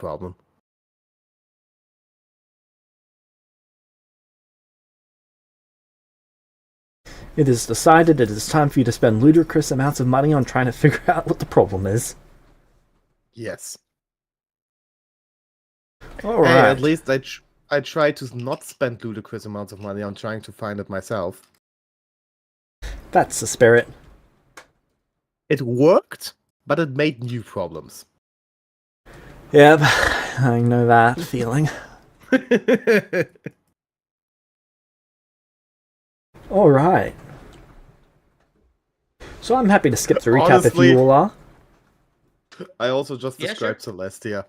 problem. It is decided it is time for you to spend ludicrous amounts of money on trying to figure out what the problem is. Yes. All Hey, right. at least I try to not spend ludicrous amounts of money on trying to find it myself. That's the spirit. It worked, but it made new problems. Yep, I know that feeling. All right. So I'm happy to skip the recap if you Honestly, all are. I also just Yeah, described Celestia.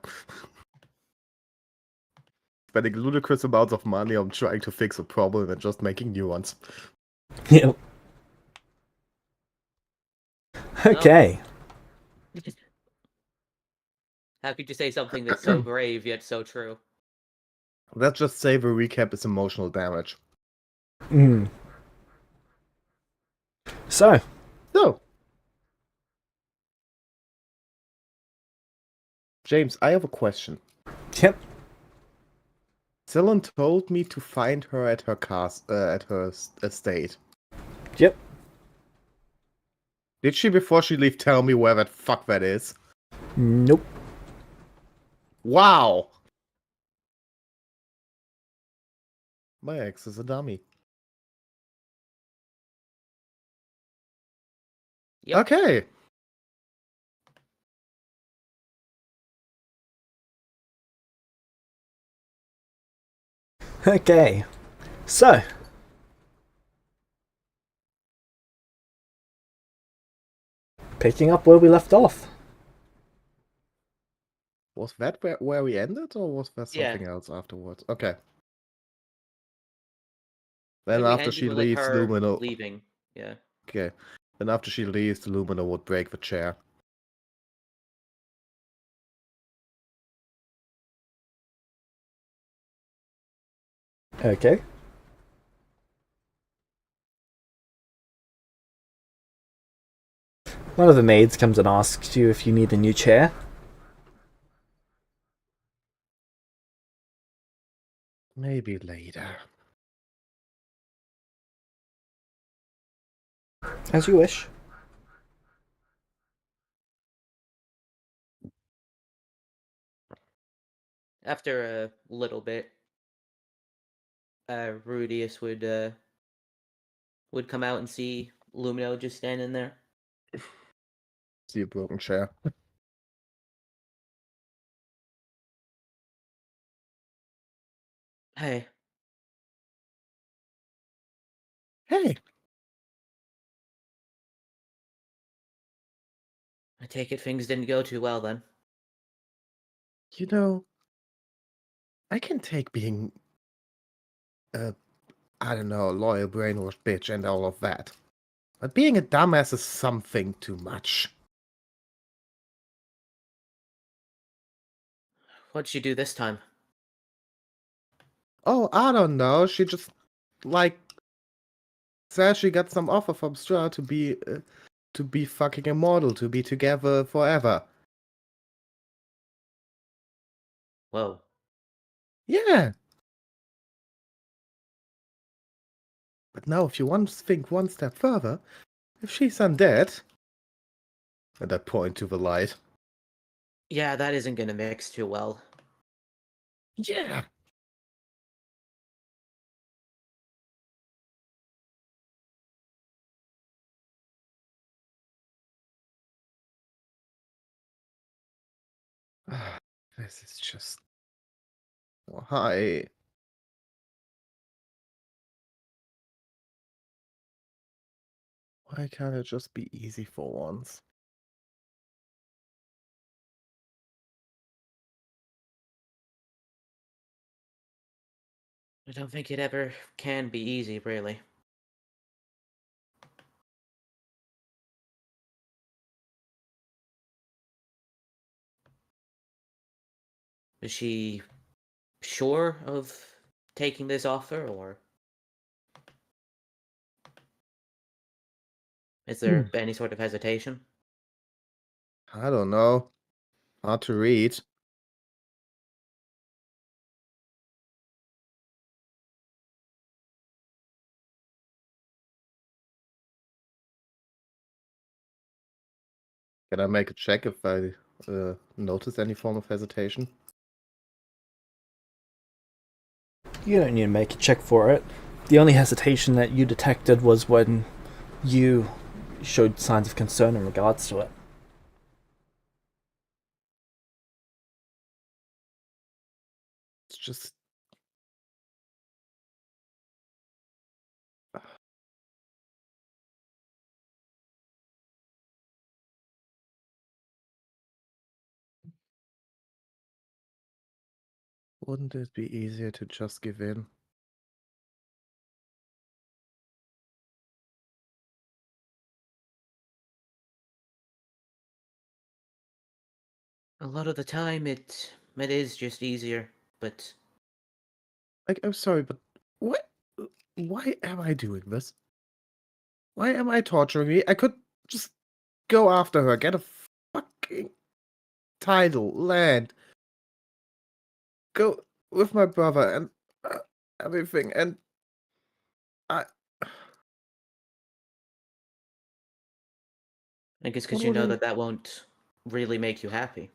Spending ludicrous amounts of money on trying to fix a problem and just making new ones. Yep. Okay. How could you say something that's so grave yet so true? Let's just say the recap is emotional damage. So, So, James, I have a question. yep. Celine told me to find her at her estate. Yep. Did she, before she leave, tell me where that fuck that is? Nope. Wow! My ex is a dummy. Yep. Okay. Okay. So, picking up where we left off. Was that where we ended, or was there Yeah. something else afterwards? Okay. I Then think we after ended she with like leaves, her Lumina... leaving. Yeah. Okay. Then after she leaves, Lumina would break the chair. Okay. One of the maids comes and asks you if you need a new chair. Maybe later. As you wish. After a little bit, Rudius would come out and see Lumino just standing there. See a broken chair. Hey, Hey! I take it things didn't go too well then. You know, I can take being a, I don't know, loyal brainwashed bitch and all of that. But being a dumbass is something too much. What'd she do this time? Oh, I don't know. She just, like, says she got some offer from Stra to be fucking immortal, to be together forever. Whoa. Yeah. But now if you want to think one step further, if she's undead... And I point to the light. Yeah, that isn't gonna mix too well. Yeah. This is just... Why? Why can't it just be easy for once? I don't think it ever can be easy, really. Is she sure of taking this offer, or is there any sort of hesitation? I don't know. Hard to read. Can I make a check if I notice any form of hesitation? You don't need to make a check for it. The only hesitation that you detected was when you showed signs of concern in regards to it. It's just... Wouldn't it be easier to just give in? A lot of the time, it is just easier, but Like, I'm sorry, but what? Why am I doing this? Why am I torturing me? I could just go after her, get a fucking title, land, go with my brother, and everything, and I... I guess because What you would know I... that won't really make you happy.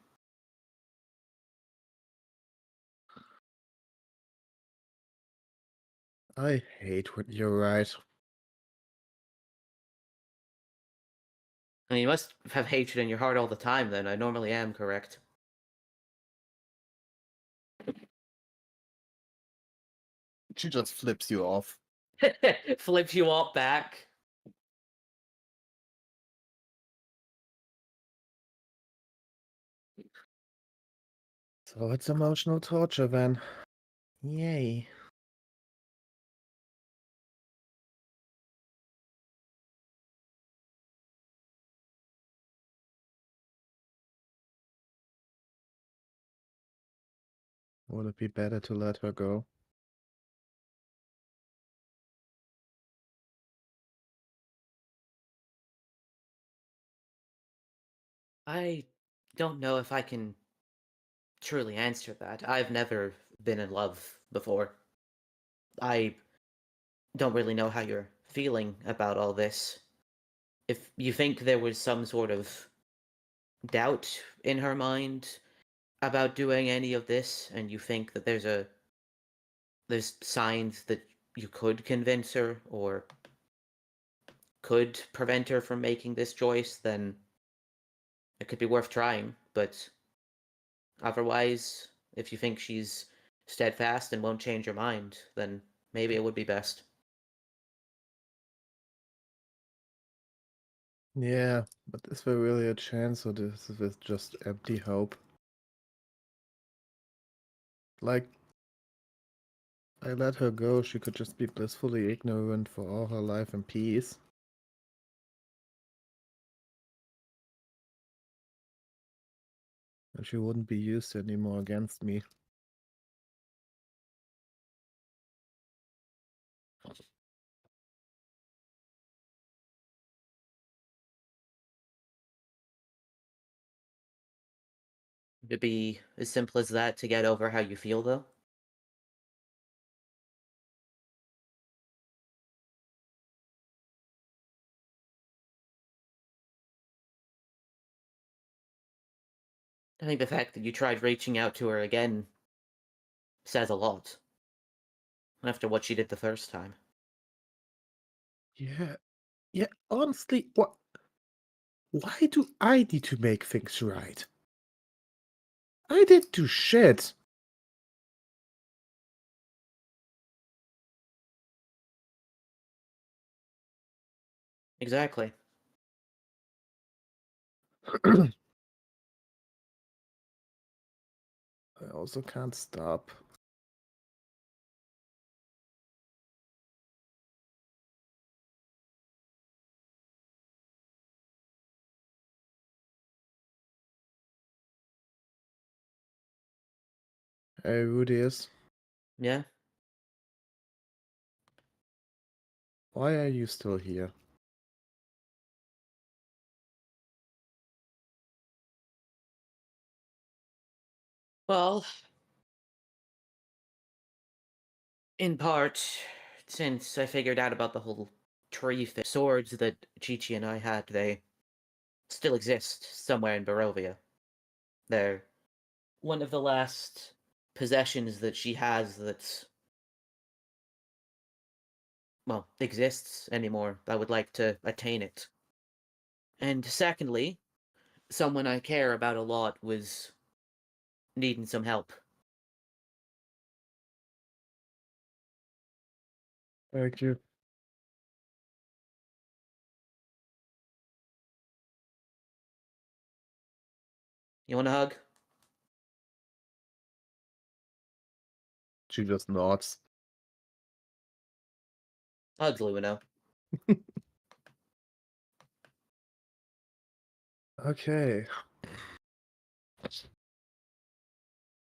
I hate when you're right. I mean, you must have hatred in your heart all the time, then. I normally am correct. She just flips you off. Flips you all back. So it's emotional torture then. Yay. Would it be better to let her go? I don't know if I can truly answer that. I've never been in love before. I don't really know how you're feeling about all this. If you think there was some sort of doubt in her mind about doing any of this, and you think that there's signs that you could convince her or could prevent her from making this choice, then it could be worth trying. But otherwise, if you think she's steadfast and won't change her mind, then maybe it would be best. Yeah, but is there really a chance, or this is just empty hope? Like, I let her go, she could just be blissfully ignorant for all her life in peace. And she wouldn't be used anymore against me. It'd be as simple as that to get over how you feel, though. I think the fact that you tried reaching out to her again says a lot after what she did the first time. Yeah, yeah, honestly, what? Why do I need to make things right? I didn't do shit. Exactly. I also can't stop. Hey, Rudius, Yeah? why are you still here? Well, in part, since I figured out about the whole tree swords that Chi-Chi and I had, still exist somewhere in Barovia. They're one of the last possessions that she has that, well, exists anymore. I would like to attain it. And secondly, someone I care about a lot was needing some help. Thank you. You want a hug? She just nods. Hugs, Luino. Okay.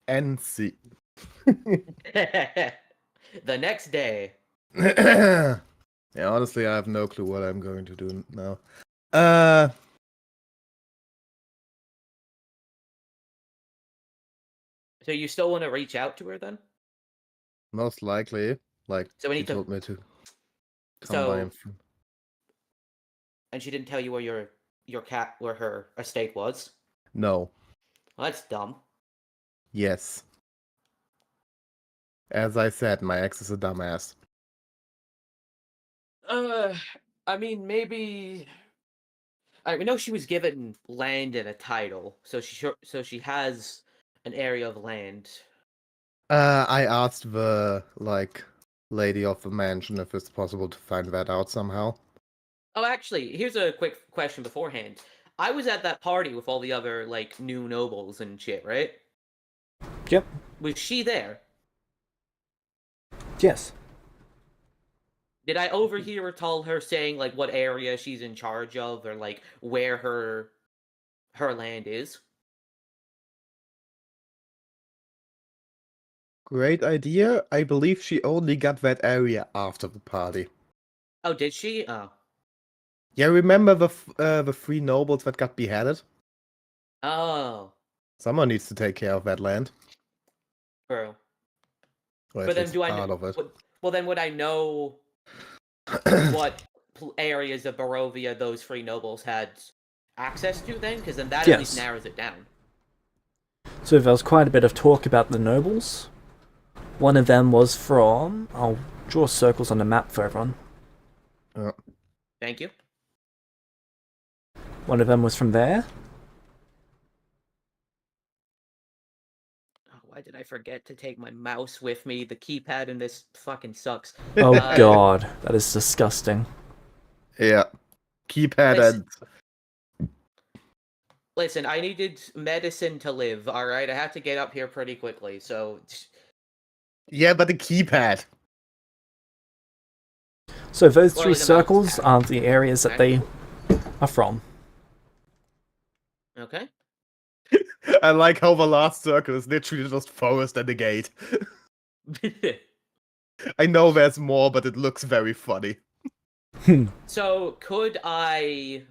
NC. The next day. Yeah, honestly, I have no clue what I'm going to do now. So you still want to reach out to her then? Most likely, like So we she need to. told me to come by So, and and she didn't tell you where where her estate was. no. Well, that's dumb. Yes. As I said, my ex is a dumbass. I mean, maybe. I know she was given land and a title, so she has an area of land. I asked the lady of the mansion if it's possible to find that out somehow. Oh, actually, here's a quick question beforehand. I was at that party with all the other new nobles and shit, right? Yep. Was she there? Yes. Did I overhear or tell her saying what area she's in charge of or where her land is? Great idea. I believe she only got that area after the party. Oh, did she? Oh. Yeah, remember the three nobles that got beheaded? Oh. Someone needs to take care of that land. True. Or But at then least do I part know? of it. Well, then would I know what areas of Barovia those three nobles had access to then? Because then that at least Yes. narrows it down. So there was quite a bit of talk about the nobles. One of them was from... I'll draw circles on the map for everyone. Thank you. One of them was from there. Oh, why did I forget to take my mouse with me? The keypad in this fucking sucks. Oh god, that is disgusting. Yeah. Keypad Listen, and... listen, I needed medicine to live, alright? I have to get up here pretty quickly, so... Yeah, but the keypad. So those Well, three the mouse circles pad. are the areas that they are from. Okay. I like how the last circle is literally just forest and a gate. I know there's more, but it looks very funny. So, could I...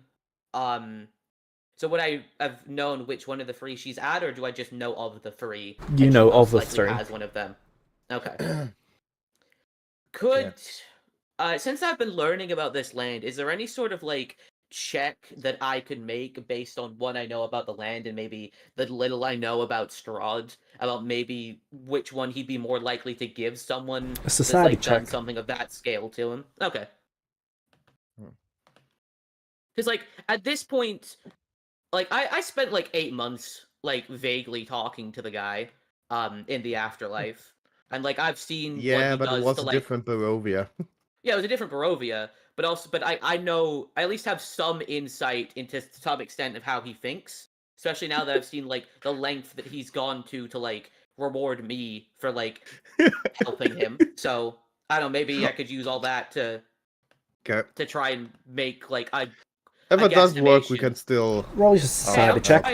So would I have known which one of the three she's at, or do I just know of the three? You and know she most of the likely three. has one of them. Okay. Could... since I've been learning about this land, is there any sort of, check that I could make based on what I know about the land and maybe the little I know about Strahd, about maybe which one he'd be more likely to give someone A society that's, done check. something of that scale to him? Okay. Hmm. Because, at this point... I spent 8 months vaguely talking to the guy in the afterlife, and I've seen what Yeah, he but it does was to a different Barovia. yeah, it was a different Barovia, but I know I at least have some insight into some extent of how he thinks, especially now that I've seen the length that he's gone to reward me for helping him. So I don't know, maybe I could use all that to try and make If a it does work, we guesstimation. can still... Roll your society check.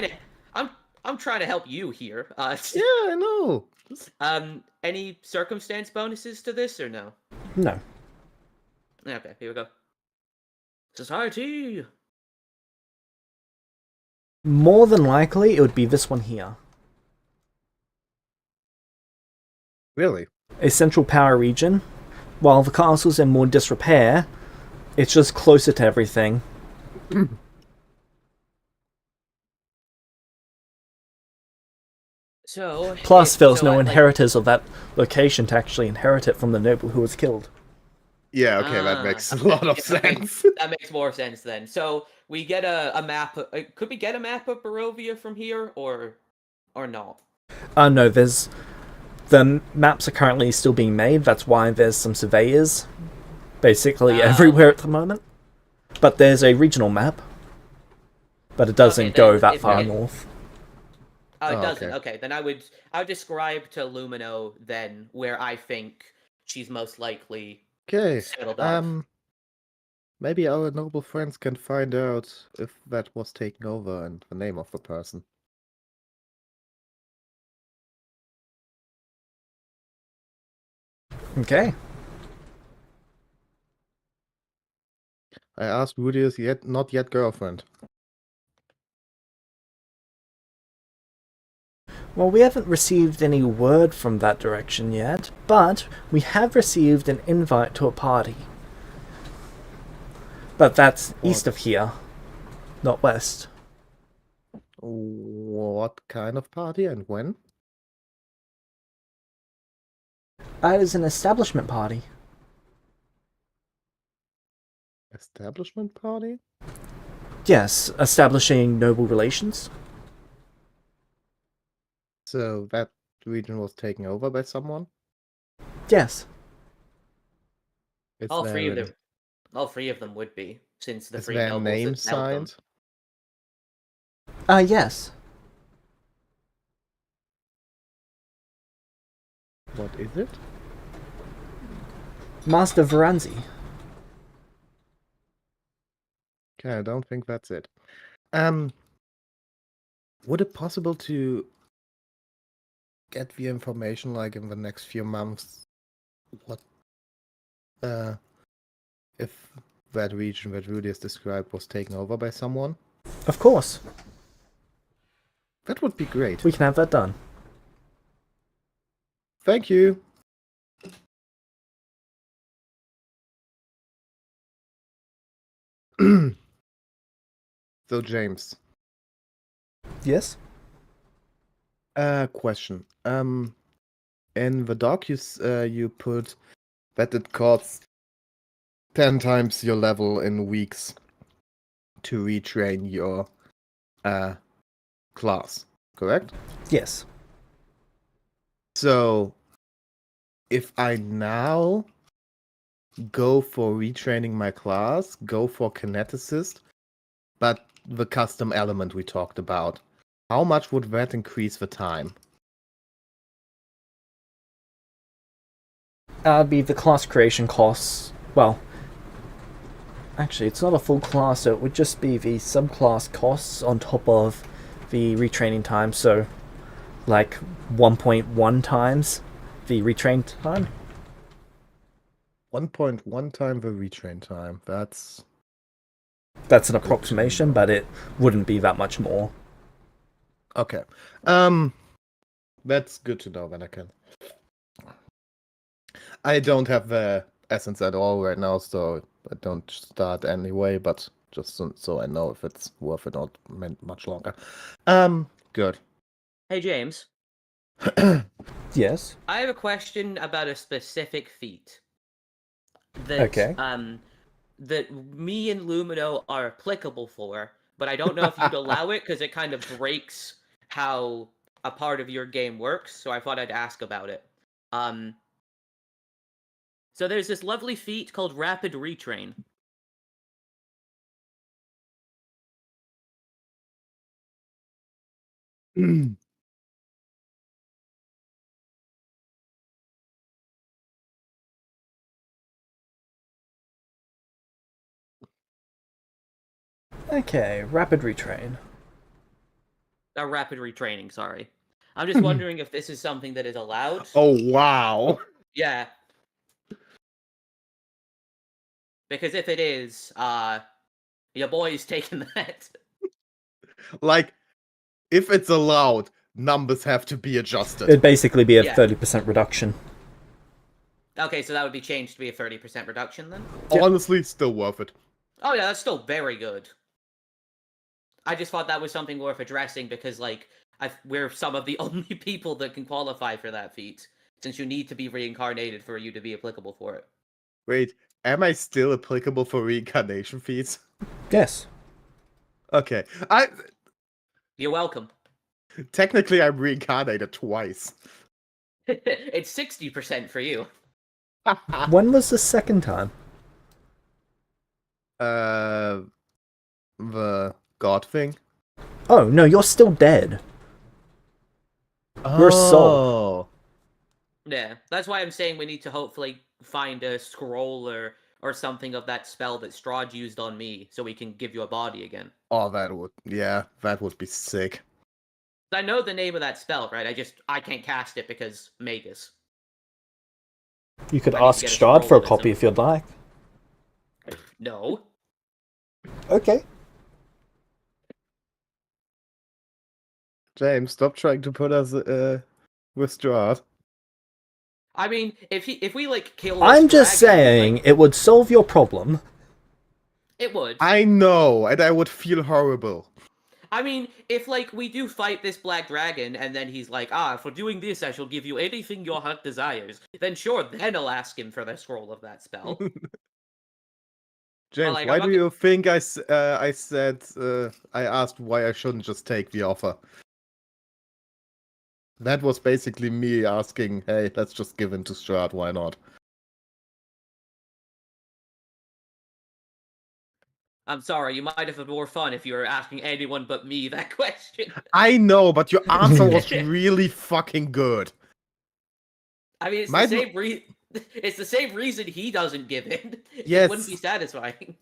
I'm trying to help you here. Yeah, I know. Any circumstance bonuses to this or no? No. Okay, here we go. Society. More than likely, it would be this one here. Really? A central power region. While the castle's in more disrepair, it's just closer to everything. So, Plus, there was no like, inheritors of that location to actually inherit it from the noble who was killed. Yeah, okay, that makes a lot of sense. That makes more sense then. So we get a map. Could we get a map of Barovia from here, or not? No, the maps are currently still being made. That's why there's some surveyors basically everywhere at the moment. But there's a regional map, but it doesn't go that far north. Oh, it doesn't. Okay. Okay, then I would describe to Lumino then where I think she's most likely Okay. settled up. Maybe our noble friends can find out if that was taken over and the name of the person. Okay. I asked Rudia's not yet girlfriend. Well, we haven't received any word from that direction yet, but we have received an invite to a party. But that's east of here, not west. What kind of party and when? It is an establishment party. Establishment party? Yes, establishing noble relations. So that region was taken over by someone? Yes. Is All there three of them. All three of them would be, since the is three their nobles name that held them. signed? Yes. What is it? Master Varanzi. Okay, I don't think that's it. Would it possible to get the information like in the next few months what if that region that Rudy has described was taken over by someone? Of course. That would be great. We can have that done. Thank you. So James, Yes? question. In the doc you put that it costs 10 times your level in weeks to retrain your class, correct? Yes. So if I now go for retraining my class, go for kineticist, but the custom element we talked about, how much would that increase the time? That'd be the class creation costs. Well, actually, it's not a full class, so it would just be the subclass costs on top of the retraining time, so like 1.1 times the retrain time. 1.1 time the retrain time. That's an approximation, but it wouldn't be that much more. okay. That's good to know. Then I don't have the essence at all right now, so I don't start anyway. But just so I know if it's worth it or much longer. Good. Hey James, Yes. I have a question about a specific feat that Okay. that me and Lumino are applicable for, but I don't know if you'd allow it because it kind of breaks how a part of your game works. So I thought I'd ask about it. So there's this lovely feat called Rapid Retrain. Okay, rapid retrain. Rapid retraining, sorry. I'm just wondering if this is something that is allowed. Oh wow! Yeah. Because if it is, your boy's taking that. Like, if it's allowed, numbers have to be adjusted. It'd basically be a Yeah. 30% reduction. Okay, so that would be changed to be a 30% reduction then? Honestly, still worth it. Oh yeah, that's still very good. I just thought that was something worth addressing because, like, we're some of the only people that can qualify for that feat, since you need to be reincarnated for you to be applicable for it. Wait, am I still applicable for reincarnation feats? Yes. Okay, You're welcome. technically I'm reincarnated twice. It's 60% for you. When was the second time? The god thing. Oh, no, you're still dead. You're a soul. Yeah, that's why I'm saying we need to hopefully find a scroll or something of that spell that Strahd used on me, so we can give you a body again. Oh, that would be sick. I know the name of that spell, right? I can't cast it because Magus. You could I need to ask get a Strahd for a scroll that's copy if you'd like. No. Okay. James, stop trying to put us with Strahd. I mean, if we like kill I'm this just dragon, saying like, it would solve your problem. it would. I know, and I would feel horrible. I mean, if like we do fight this black dragon, and then he's like, for doing this I shall give you anything your heart desires, then sure, then I'll ask him for the scroll of that spell. James, like, why I'm not do you think I said I asked why I shouldn't just take the offer? That was basically me asking, hey, let's just give in to Strahd, why not? I'm sorry, you might have had more fun if you were asking anyone but me that question. I know, but your answer was really fucking good. I mean, it's the same reason he doesn't give in. Yes. It wouldn't be satisfying.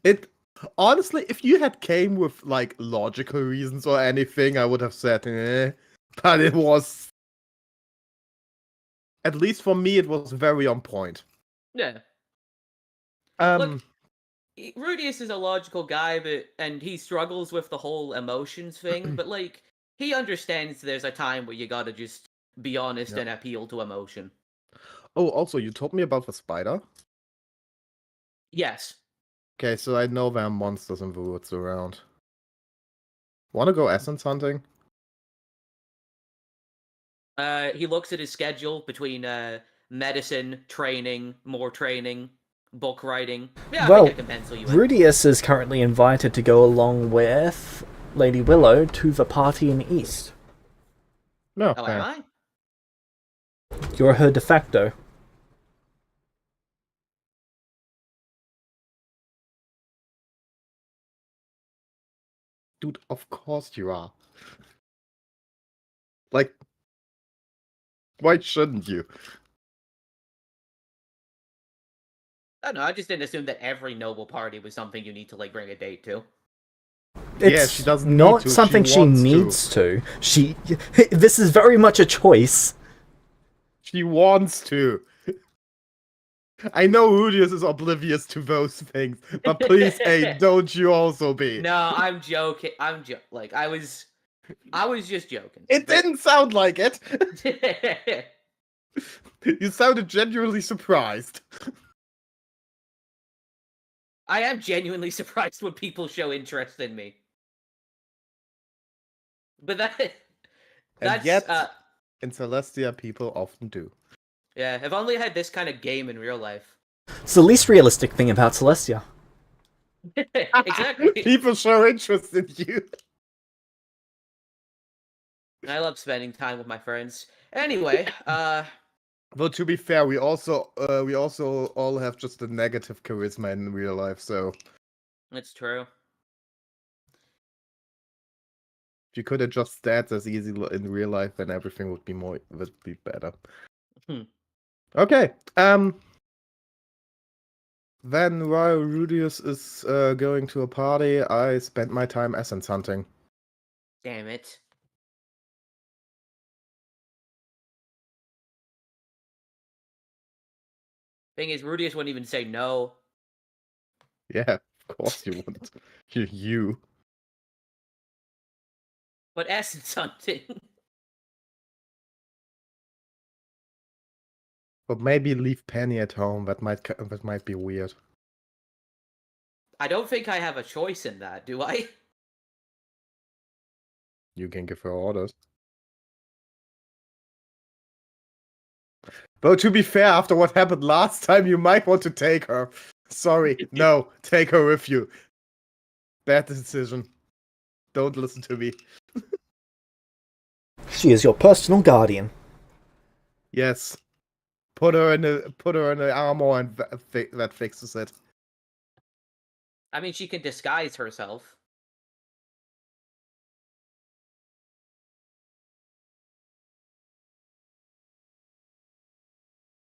Honestly, if you had came with like logical reasons or anything, I would have said, but it was, at least for me, it was very on point. Yeah. Um, Look, Rudius is a logical guy, and he struggles with the whole emotions thing, but like he understands there's a time where you gotta just be honest and appeal to emotion. oh, also, you told me about the spider? Yes. Okay, so I know there are monsters in the woods around. Wanna go essence hunting? He looks at his schedule between medicine, training, more training, book writing. Yeah, I Well, think I can pencil you in. Rudius is currently invited to go along with Lady Willow to the party in the East. No. Oh, am I? You're her de facto. Dude, of course you are. Like, why shouldn't you? I don't know, I just didn't assume that every noble party was something you need to like bring a date to. It's she doesn't need not to, something she she wants needs to. This is very much a choice. She wants to. I know Rudius is oblivious to those things, but please, hey, don't you also be? No, I'm joking. Like I was just joking. It didn't sound like it. You sounded genuinely surprised. I am genuinely surprised when people show interest in me. But And yet, in Celestia, people often do. yeah, if only I had this kind of game in real life. It's the least realistic thing about Celestia. Exactly. People show interest in you. I love spending time with my friends. Anyway, Well, to be fair, we also all have just a negative charisma in real life, so it's true. if you could adjust stats as easy in real life, then everything would be better. Okay. Then while Rudius is going to a party, I spent my time essence hunting. Damn it. Thing is, Rudius wouldn't even say no. Yeah, of course you wouldn't. You. But essence hunting. But maybe leave Penny at home. That might be weird. I don't think I have a choice in that, do I? You can give her orders. Though to be fair, after what happened last time, you might want to take her. Sorry, no, take her with you. Bad decision. Don't listen to me. She is your personal guardian. Yes. Put her in the armor and that fixes it. I mean, she can disguise herself.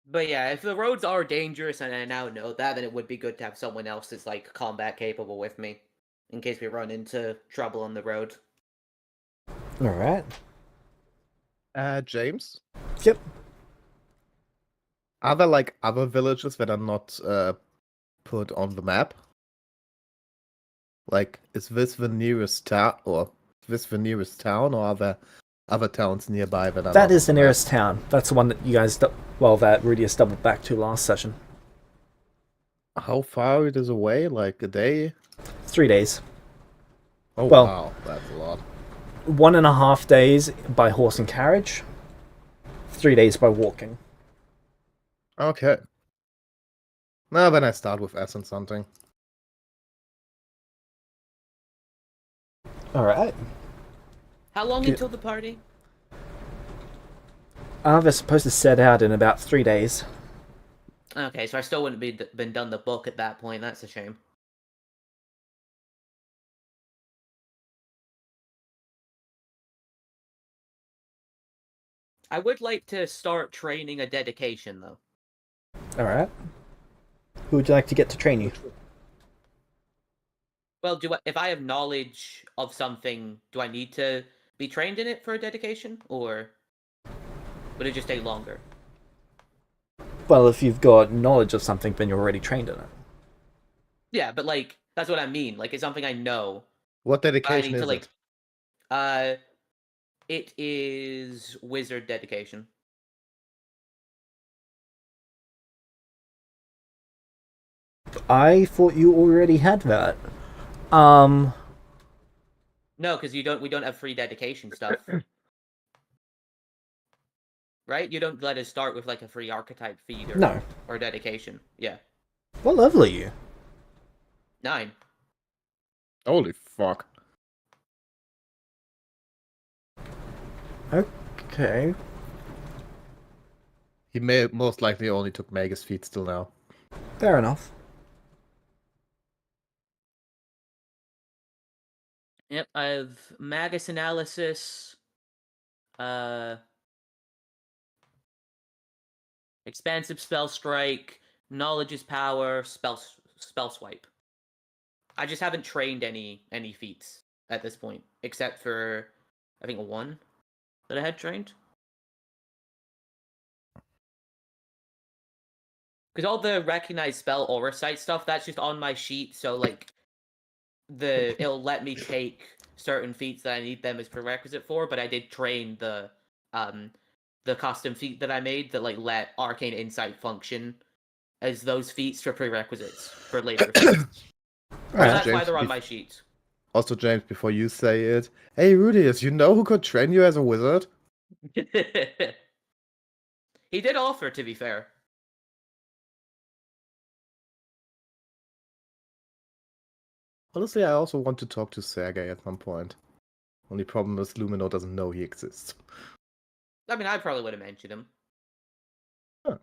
But yeah, if the roads are dangerous and I now know that, then it would be good to have someone else that's like combat capable with me, in case we run into trouble on the road. All right. James? Yep. Are there like other villages that are not put on the map? Like, is this the nearest town, or are there other towns nearby that are That not is the on map? nearest town. That's the one that you guys, that Rudius doubled back to last session. How far it is away? Like a day? 3 days. Oh Well- wow, that's a lot. 1.5 days by horse and carriage. 3 days by walking. Okay. Now then I start with essence hunting. All right. How long Yeah. until the party? They're supposed to set out in about 3 days. Okay, so I still wouldn't be been done the book at that point. That's a shame. I would like to start training a dedication, though. All right. Who would you like to get to train you? Well, if I have knowledge of something, do I need to be trained in it for a dedication, or would it just take longer? Well, if you've got knowledge of something, then you're already trained in it. Yeah, but like that's what I mean. Like it's something I know. What But I dedication need to is like, it? it is wizard dedication. I thought you already had that. No, because we don't have free dedication stuff, right? You don't let us start with like a free archetype feed No. or dedication. Yeah, What level are you? 9. Holy fuck. Okay. He may most likely only took Magus feats till now. Fair enough. Yep, I have Magus Analysis, Expansive Spell Strike, Knowledge is Power, Spell Swipe. I just haven't trained any feats at this point, except for I think 1 that I had trained. Because all the recognized spell aura site stuff, that's just on my sheet, so like it'll let me take certain feats that I need them as prerequisite for, but I did train the custom feat that I made that like let Arcane Insight function as those feats for prerequisites for later feats. So Alright. that's why James, they're on my sheet. Also, James, before you say it, hey Rudius, you know who could train you as a wizard? He did offer, to be fair. Honestly, I also want to talk to Sergei at some point. Only problem is Lumino doesn't know he exists. I mean, I probably would have mentioned him. Huh.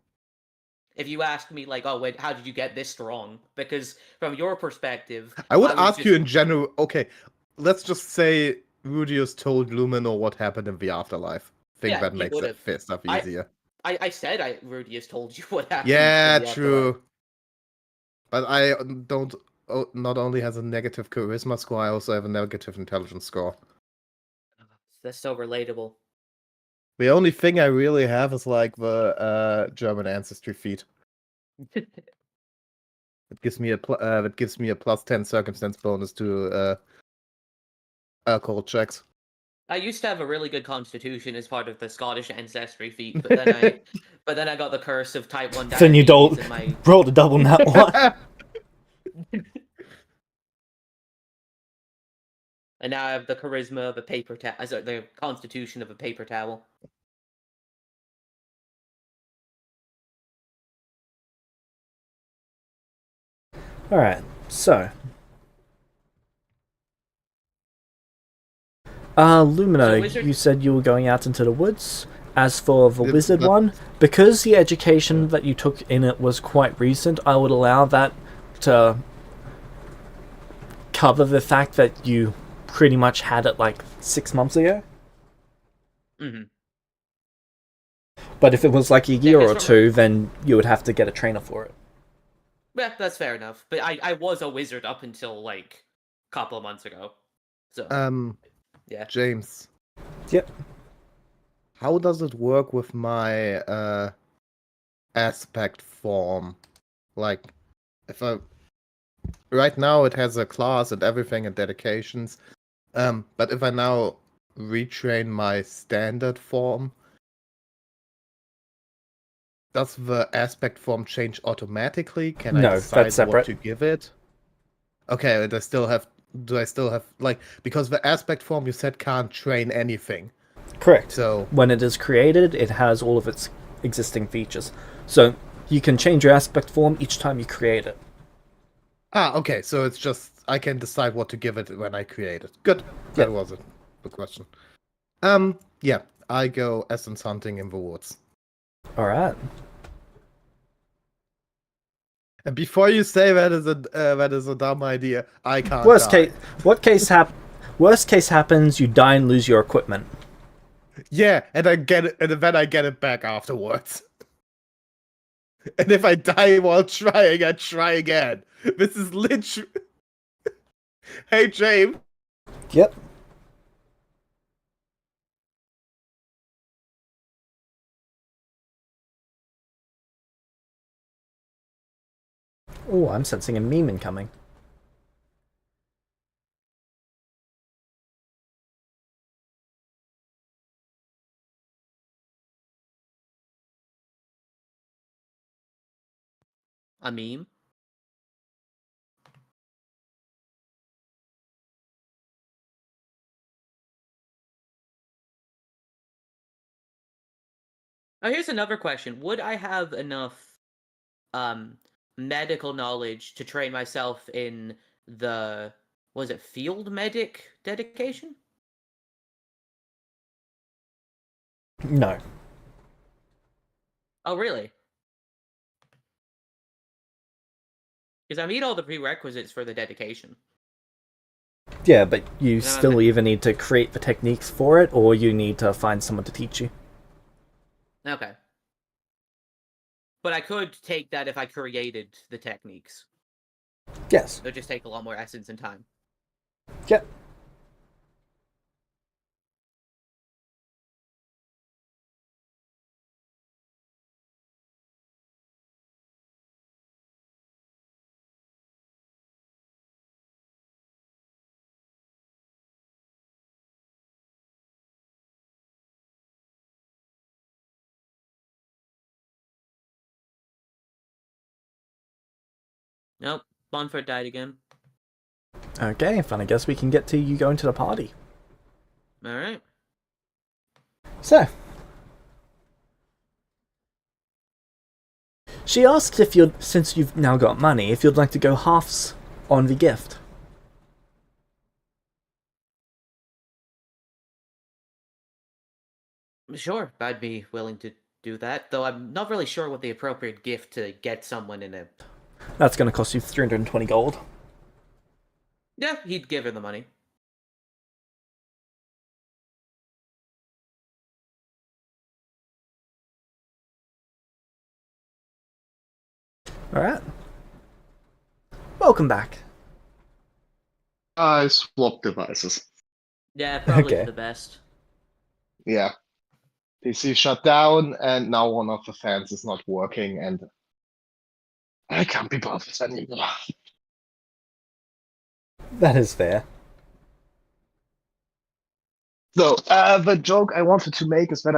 If you asked me, like, oh, wait, how did you get this strong? Because from your perspective, I would was ask just... you in general. Okay, let's just say Rudius told Lumino what happened in the afterlife. Think Yeah, that he makes would've. that stuff I- easier. I said Rudius told you what happened. Yeah, in the afterlife. true. But I don't. Not only has a negative charisma score, I also have a negative intelligence score. That's so relatable. The only thing I really have is like the German ancestry feat. It gives me a plus 10 circumstance bonus to alcohol checks. I used to have a really good constitution as part of the Scottish ancestry feat, but then I got the curse of type 1 Then you diabetes don't in my... roll the double nat one. And now I have the charisma of a paper towel, the constitution of a paper towel. Alright, so. Lumina, So, wizard- you said you were going out into the woods. As for the It's wizard the- one, because the education that you took in it was quite recent, I would allow that to cover the fact that you pretty much had it like 6 months ago. Mm-hmm. But if it was like a year 'cause or two, then you would have to get a trainer for it. Yeah, that's fair enough. But I was a wizard up until like a couple of months ago. So yeah. James, Yep. how does it work with my aspect form? Like, if I right now it has a class and everything and dedications. But if I now retrain my standard form, does the aspect form change automatically? Can I No, decide that's separate. what to give it? Okay, do I still have like, because the aspect form you said can't train anything. Correct. So When it is created, it has all of its existing features. So you can change your aspect form each time you create it. okay, so it's just I can decide what to give it when I create it. Good. That Yep. was it. The question. Yeah, I go essence hunting in the woods. Alright. And before you say that is a dumb idea, I can't Worst die. case, worst case happens, you die and lose your equipment. Yeah, and I get it, and then I get it back afterwards. And if I die while trying, I try again. This is literally. Hey, James. Yep. Oh, I'm sensing a meme incoming. A meme? Oh, here's another question. Would I have enough um medical knowledge to train myself in the was it field medic dedication? No. Oh, really? Because I meet all the prerequisites for the dedication. Yeah, but you No, still either need to create the techniques for it, or you need to find someone to teach you. Okay. But I could take that if I created the techniques. Yes. It would just take a lot more essence and time. Yep. Nope. Bonford died again. Okay, then I guess we can get to you going to the party. Alright. So, she asked if you'd, since you've now got money, if you'd like to go halves on the gift. Sure, I'd be willing to do that, though I'm not really sure what the appropriate gift to get someone in a... That's going to cost you 320 gold. Yeah, he'd give her the money. Alright. Welcome back. I swapped devices. Yeah, probably Okay. for the best. Yeah. PC shut down, and now one of the fans is not working, and I can't be bothered anymore. That is fair. So, the joke I wanted to make is that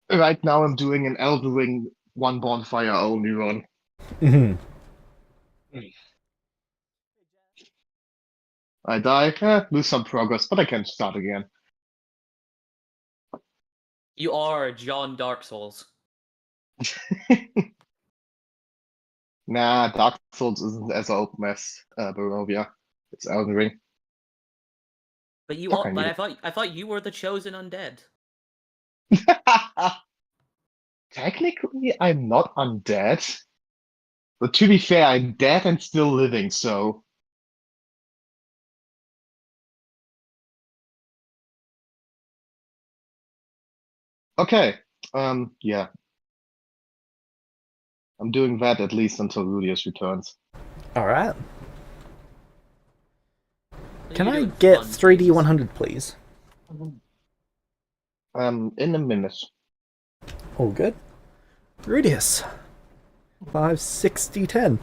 right now, I'm doing an Elden Ring one bonfire only run. Mhm. I die, lose some progress, but I can start again. You are John Dark Souls. Nah, Dark Souls isn't as open as Barovia. It's Elden Ring. But Fuck, I need I thought you were the chosen undead. it. Technically, I'm not undead. But to be fair, I'm dead and still living, so. Okay. Yeah. I'm doing that at least until Rudius returns. Alright. Can You're I doing get fun 3D things. 100, please? In a minute. All good. Rudius. 5, 60, 10.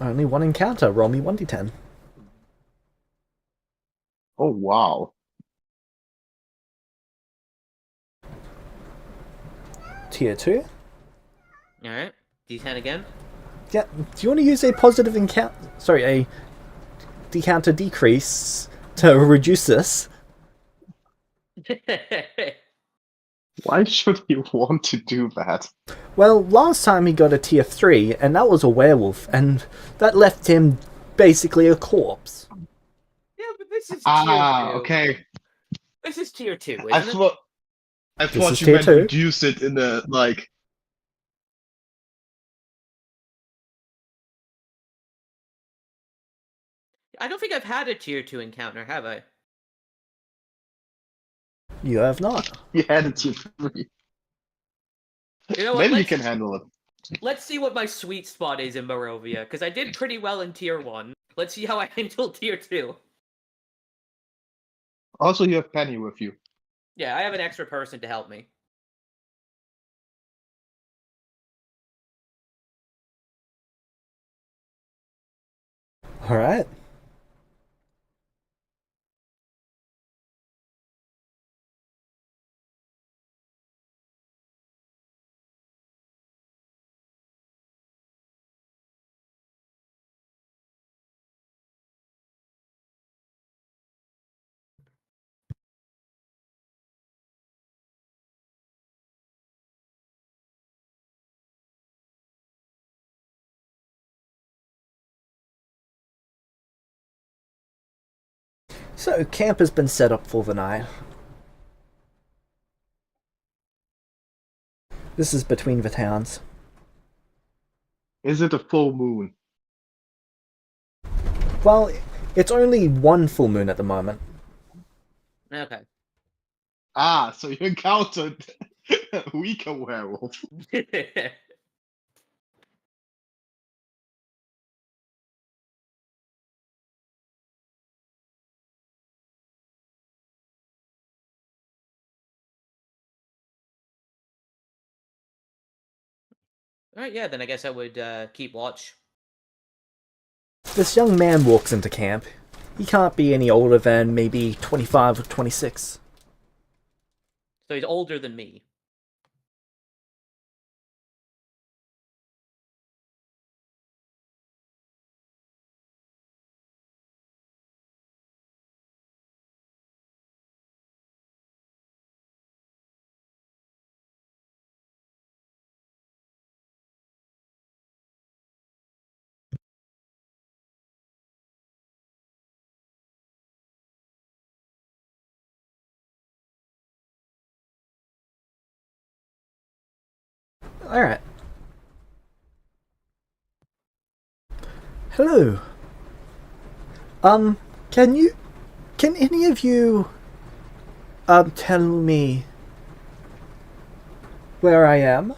Only one encounter. Roll me 1d10. Oh, wow. Tier 2. Alright. D10 again? Yeah. Do you want to use a positive encounter? Sorry, a decounter decrease to reduce this? Why should he want to do that? Well, last time he got a tier 3, and that was a werewolf, and that left him basically a corpse. Yeah, but this is Ah, tier 2. okay. This is tier 2, I isn't thought I This thought is you tier meant 2. reduce it in the like. I don't think I've had a tier 2 encounter, have I? You have not. You had it to 3. You know what? Maybe you can handle it. Let's see what my sweet spot is in Barovia, because I did pretty well in tier 1. Let's see how I handle tier 2. Also, you have Penny with you. Yeah, I have an extra person to help me. Alright. So, camp has been set up for the night. This is between the towns. Is it a full moon? Well, it's only one full moon at the moment. Okay. Ah, so you encountered a weaker werewolf. Alright, yeah, then I guess I would keep watch. This young man walks into camp. He can't be any older than maybe 25 or 26. So he's older than me. Alright. Hello. Can any of you, tell me where I am?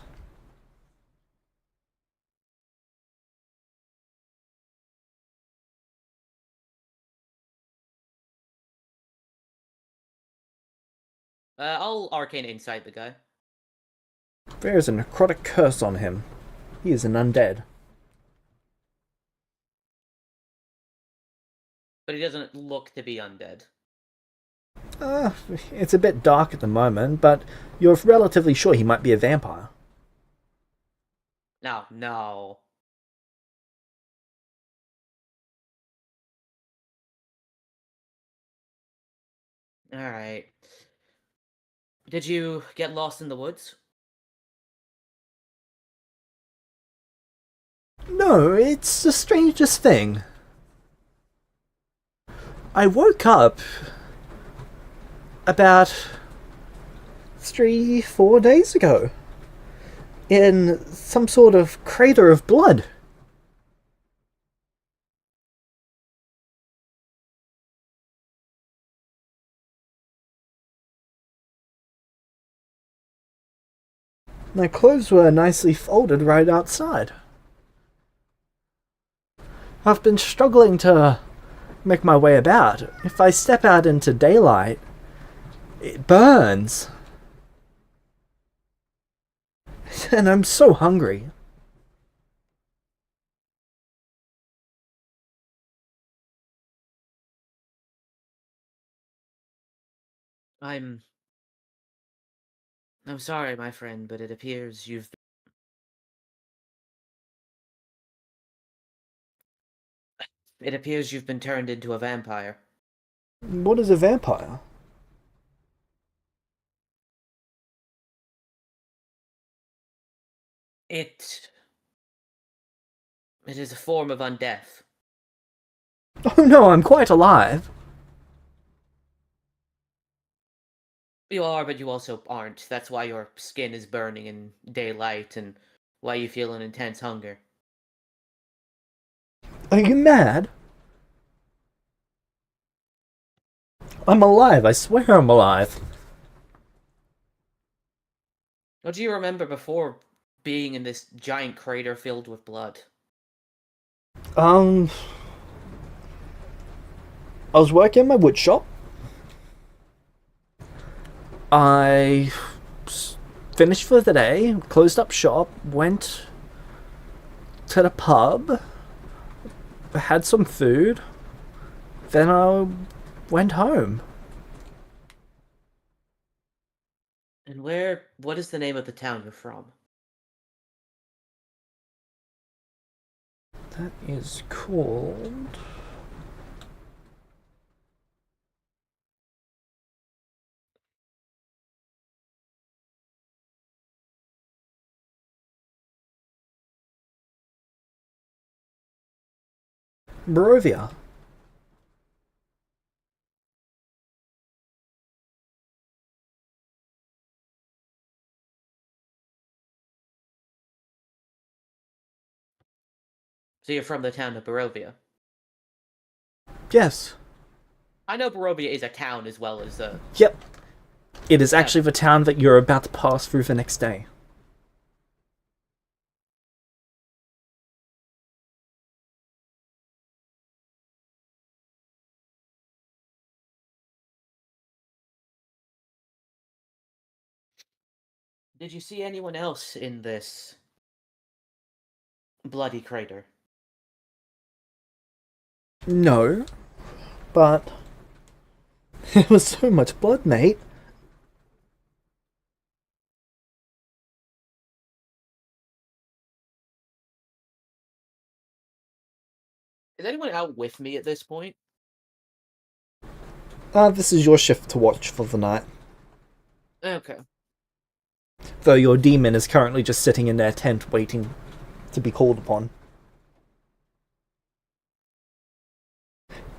I'll arcane insight the guy. There is a necrotic curse on him. He is an undead. But he doesn't look to be undead. It's a bit dark at the moment, but you're relatively sure he might be a vampire. No, no. Alright. Did you get lost in the woods? No, it's the strangest thing. I woke up about 3, 4 days ago in some sort of crater of blood. My clothes were nicely folded right outside. I've been struggling to make my way about. If I step out into daylight, it burns. And I'm so hungry. I'm sorry, my friend, but it appears you've been turned into a vampire. What is a vampire? It is a form of undeath. Oh no, I'm quite alive. You are, but you also aren't. That's why your skin is burning in daylight and why you feel an intense hunger. Are you mad? I'm alive, I swear I'm alive. What do you remember before being in this giant crater filled with blood? I was working in my wood shop. I finished for the day, closed up shop, went to the pub, had some food, then I went home. And what is the name of the town you're from? That is called... Barovia. So you're from the town of Barovia. Yes. I know Barovia is a town as well as a... Yep. It is Yeah. actually the town that you're about to pass through the next day. Did you see anyone else in this bloody crater? No, but there was so much blood, mate. Is anyone out with me at this point? This is your shift to watch for the night. Okay. Though your demon is currently just sitting in their tent waiting to be called upon.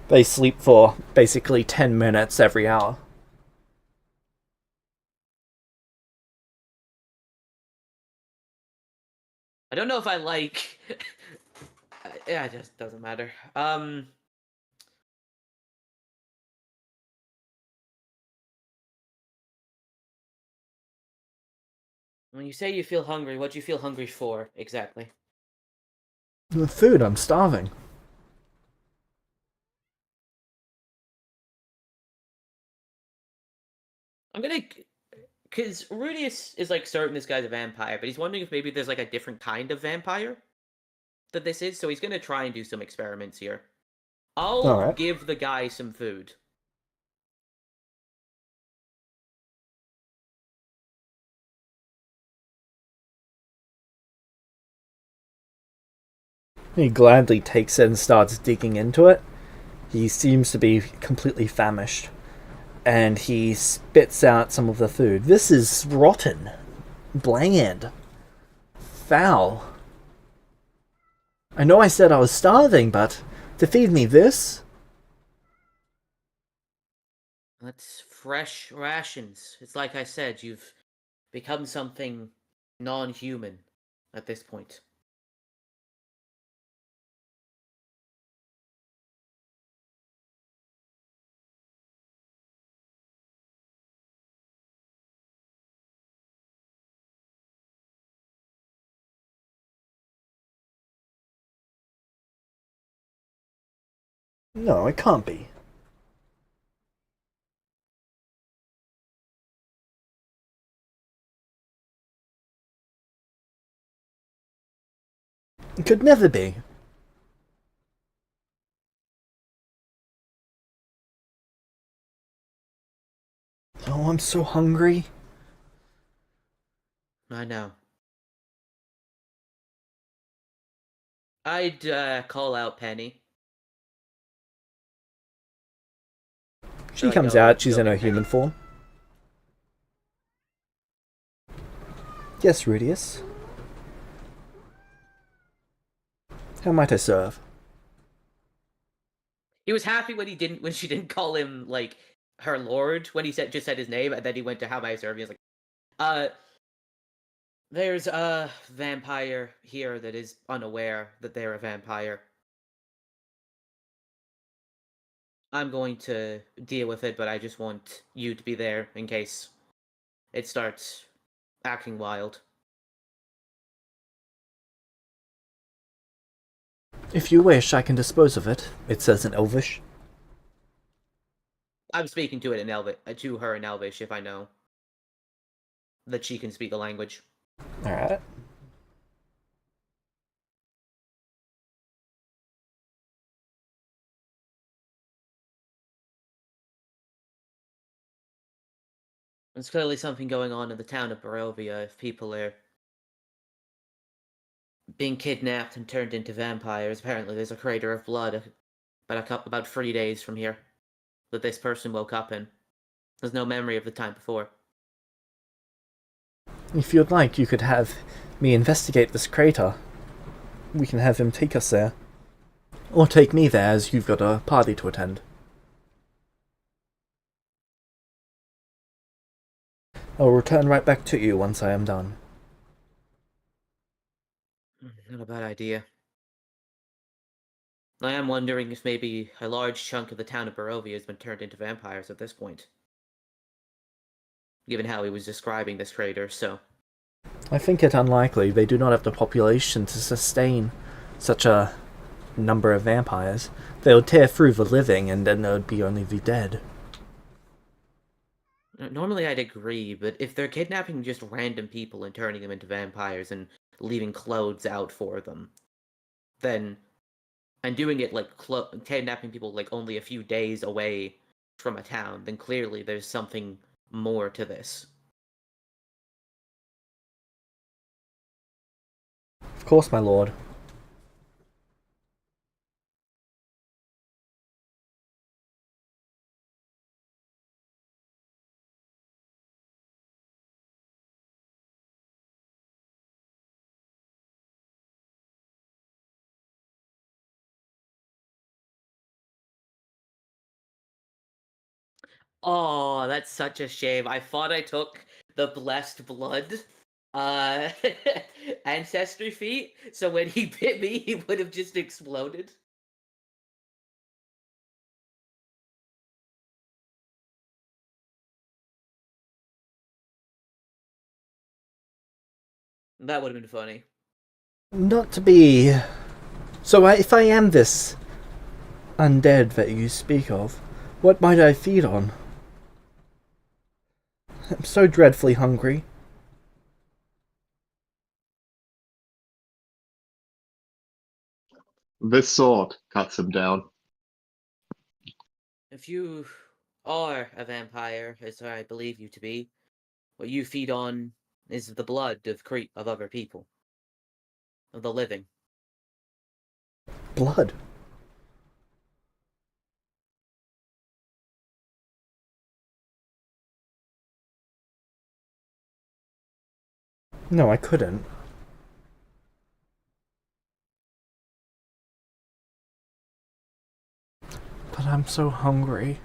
They sleep for basically 10 minutes every hour. I don't know if I like... Yeah, it just doesn't matter. When you say you feel hungry, what do you feel hungry for, exactly? The food, I'm starving. I'm gonna... Because Rudy is like certain this guy's a vampire, but he's wondering if maybe there's like a different kind of vampire that this is, so he's gonna try and do some experiments here. I'll Alright. give the guy some food. He gladly takes it and starts digging into it. He seems to be completely famished. And he spits out some of the food. This is rotten, bland, foul. I know I said I was starving, but to feed me this? That's fresh rations. It's like I said, you've become something non-human at this point. No, it can't be. It could never be. Oh, I'm so hungry. I know. I'd call out Penny. She I comes go out, she's go in her get Penny. human form. Yes, Rudius. How might I serve? He was happy when she didn't call him like her lord when he just said his name, and then he went to how may I serve? He was like, there's a vampire here that is unaware that they're a vampire. I'm going to deal with it, but I just want you to be there in case it starts acting wild. If you wish, I can dispose of it, it says in Elvish. I'm speaking to it in Elvish, to her in Elvish, if I know that she can speak the language. Alright. There's clearly something going on in the town of Barovia if people are being kidnapped and turned into vampires. Apparently, there's a crater of blood about 3 days from here that this person woke up in. There's no memory of the time before. If you'd like, you could have me investigate this crater. We can have him take us there. Or take me there, as you've got a party to attend. I'll return right back to you once I am done. Not a bad idea. I am wondering if maybe a large chunk of the town of Barovia has been turned into vampires at this point. Given how he was describing this crater, so... I think it unlikely. They do not have the population to sustain such a number of vampires. They would tear through the living, and then there would be only the dead. Normally I'd agree, but if they're kidnapping just random people and turning them into vampires and leaving clothes out for them, then... and doing it like kidnapping people like only a few days away from a town, then clearly there's something more to this. Of course, my lord. Oh, that's such a shame. I thought I took the blessed blood uh ancestry feat, so when he bit me, he would have just exploded. That would have been funny. Not to be... So if I am this undead that you speak of, what might I feed on? I'm so dreadfully hungry. This sword cuts him down. If you are a vampire, as I believe you to be, what you feed on is the blood of other people, of the living. blood. No, I couldn't. But I'm so hungry.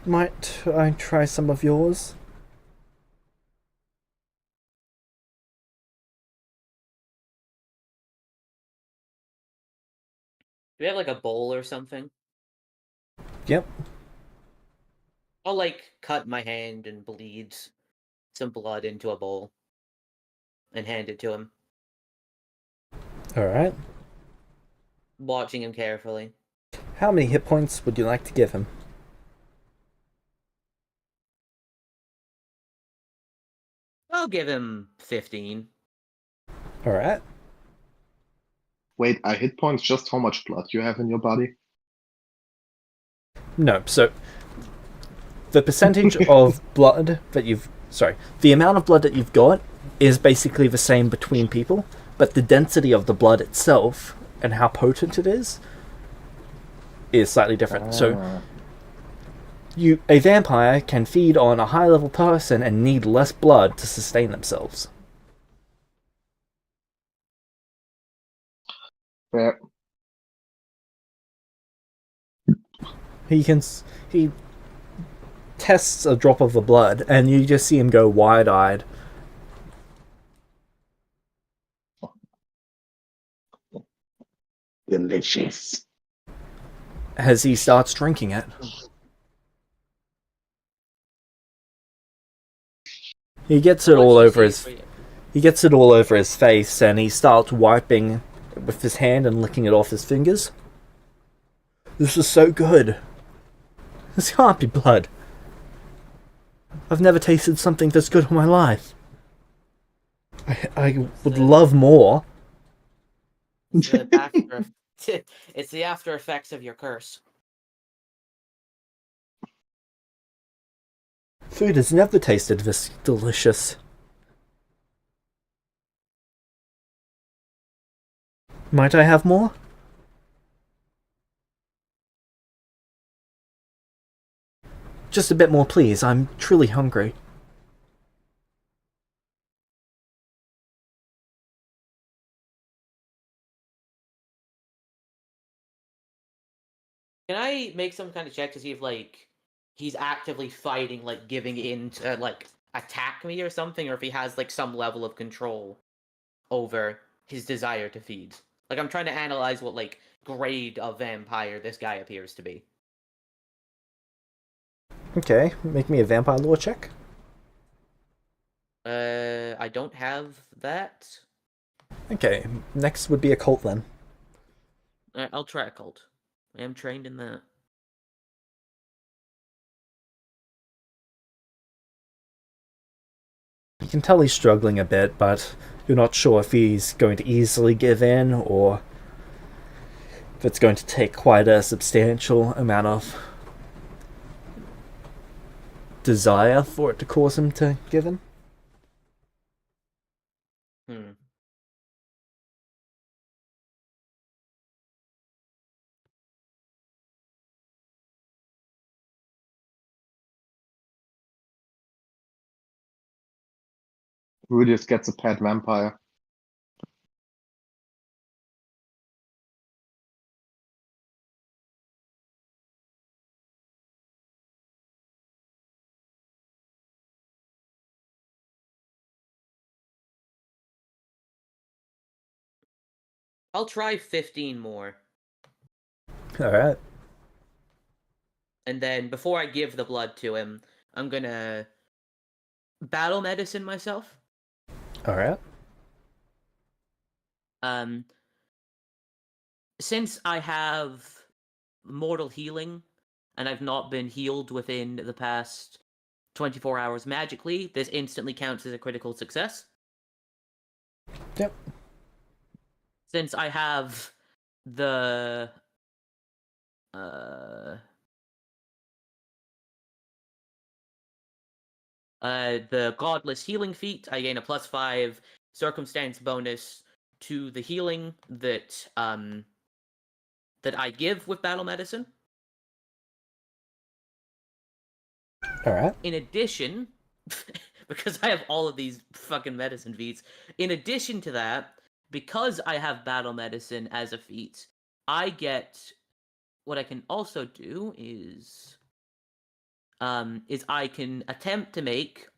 Might I try some of yours? Do we have like a bowl or something? Yep. I'll like cut my hand and bleed some blood into a bowl and hand it to him, Alright. watching him carefully. How many hit points would you like to give him? I'll give him 15. Alright. Wait, are hit points just how much blood you have in your body? No, so the percentage of blood that you've... Sorry. The amount of blood that you've got is basically the same between people, but the density of the blood itself and how potent it is slightly different. So a vampire can feed on a high level person and need less blood to sustain themselves. Fair. He tests a drop of the blood and you just see him go wide-eyed. Delicious. As he starts drinking it. He gets it all over his face and he starts wiping with his hand and licking it off his fingers. This is so good. This can't be blood. I've never tasted something this good in my life. I would love more. It's the after effects of your curse. Food has never tasted this delicious. Might I have more? Just a bit more, please. I'm truly hungry. Can I make some kind of check to see if like he's actively fighting, like giving in to like attack me or something, or if he has like some level of control over his desire to feed? Like I'm trying to analyze what like grade of vampire this guy appears to be. Okay, make me a vampire lore check. I don't have that. Okay, next would be a cult then. I'll try a cult. I am trained in that. You can tell he's struggling a bit, but you're not sure if he's going to easily give in or if it's going to take quite a substantial amount of desire for it to cause him to give in. Rudius gets a pet vampire. I'll try 15 more. Alright. And then before I give the blood to him, I'm gonna battle medicine myself. Alright. Since I have mortal healing and I've not been healed within the past 24 hours magically, this instantly counts as a critical success. Yep. Since I have the uh the Godless Healing Feat, I gain a +5 circumstance bonus to the healing that I give with Battle Medicine. All right. In addition, because I have all of these fucking medicine feats, in addition to that, because I have Battle Medicine as a feat, I get what I can also do is I can attempt to make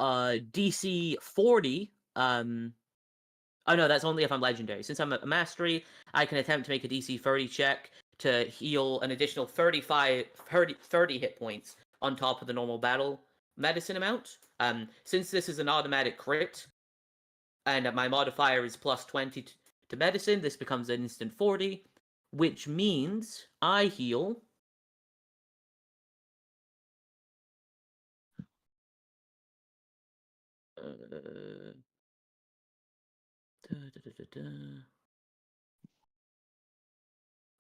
DC 40 oh no, that's only if I'm legendary. Since I'm a mastery, I can attempt to make a DC 30 check to heal an additional 30 hit points on top of the normal battle medicine amount. Since this is an automatic crit, and my modifier is +20 to medicine, this becomes an instant 40, which means I heal.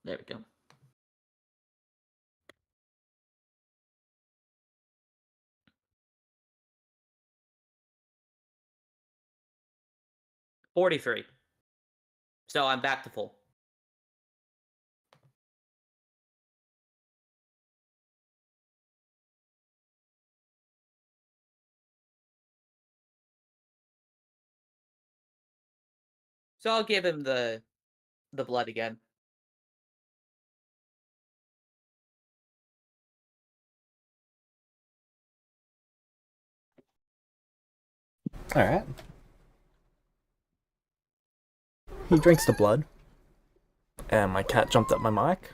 There we go. $43. So I'm back to full. So I'll give him the blood again. All right. He drinks the blood. And my cat jumped up my mic.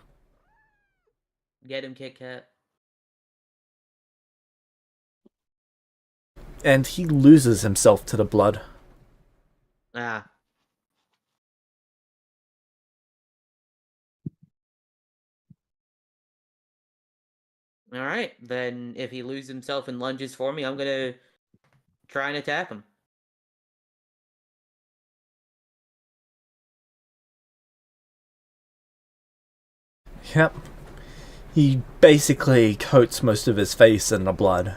Get him, Kit Kat. And he loses himself to the blood. Ah. Alright, then if he loses himself and lunges for me, I'm gonna try and attack him. Yep. He basically coats most of his face in the blood,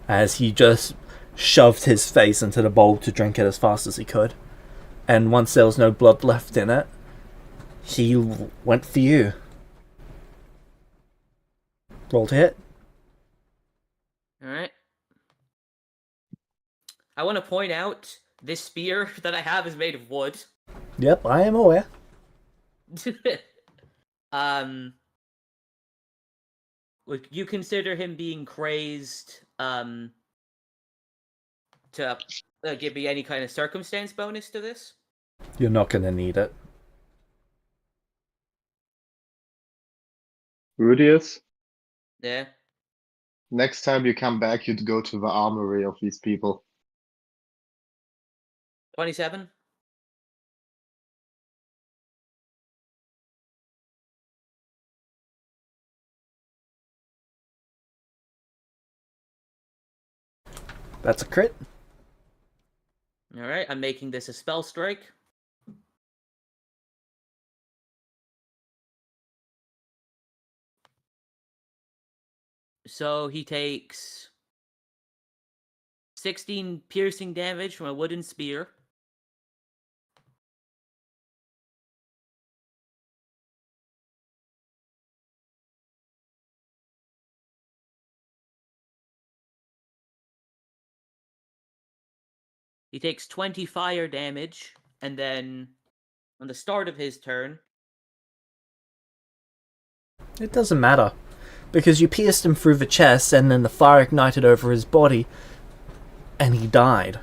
as he just shoved his face into the bowl to drink it as fast as he could. And once there was no blood left in it, he went for you. Roll to hit. Alright. I want to point out this spear that I have is made of wood. Yep, I am aware. Would you consider him being crazed to give me any kind of circumstance bonus to this? You're not gonna need it. Rudius, Yeah. next time you come back, you'd go to the armory of these people. 27? That's a crit. Alright, I'm making this a spell strike. So he takes 16 piercing damage from a wooden spear. He takes 20 fire damage, and then on the start of his turn, It doesn't matter, because you pierced him through the chest and then the fire ignited over his body, and he died.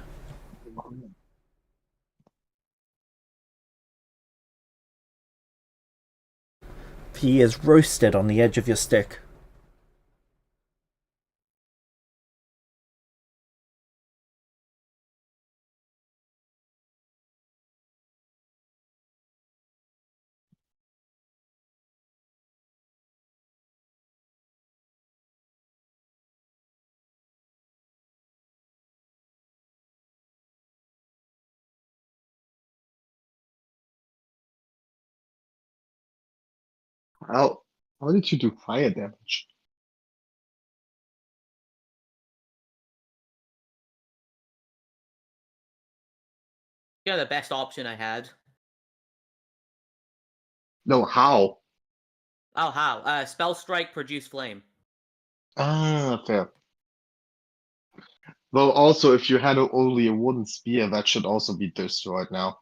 He is roasted on the edge of your stick. How did you do fire damage? You're the best option I had. No, how? Oh, how? Spell strike, produce flame. Ah, fair. Well, also, if you had only a wooden spear, that should also be destroyed now.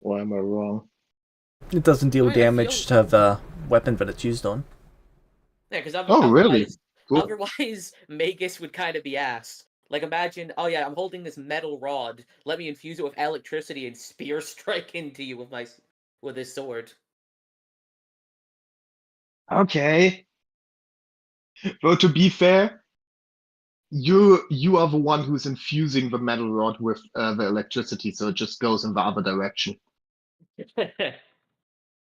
Or am I wrong? It doesn't deal I mean, I damage feel- to the weapon that it's used on. Yeah, because Oh, really? Cool. otherwise, Magus would kind of be ass. Like, imagine, oh yeah, I'm holding this metal rod. Let me infuse it with electricity and spear strike into you with this sword. Okay. Well, to be fair, you are the one who's infusing the metal rod with the electricity, so it just goes in the other direction,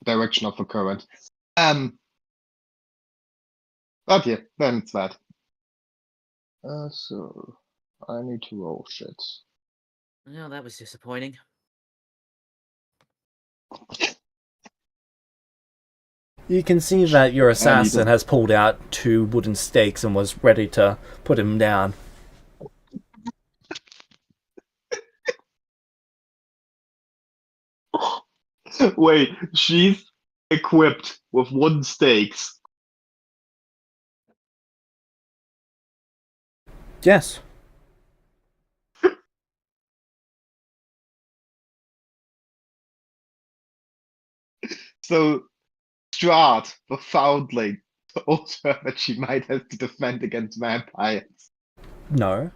direction of the current. But yeah, then it's that. So I need to roll shit. No, that was disappointing. You can see that your I need assassin to. has pulled out 2 wooden stakes and was ready to put him down. Wait, she's equipped with wooden stakes. Yes. So Strahd, the foundling, told her that she might have to defend against vampires. No.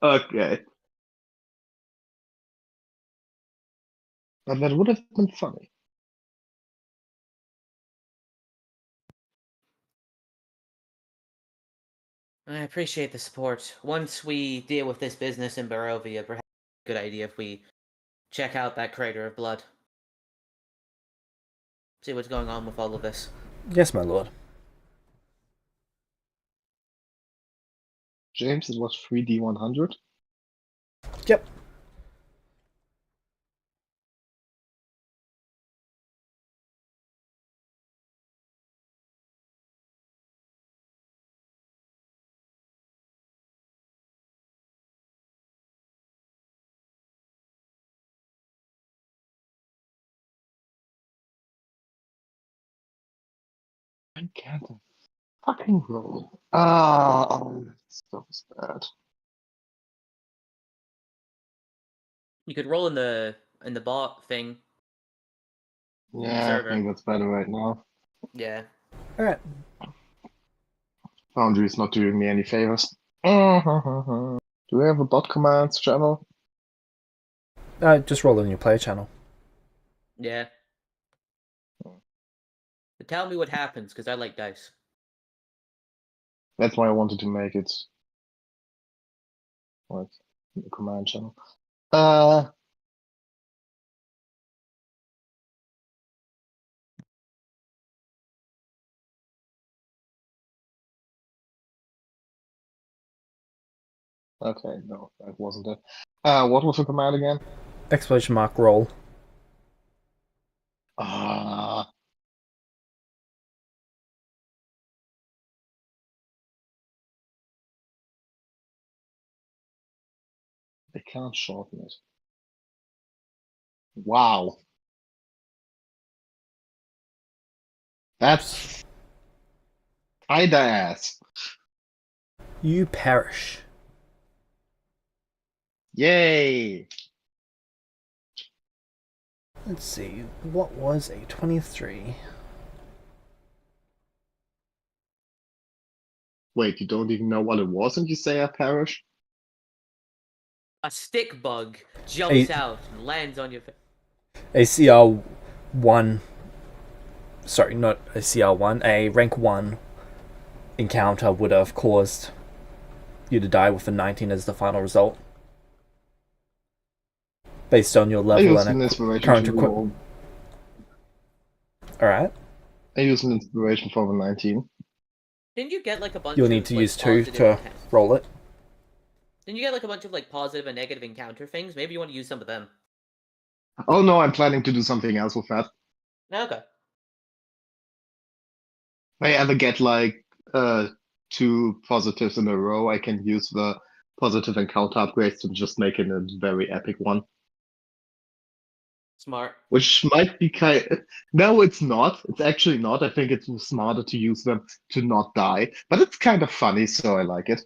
Okay. But that would have been funny. I appreciate the support. Once we deal with this business in Barovia, perhaps it's a good idea if we check out that crater of blood. See what's going on with all of this. Yes, my lord. James, it was 3D100. Yep. I can't fucking roll. Ah, stuff is bad. You could roll in the bot thing. Yeah, I Server. think that's better right now. Yeah. Alright. Foundry is not doing me any favors. Do we have a bot commands channel? Just roll in your player channel. Yeah. But tell me what happens, because I like dice. That's why I wanted to make it like a command channel. Okay, no, that wasn't it. What was the command again? Exclamation mark roll. Ah, they can't shorten it. Wow, that's kinda ass. You perish. Yay! Let's see. What was a 23? Wait, you don't even know what it was, and you say I perish? A stick bug jumps A- out and lands on your face. A CR1. Sorry, not a CR1. A rank 1 encounter would have caused you to die with a 19 as the final result. Based on your I level used an and inspiration current to equipment. roll. Alright. I used an inspiration for the 19. Didn't you get like a bunch You'll of need to like, use 2 positive to encounter- roll it. Didn't you get like a bunch of like positive and negative encounter things? Maybe you want to use some of them. Oh no, I'm planning to do something else with that. Okay. If I ever get like 2 positives in a row, I can use the positive encounter upgrades to just make it a very epic one. Smart. Which might be kind. No, it's not. It's actually not. I think it's smarter to use them to not die. But it's kind of funny, so I like it.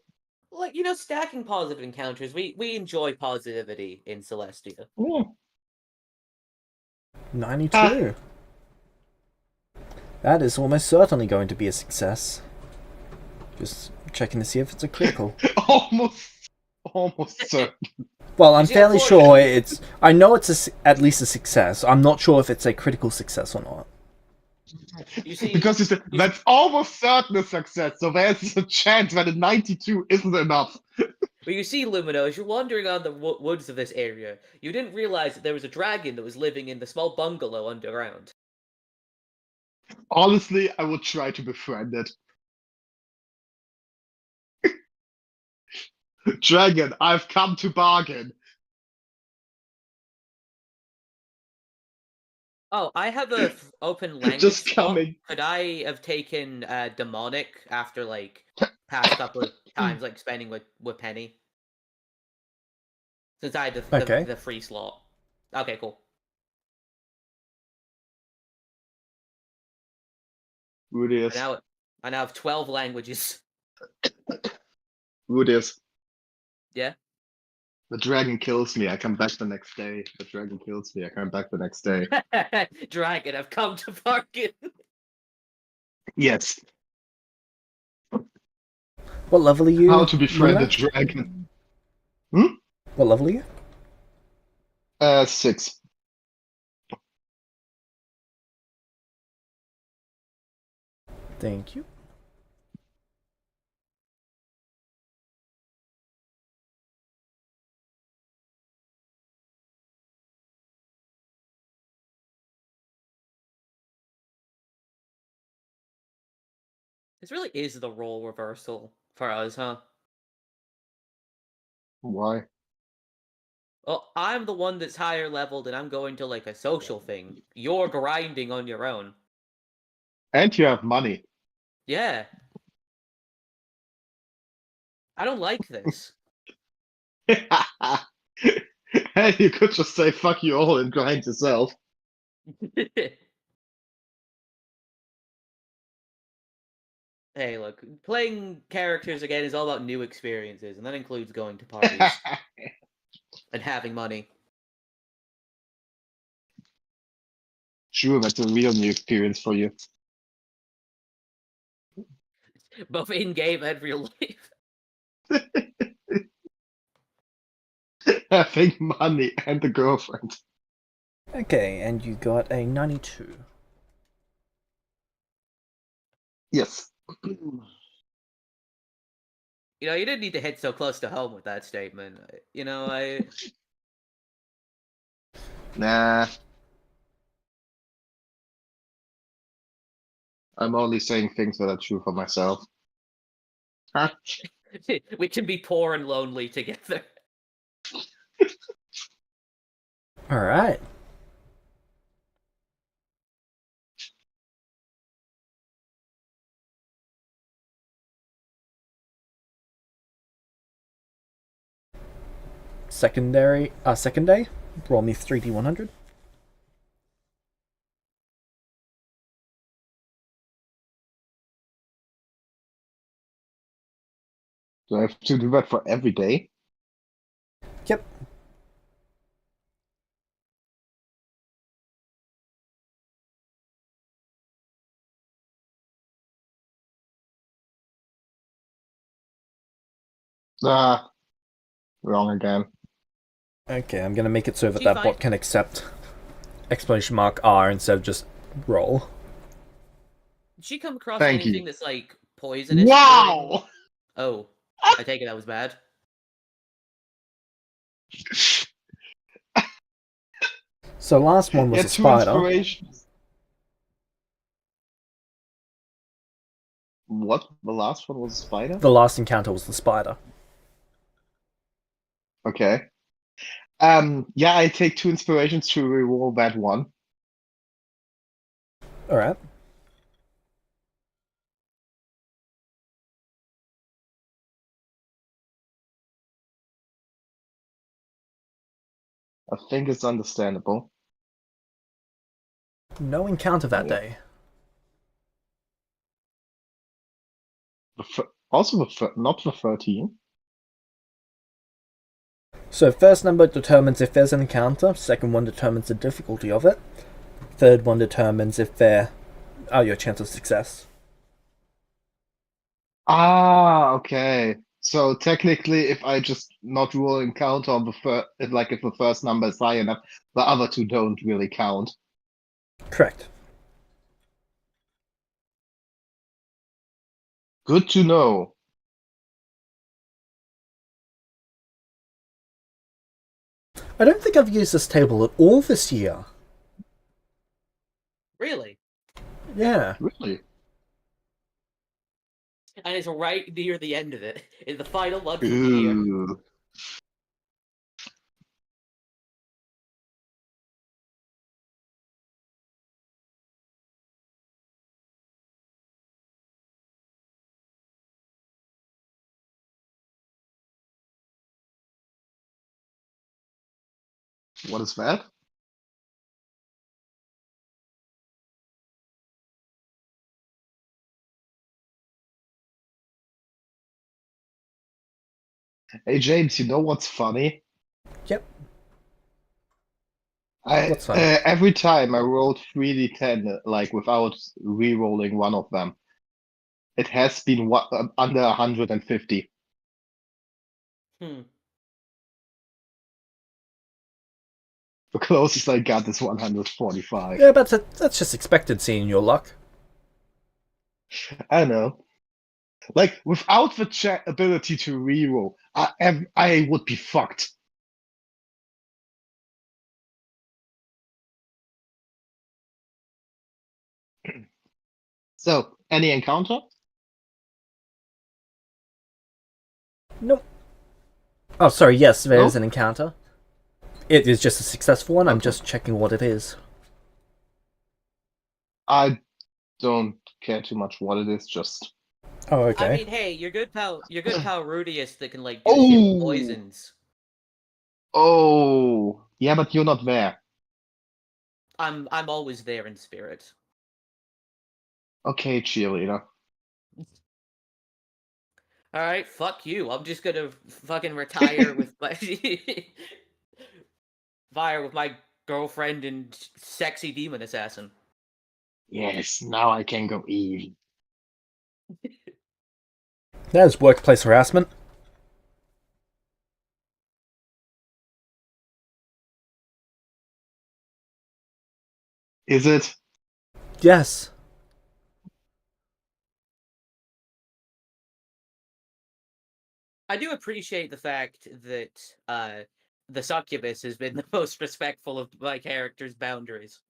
Like, stacking positive encounters. We enjoy positivity in Celestia. Yeah. 92. That is almost certainly going to be a success. Just checking to see if it's a critical. Almost certain. Well, I'm See, fairly sure unfortunately- it's... I know it's at least a success. I'm not sure if it's a critical success or not. You see, Because you said that's almost certain a success, so there's a chance that a 92 isn't enough. But you see, Lumino, as you're wandering on the woods of this area, you didn't realize that there was a dragon that was living in the small bungalow underground. Honestly, I would try to befriend it. Dragon, I've come to bargain. Oh, I have a open language Just slot. coming. Could I have taken demonic after like past couple of times, like spending with Penny? Since I had Okay. the free slot. Okay, cool. Rudius. I now have 12 languages. Rudius. Yeah. The dragon kills me. I come back the next day. The dragon kills me. I come back the next day. Dragon, I've come to bargain. Yes. What level are you? How to befriend a Luna? dragon. What level are you? 6. Thank you. This really is the role reversal for us, huh? Why? Well, I'm the one that's higher leveled and I'm going to like a social thing. You're grinding on your own. And you have money. Yeah. I don't like this. Hey, you could just say fuck you all and grind yourself. Hey, look, playing characters again is all about new experiences, and that includes going to parties and having money. Sure, that's a real new experience for you. Both in-game and real life. Having money and a girlfriend. Okay, and you got a 92. Yes. You didn't need to hit so close to home with that statement. Nah. I'm only saying things that are true for myself. Huh? We can be poor and lonely together. Alright. Second day, roll me 3d100. Do I have to do that for every day? Yep. Ah, wrong again. Okay, I'm gonna make it so that She that fine. bot can accept !R instead of just roll. Did she come across Thank anything you. that's like poisonous? during- Wow! Oh, I take it that was bad. So last one was Get a 2 spider. inspirations. What? The last one was a spider? The last encounter was the spider. Okay. Yeah, I take 2 inspirations to reroll that one. Alright. I think it's understandable. No encounter that Yeah. day. Also, not the 13. So first number determines if there's an encounter, second one determines the difficulty of it, third one determines if there are your chance of success. Ah, okay. So technically, if I just not roll encounter on the first, like if the first number is high enough, the other 2 don't really count. Correct. Good to know. I don't think I've used this table at all this year. Really? Yeah. Really? And it's right near the end of it, in the final month of the year. Ooh. What is that? Hey James, you know what's funny? Yep. I What's funny? every time I rolled 3d10, like without re-rolling one of them, it has been under 150. Hmm. The closest I got is 145. Yeah, but that's just expected seeing your luck. I know. Like without the ability to reroll, I would be fucked. So, any encounter? Nope. Oh, sorry, yes, there is No? an encounter. It is just a successful one, I'm Okay. just checking what it is. I don't care too much what it is, just Oh, I okay. mean, hey, your good pal Rudius that can like do shit with oh, poisons. oh, yeah, but you're not there. I'm always there in spirit. Okay, cheerleader. All right, fuck you. I'm just gonna fucking retire with my fire with my girlfriend and sexy demon assassin. Yes, now I can go eat. That is workplace harassment. Is it? Yes. I do appreciate the fact that the succubus has been the most respectful of my character's boundaries.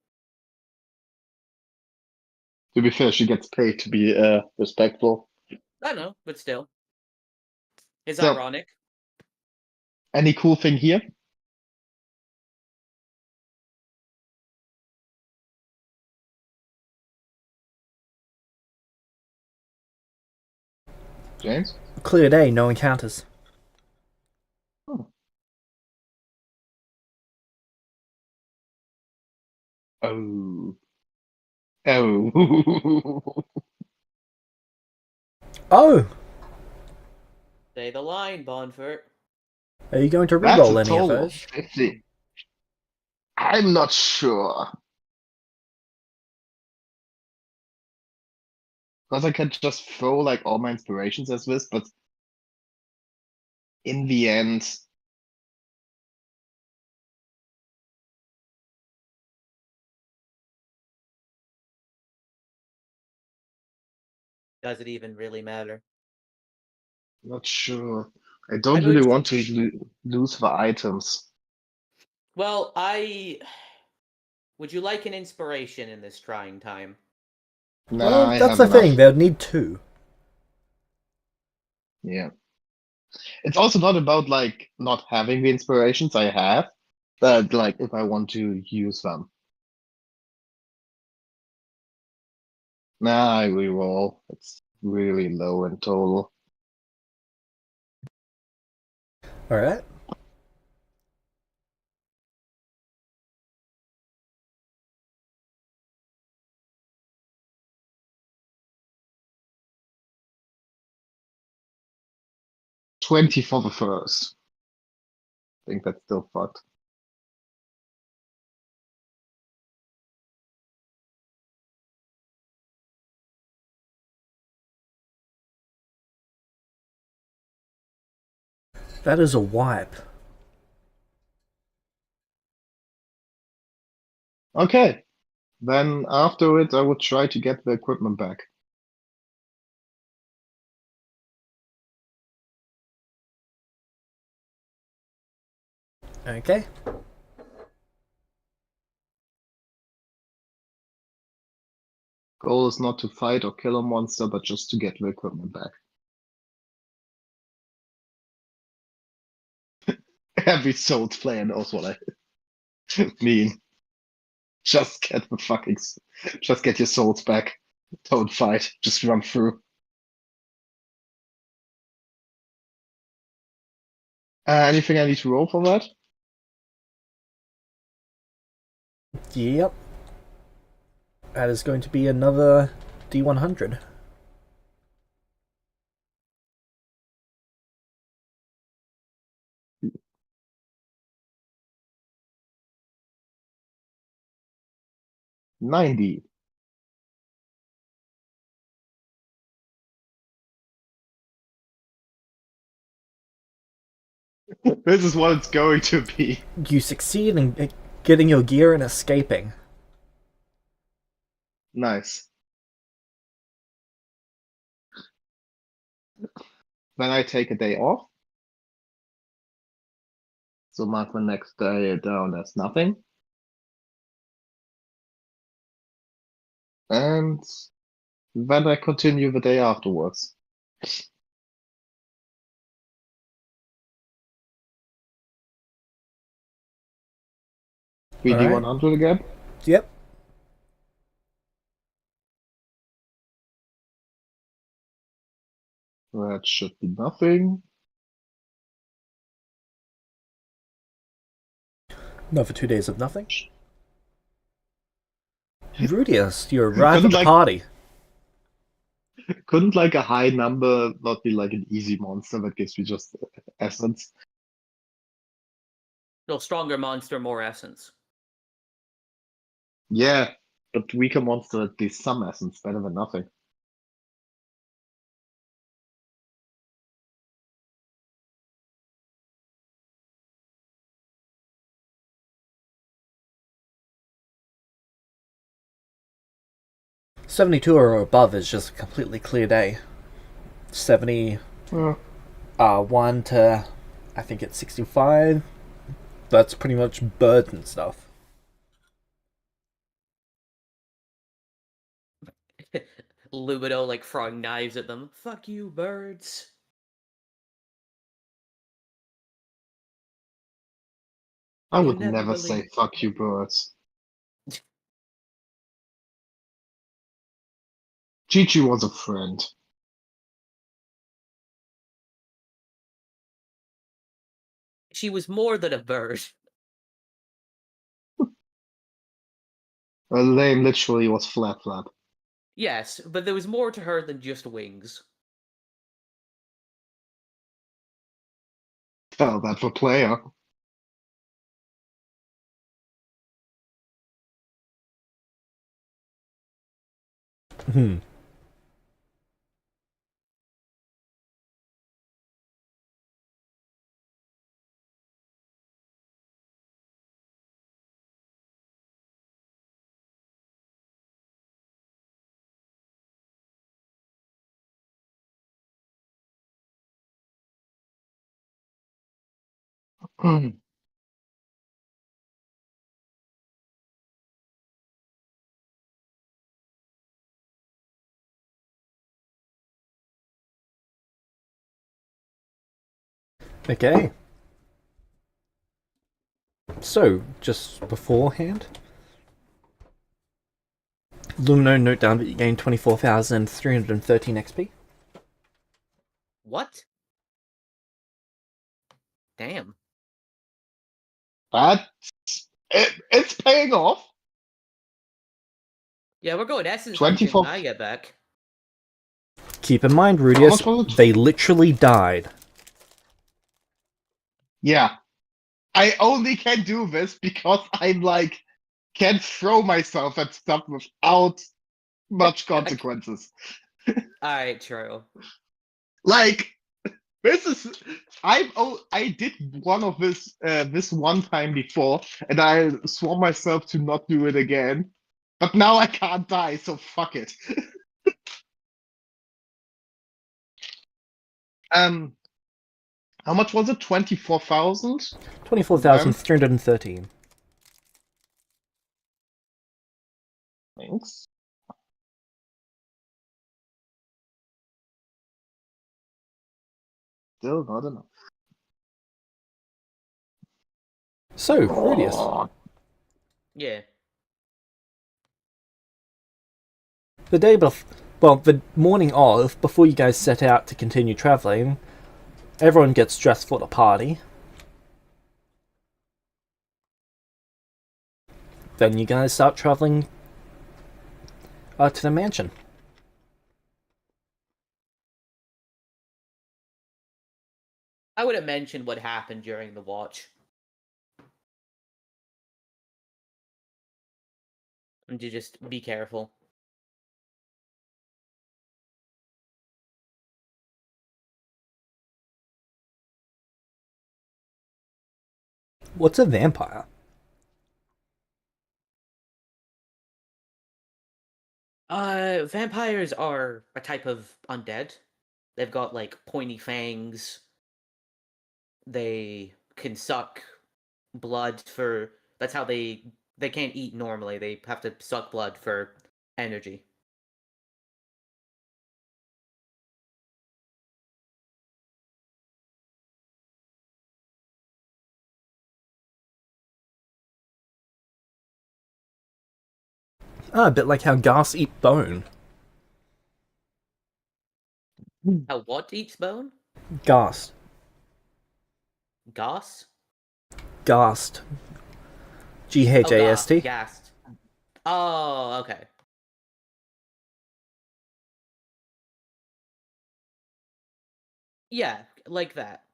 To be fair, she gets paid to be respectful. I don't know, but still, it's So, ironic. any cool thing here? James? Clear day, no encounters. Oh. Oh. Oh. Oh! Say the line, Bonfort. Are you going to That's reroll a any of total of those? 50. I'm not sure. Because I can just throw like all my inspirations as this, but in the end, Does it even really matter? not sure. I I don't know really it's... want to lose the items. Well, would you like an inspiration in this trying time? Nah, Well, I that's have the thing, enough. they'll need two. Yeah. It's also not about like not having the inspirations I have, but like if I want to use them. Nah, I reroll. It's really low in total. Alright. $20 for the first. I think that's still fucked. That is a wipe. Okay. Then after it, I would try to get the equipment back. Okay. Goal is not to fight or kill a monster, but just to get the equipment back. Every Souls player knows what I mean. Just get just get your souls back. Don't fight. Just run through. Anything I need to roll for that? Yep. That is going to be another D100. $90. This is what it's going to be. You succeed in getting your gear and escaping. Nice. Then I take a day off. So mark the next day down as nothing. And then I continue the day afterwards. Alright. 3D100 again. Yep. That should be nothing. Another 2 days of nothing. Rudius, you arrive at Couldn't the like party. couldn't like a high number not be like an easy monster that gives me just essence? No, stronger monster, more essence. Yeah, but weaker monster at least some essence, better than nothing. $72 or above is just a completely clear day. 70 Uh, 1 to I think it's 65. That's pretty much birds and stuff. Lumino like throwing knives at them. Fuck you, birds. I You would never never believe. say fuck you, birds. Gigi was a friend. She was more than a bird. Her name literally was Flap Flap. Yes, but there was more to her than just wings. Tell that for player. Hmm. Okay. So, just beforehand, Lumino note down that you gain 24,313 XP. What? Damn. But it's paying off. Yeah, we're going essence hunting 24. when I get back. Keep in mind, How much Rudius, was it? they literally died. Yeah. I only can do this because I'm like, can throw myself at stuff without much consequences. Alright, true. Like, this is I did one of this one time before, and I swore myself to not do it again. But now I can't die, so fuck it. um, how much was it? 24,000. 24,313. Thanks. Still not enough. So, Rudius, Yeah. the morning of, before you guys set out to continue traveling, everyone gets dressed for the party. Then you guys start traveling to the mansion. I would have mentioned what happened during the watch. And to just be careful. What's a vampire? Vampires are a type of undead. They've got like pointy fangs. They can suck blood for. That's how they can't eat normally. They have to suck blood for energy. A bit like how ghast eat bone. How what eats bone? Ghast. Goss? Ghast. G-H-A-S-T. Ghast. Oh, okay. Yeah, like that.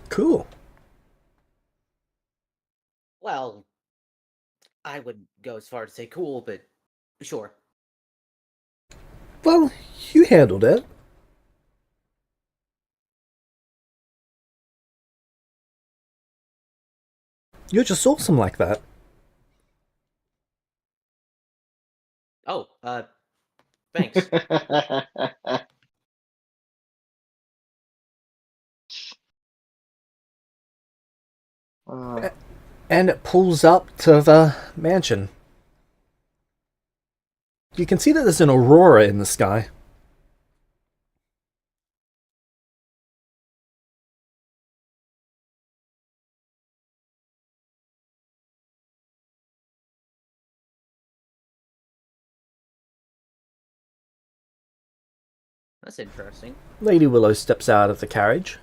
Cool. Well, I wouldn't go as far to say cool, but sure. Well, you handled it. You're just awesome like that. Oh, thanks. Uh, And it pulls up to the mansion. You can see that there's an aurora in the sky. That's interesting. Lady Willow steps out of the carriage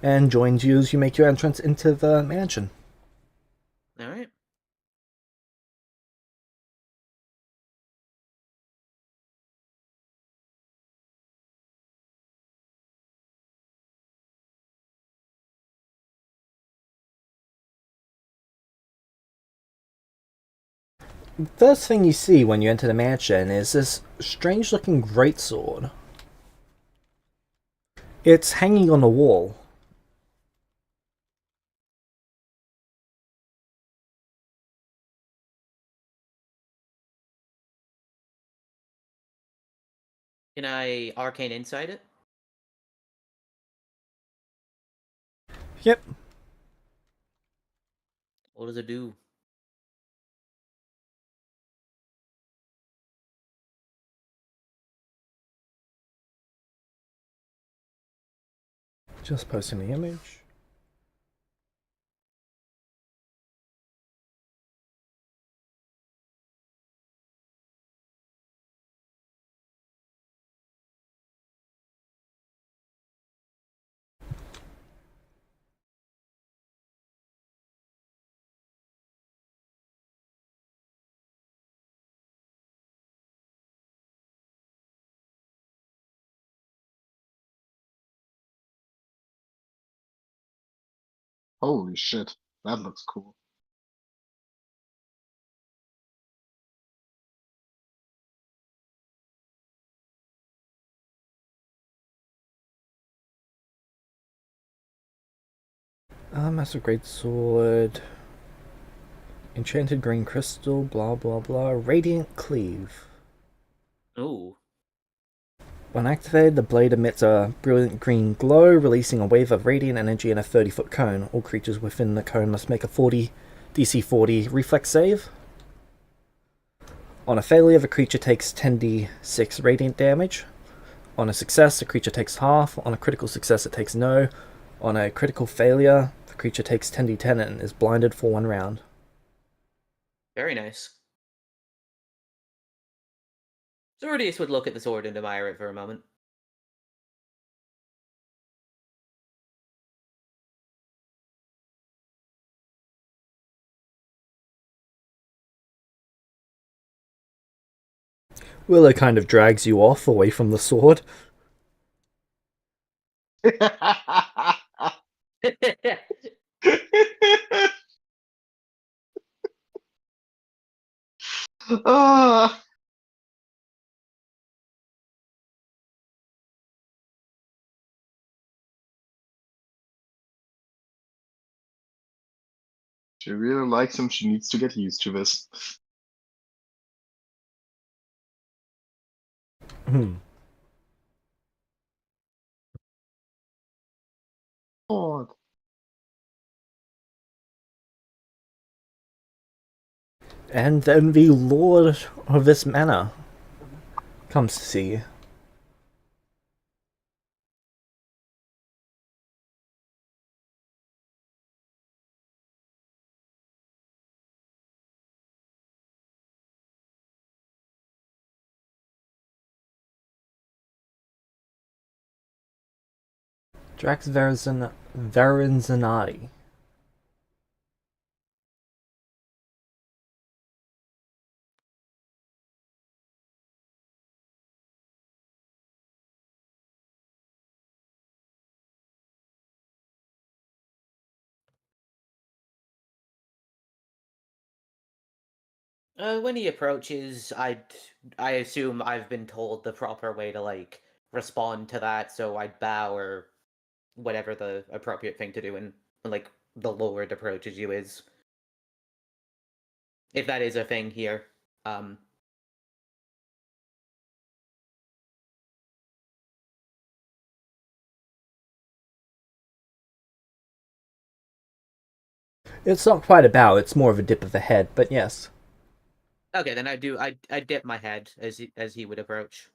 and joins you as you make your entrance into the mansion. Alright. First thing you see when you enter the mansion is this strange looking greatsword. It's hanging on the wall. Can I arcane inside it? Yep. What does it do? Just posting the image. Holy shit, that looks cool. Massive great sword. Enchanted green crystal, blah blah blah. Radiant cleave. Ooh. When activated, the blade emits a brilliant green glow, releasing a wave of radiant energy in a 30-foot cone. All creatures within the cone must make a DC 40 reflex save. On a failure, the creature takes 10d6 radiant damage. On a success, the creature takes half. On a critical success, it takes no. On a critical failure, the creature takes 10d10 and is blinded for 1 round. Very nice. Zordius would look at the sword and admire it for a moment. Willow kind of drags you off away from the sword. Ah, she really likes him. She needs to get used to this. Oh, And then the lord of this manor comes to see you. Drax Varanzanati. When he approaches, I assume I've been told the proper way to, like, respond to that, so I'd bow or whatever the appropriate thing to do when like, the Lord approaches you is. If that is a thing here. It's not quite a bow, it's more of a dip of the head, but yes. Okay, then I dip my head as he would approach.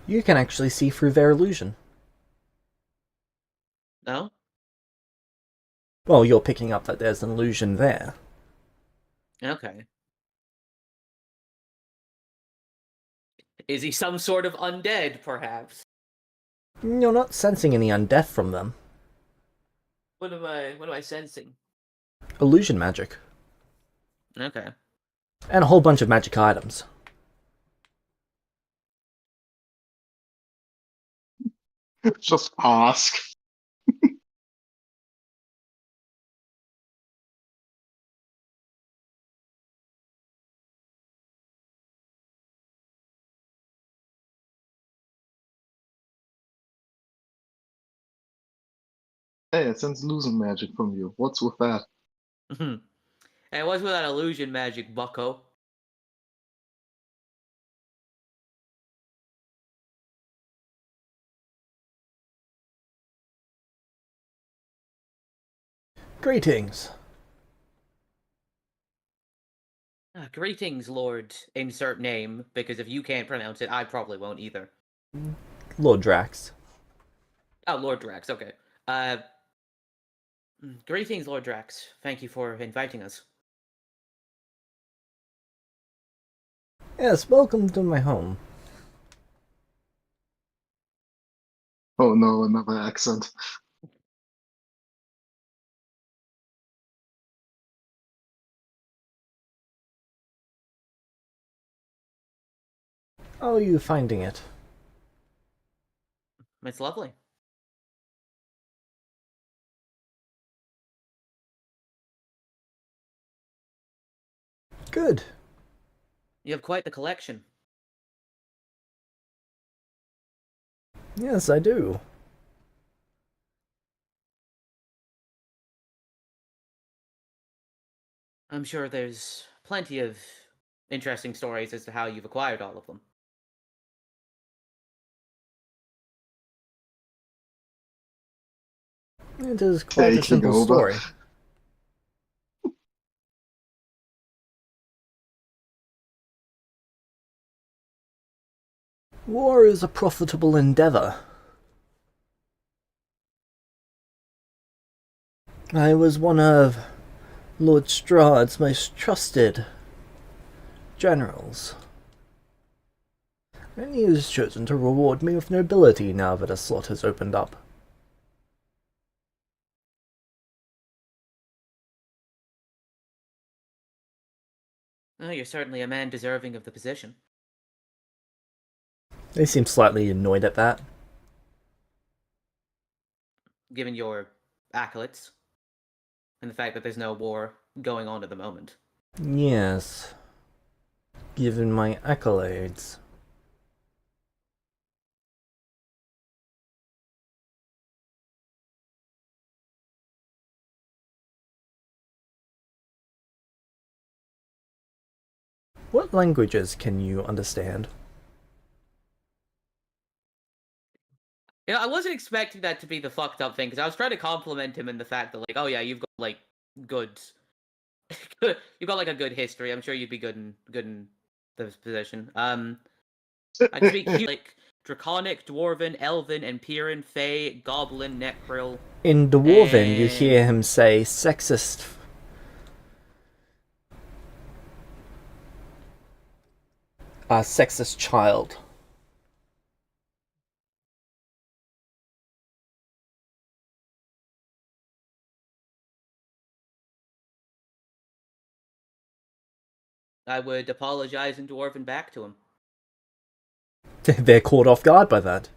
You can actually see through their illusion. No? Well, you're picking up that there's an illusion there. Okay. Is he some sort of undead, perhaps? You're not sensing any undeath from them. What am I sensing? Illusion magic. Okay. And a whole bunch of magic items. just ask. Hey, it sends losing magic from you. What's with that? And what's with that illusion magic, bucko? Greetings. Greetings, Lord Insert Name, because if you can't pronounce it, I probably won't either. Lord Drax. Oh, Lord Drax, okay. Greetings, Lord Drax. Thank you for inviting us. Yes, welcome to my home. Oh no, another accent. How are you finding it? It's lovely. Good. You have quite the collection. Yes, I do. I'm sure there's plenty of interesting stories as to how you've acquired all of them. It is quite a Taking simple over. story. War is a profitable endeavor. I was one of Lord Strahd's most trusted generals. And he has chosen to reward me with nobility now that a slot has opened up. Oh, you're certainly a man deserving of the position. They seem slightly annoyed at that. Given your accolades, and the fact that there's no war going on at the moment. Yes. Given my accolades. What languages can you understand? Yeah, I wasn't expecting that to be the fucked up thing, because I was trying to compliment him in the fact that, like, oh yeah, you've got, like, good... you've got, like, a good history. I'm sure you'd be good in this position. I can speak, like, Draconic, Dwarven, Elven, Empyrean, Fey, Goblin, Necril, In Dwarven, you hear and... him say sexist. Sexist child. I would apologize in Dwarven back to him. They're caught off guard by that.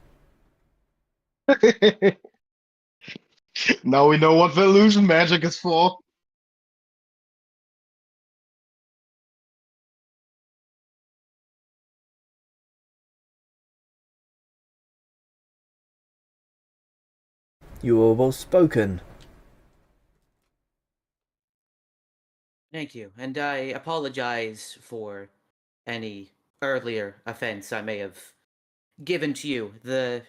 Now we know what the illusion magic is for. You were well spoken. Thank you, and I apologize for any earlier offense I may have given to you. The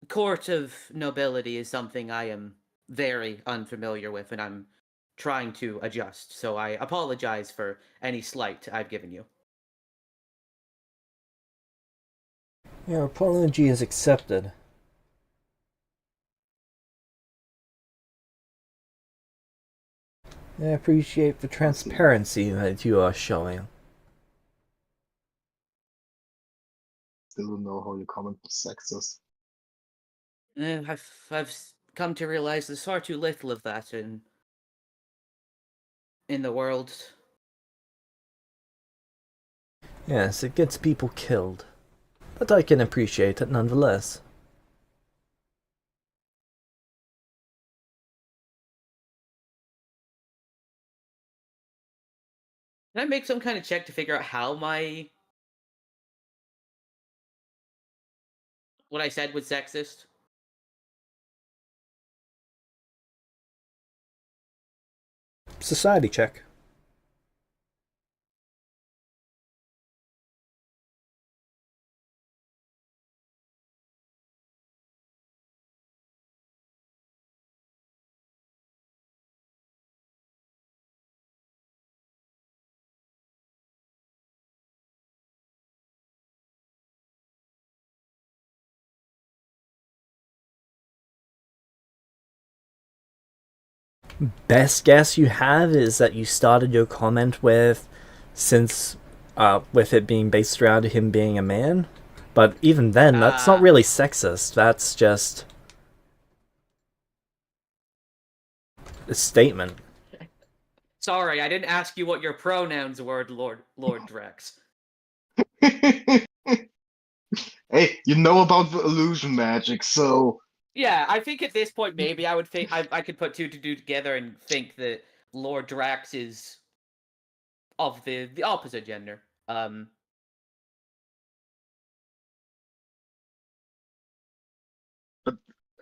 court of nobility is something I am very unfamiliar with, and I'm trying to adjust, so I apologize for any slight I've given you. Your apology is accepted. I appreciate the transparency that you are showing. Still don't know how you comment sexist. I've come to realize there's far too little of that in the world. Yes, it gets people killed. But I can appreciate it nonetheless. Can I make some kind of check to figure out how what I said was sexist? Society check. Best guess you have is that you started your comment with, since, with it being based around him being a man. But even then, that's not really sexist. That's just a statement. Sorry, I didn't ask you what your pronouns were, Lord Drex. Hey, you know about the illusion magic, so Yeah, I think at this point maybe I would think I could put two to two together and think that Lord Drax is of the opposite gender.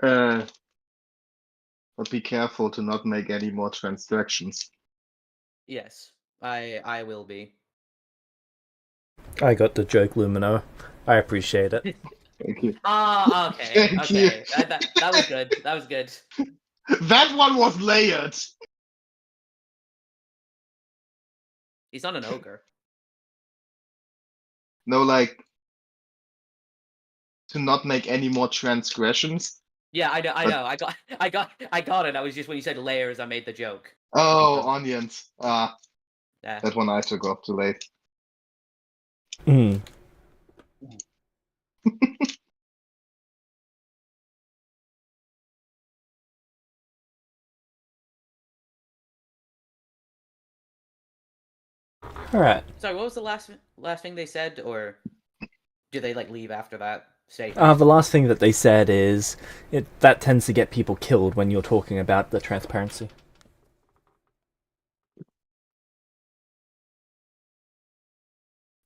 uh, but be careful to not make any more transactions. Yes, I will be. I got the joke, Lumino. I appreciate it. Thank you. Okay, Thank you. okay. That was good. That was good. That one was layered. He's not an ogre. No, like to not make any more transgressions. Yeah, I know. But- I got it. I was just when you said layers, I made the joke. Oh, onions. Ah, Yeah. that one I took off too late. Mm. Alright. Sorry, what was the last thing they said, or do they like leave after that statement? The last thing that they said is that tends to get people killed when you're talking about the transparency.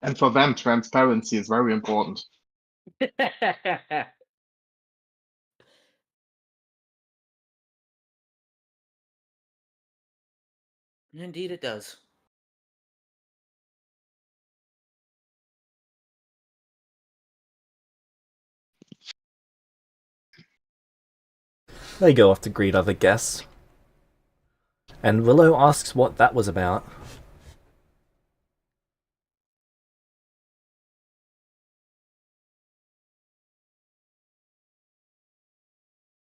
And for them, transparency is very important. Indeed, it does. They go off to greet other guests. And Willow asks what that was about.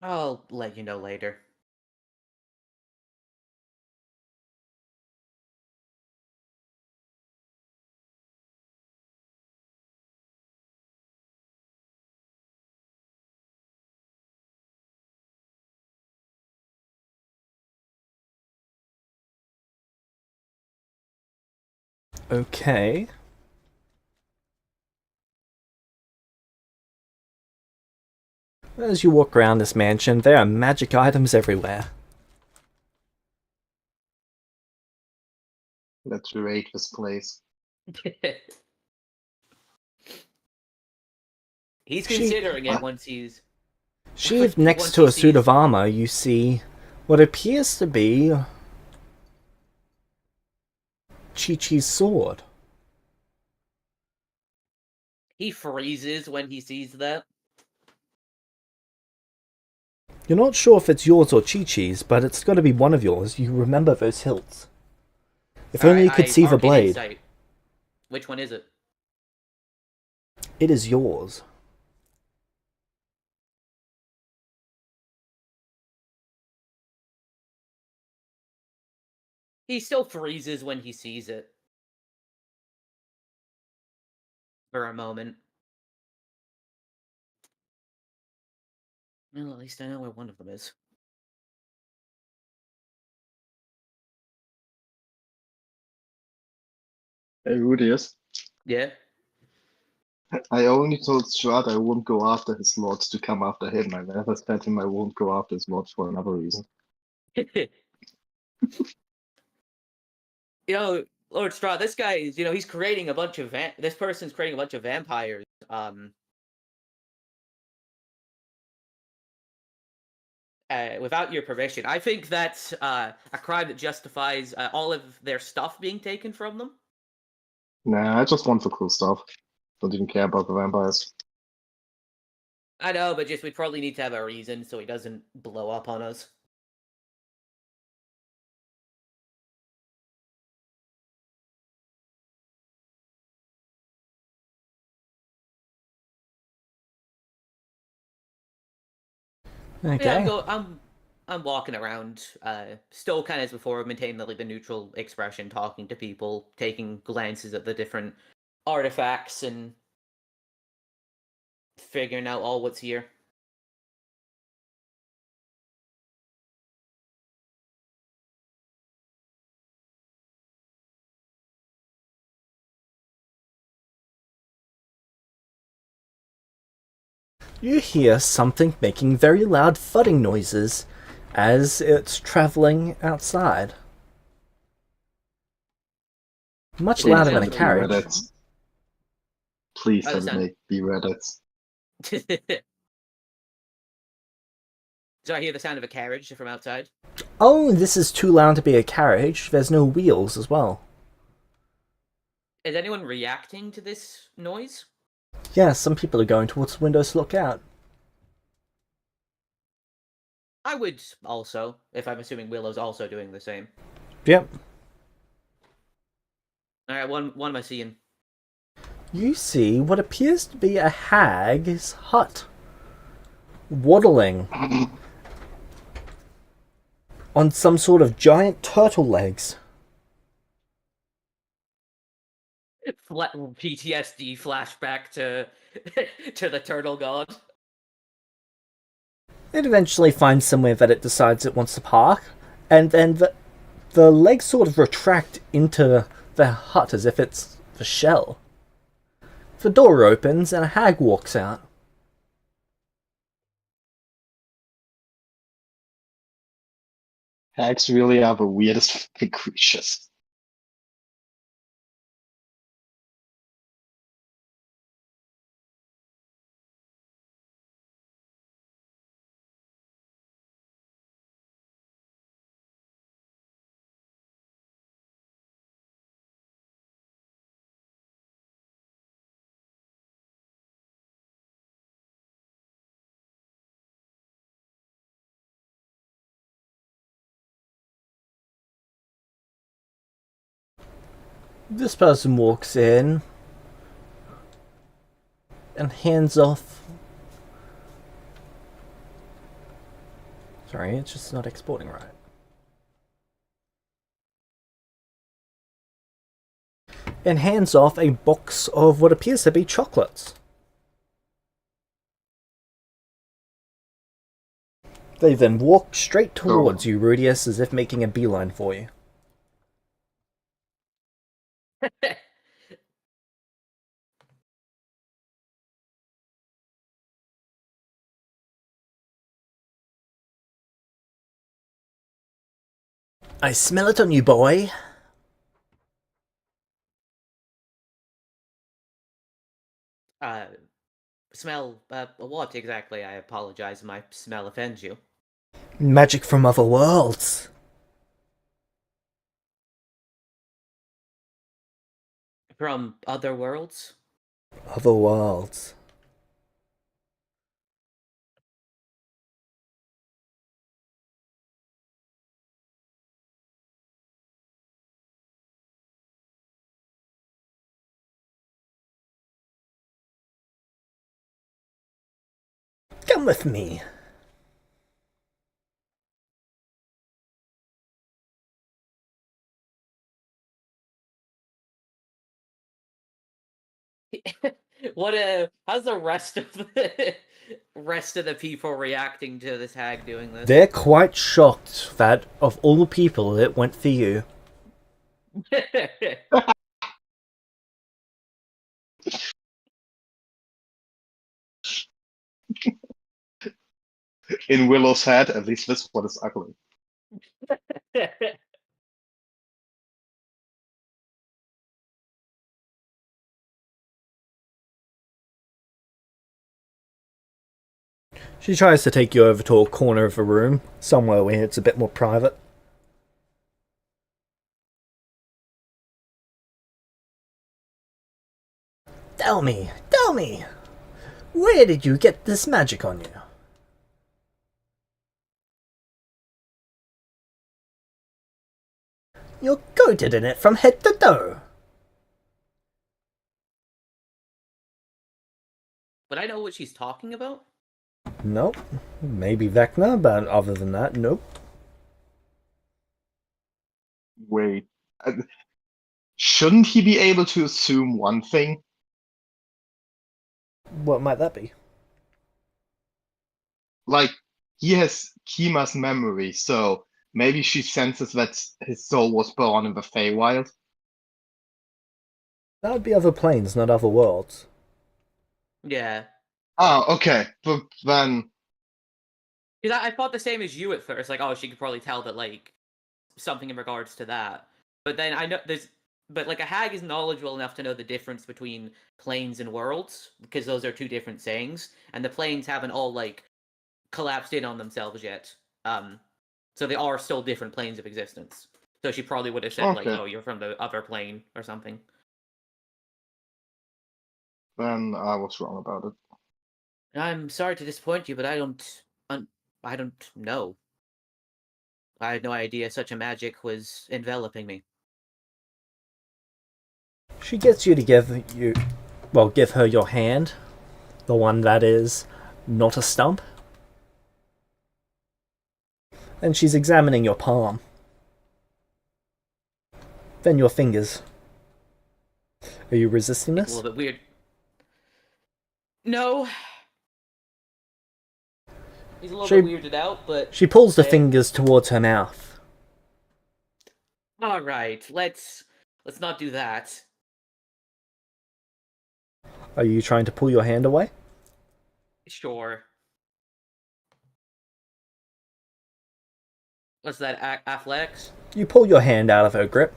I'll let you know later. Okay. As you walk around this mansion, there are magic items everywhere. Let's rate this place. He's considering it once he's. Sheathed next once to he a suit sees- of armor, you see what appears to be Chi-Chi's sword. He freezes when he sees that. You're not sure if it's yours or Chi-Chi's, but it's got to be one of yours. You remember those hilts. If only you could see the Arcane blade. Insight. Which one is it? It is yours. He still freezes when he sees it. For a moment. Well, at least I know where one of them is. Hey, Rudius. Yeah? I only told Strahd I won't go after his lords to come after him. I never said him I won't go after his lords for another reason. Lord Straw, this guy is, he's creating a bunch of this person's creating a bunch of vampires. Without your permission. I think that's a crime that justifies all of their stuff being taken from them. Nah, I just want the cool stuff. Don't even care about the vampires. I know, but we probably need to have a reason so he doesn't blow up on us. Okay. Yeah, I'm walking around, still kind of as before, maintaining the neutral expression, talking to people, taking glances at the different artifacts, and figuring out all what's here. You hear something making very loud thudding noises as it's travelling outside. Much Please louder let than a it be carriage. Reddit. Please Oh, let it be Reddit. Do I hear the sound of a carriage from outside? Oh, this is too loud to be a carriage. There's no wheels as well. Is anyone reacting to this noise? Yeah, some people are going towards the windows to look out. I would also, if I'm assuming Willow's also doing the same. Yep. Alright, what am I seeing? You see what appears to be a hag's hut. Waddling on some sort of giant turtle legs. PTSD flashback to to the turtle god. It eventually finds somewhere that it decides it wants to park, and then the legs sort of retract into the hut as if it's the shell. The door opens and a hag walks out. Hags really are the weirdest fucking creatures. This person walks in and hands off. Sorry, it's just not exporting right. And hands off a box of what appears to be chocolates. They then walk straight towards you, Rudius, as if making a beeline for you. I smell it on you, boy. Smell, what exactly? I apologize, my smell offends you. Magic from other worlds. From other worlds? Other worlds. Come with me. How's the rest of the people reacting to this hag doing this? They're quite shocked that, of all the people, it went for you. In Willow's head, at least this one is ugly. She tries to take you over to a corner of the room, somewhere where it's a bit more private. Tell me, where did you get this magic on you? You're coated in it from head to toe. But I know what she's talking about. Nope. Maybe Vecna, but other than that, nope. Wait. Uh, Shouldn't he be able to assume one thing? What might that be? Like, he has Kima's memory, so maybe she senses that his soul was born in the Feywild. That would be other planes, not other worlds. Yeah. Oh, okay. But then, Because I thought the same as you at first. Like, oh, she could probably tell that, like, something in regards to that. But then I know there's. But, like, a hag is knowledgeable enough to know the difference between planes and worlds, because those are two different sayings. And the planes haven't all, like, collapsed in on themselves yet. So they are still different planes of existence. So she probably would have said, like, okay. oh, you're from the other plane or something. Then I was wrong about it. I'm sorry to disappoint you, but I don't know. I had no idea such a magic was enveloping me. She gets you to give her your hand, the one that is not a stump, and she's examining your palm. Then your fingers. Are you resisting It's a this? little bit weird. No. He's a little She- bit weirded out, but She pulls the fingers towards her mouth. all right, let's not do that. Are you trying to pull your hand away? Sure. What's that? Athletics? You pull your hand out of her grip.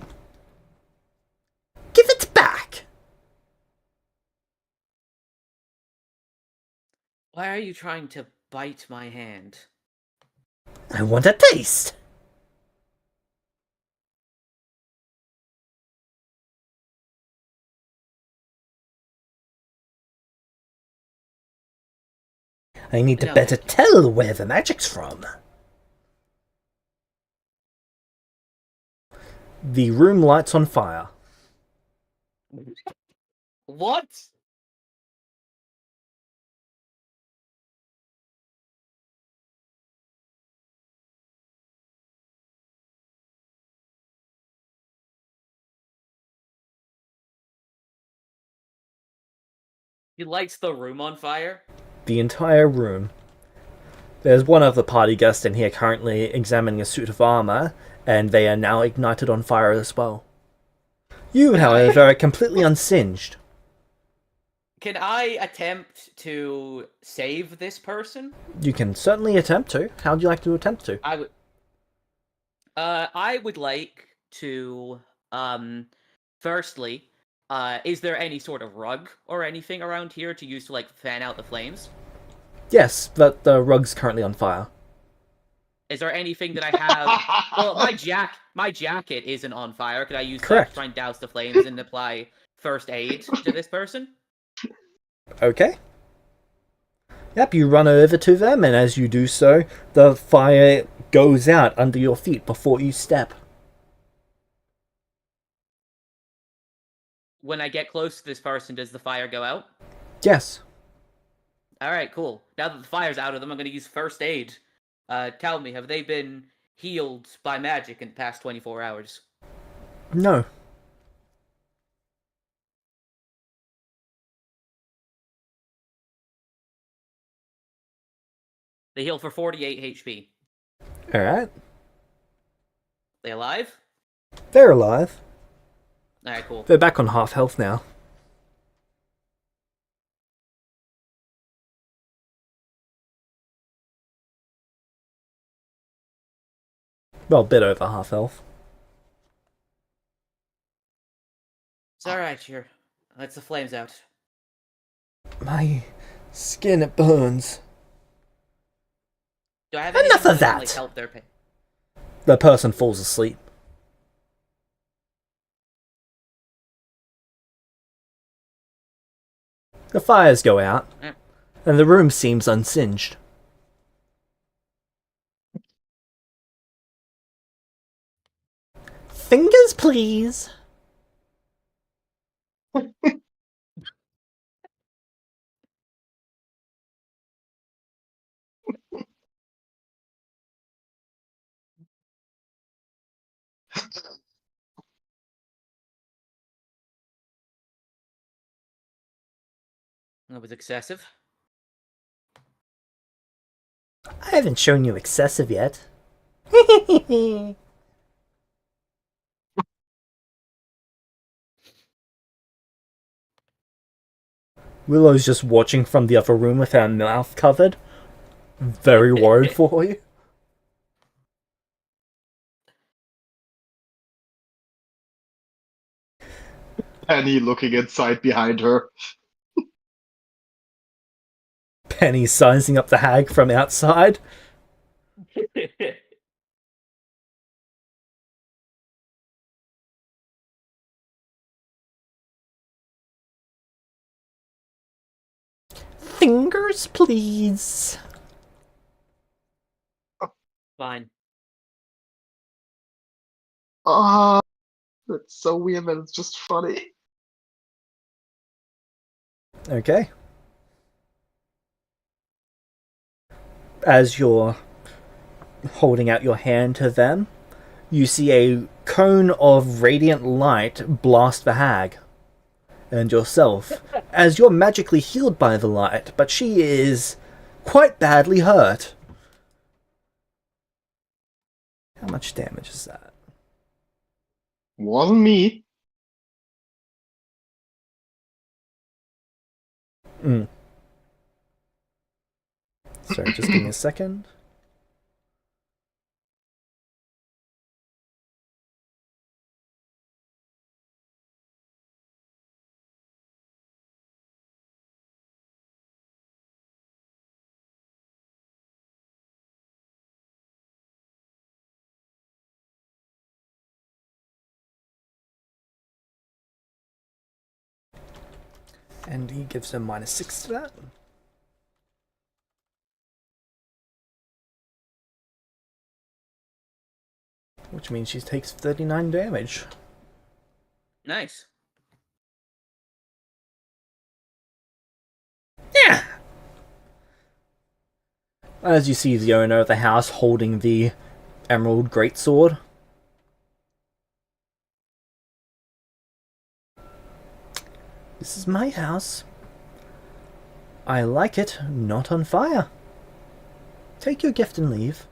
Give it back! Why are you trying to bite my hand? I want a taste! I need to No, better thank you. tell where the magic's from. The room lights on fire. What? He lights the room on fire? The entire room. There's one other party guest in here currently examining a suit of armor, and they are now ignited on fire as well. You, however, are completely unsinged. Can I attempt to save this person? You can certainly attempt to. How would you like to attempt to? I would like to, firstly, is there any sort of rug or anything around here to use to, like, fan out the flames? Yes, but the rug's currently on fire. Is there anything that I have? Well, my jacket isn't on fire. Could I use that Correct. to try and douse the flames and apply first aid to this person? Okay. Yep, you run over to them, and as you do so, the fire goes out under your feet before you step. When I get close to this person, does the fire go out? Yes. Alright, cool. Now that the fire's out of them, I'm gonna use first aid. Tell me, have they been healed by magic in the past 24 hours? No. They heal for 48 HP. Alright. They alive? They're alive. Alright, cool. They're back on half health now. Well, a bit over half health. It's alright, here. Let's the flames out. My skin, it burns. Do I have Enough anything of that can, like, that! help their pain? The person falls asleep. The fires go out, Eh. and the room seems unsinged. Fingers, please! That was excessive. I haven't shown you excessive yet. Willow's just watching from the other room with her mouth covered. Very worried for you. Penny looking inside behind her. Penny sizing up the hag from outside. Fingers, please. Fine. Ah, that's so weird that it's just funny. Okay. As you're holding out your hand to them, you see a cone of radiant light blast the hag and yourself as you're magically healed by the light, but she is quite badly hurt. How much damage is that? Wasn't me. Sorry, just give me a second. And he gives her -6 to that. Which means she takes 39 damage. Nice. Yeah! As you see the owner of the house holding the emerald greatsword. This is my house. I like it not on fire. Take your gift and leave.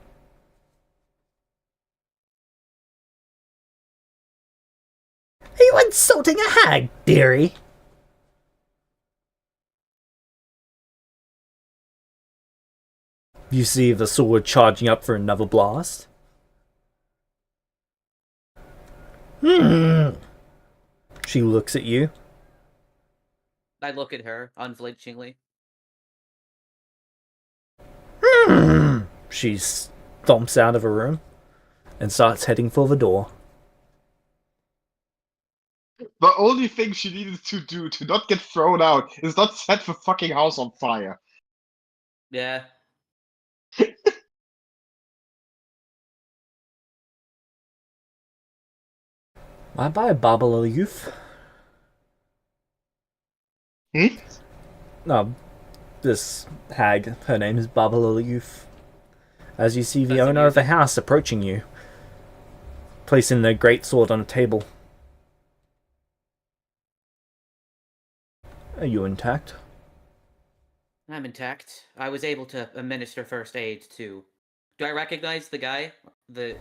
Are you insulting a hag, dearie? You see the sword charging up for another blast. She looks at you. I look at her unflinchingly. She stomps out of a room and starts heading for the door. The only thing she needed to do to not get thrown out is not set the fucking house on fire. Yeah. Bye-bye, Babala youth. No, this hag, her name is Babala youth. As you see the That's owner of the amusing. house approaching you, placing the greatsword on a table. Are you intact? I'm intact. I was able to administer first aid to... Do I recognize the guy that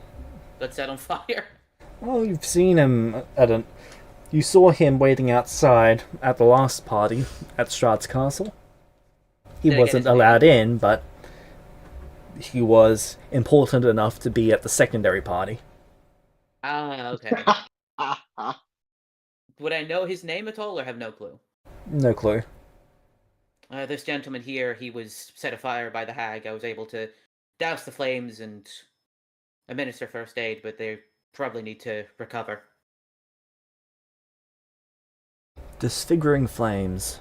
set on fire? Well, you've seen him at a... You saw him waiting outside at the last party at Strahd's castle. He Did I get wasn't his name? allowed in, but he was important enough to be at the secondary party. Ah, okay. Would I know his name at all, or have no clue? No clue. This gentleman here, he was set afire by the hag. I was able to douse the flames and administer first aid, but they probably need to recover. Disfiguring flames.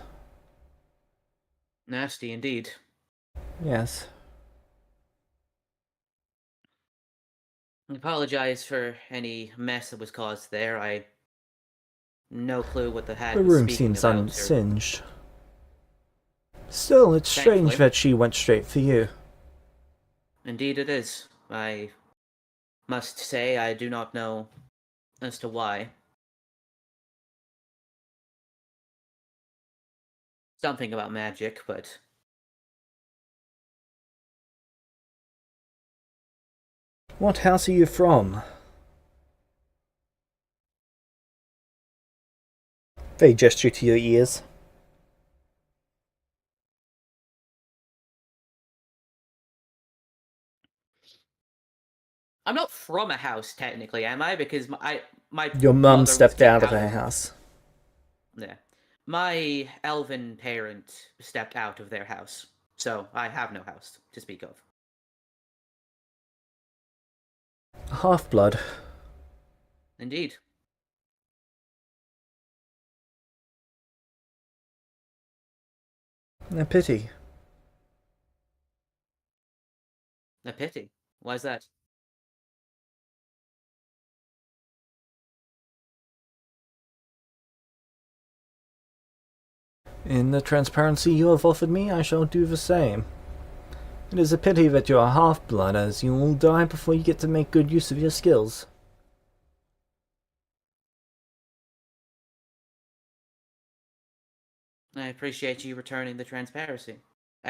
Nasty indeed. Yes. I apologize for any mess that was caused there. I no clue what the hag The was room speaking seems about. unsinged. Still, it's strange Thankfully. that she went straight for you. Indeed it is. I must say I do not know as to why. Something about magic, but What house are you from? They gesture to your ears. I'm not from a house technically, am I? Because my Your mum mother was stepped kicked out of her house. Yeah, my elven parent stepped out of their house, so I have no house to speak of. Half-blood. Indeed, A pity. a pity. Why's that? In the transparency you have offered me, I shall do the same. It is a pity that you are half-blood, as you will die before you get to make good use of your skills. I appreciate you returning the transparency.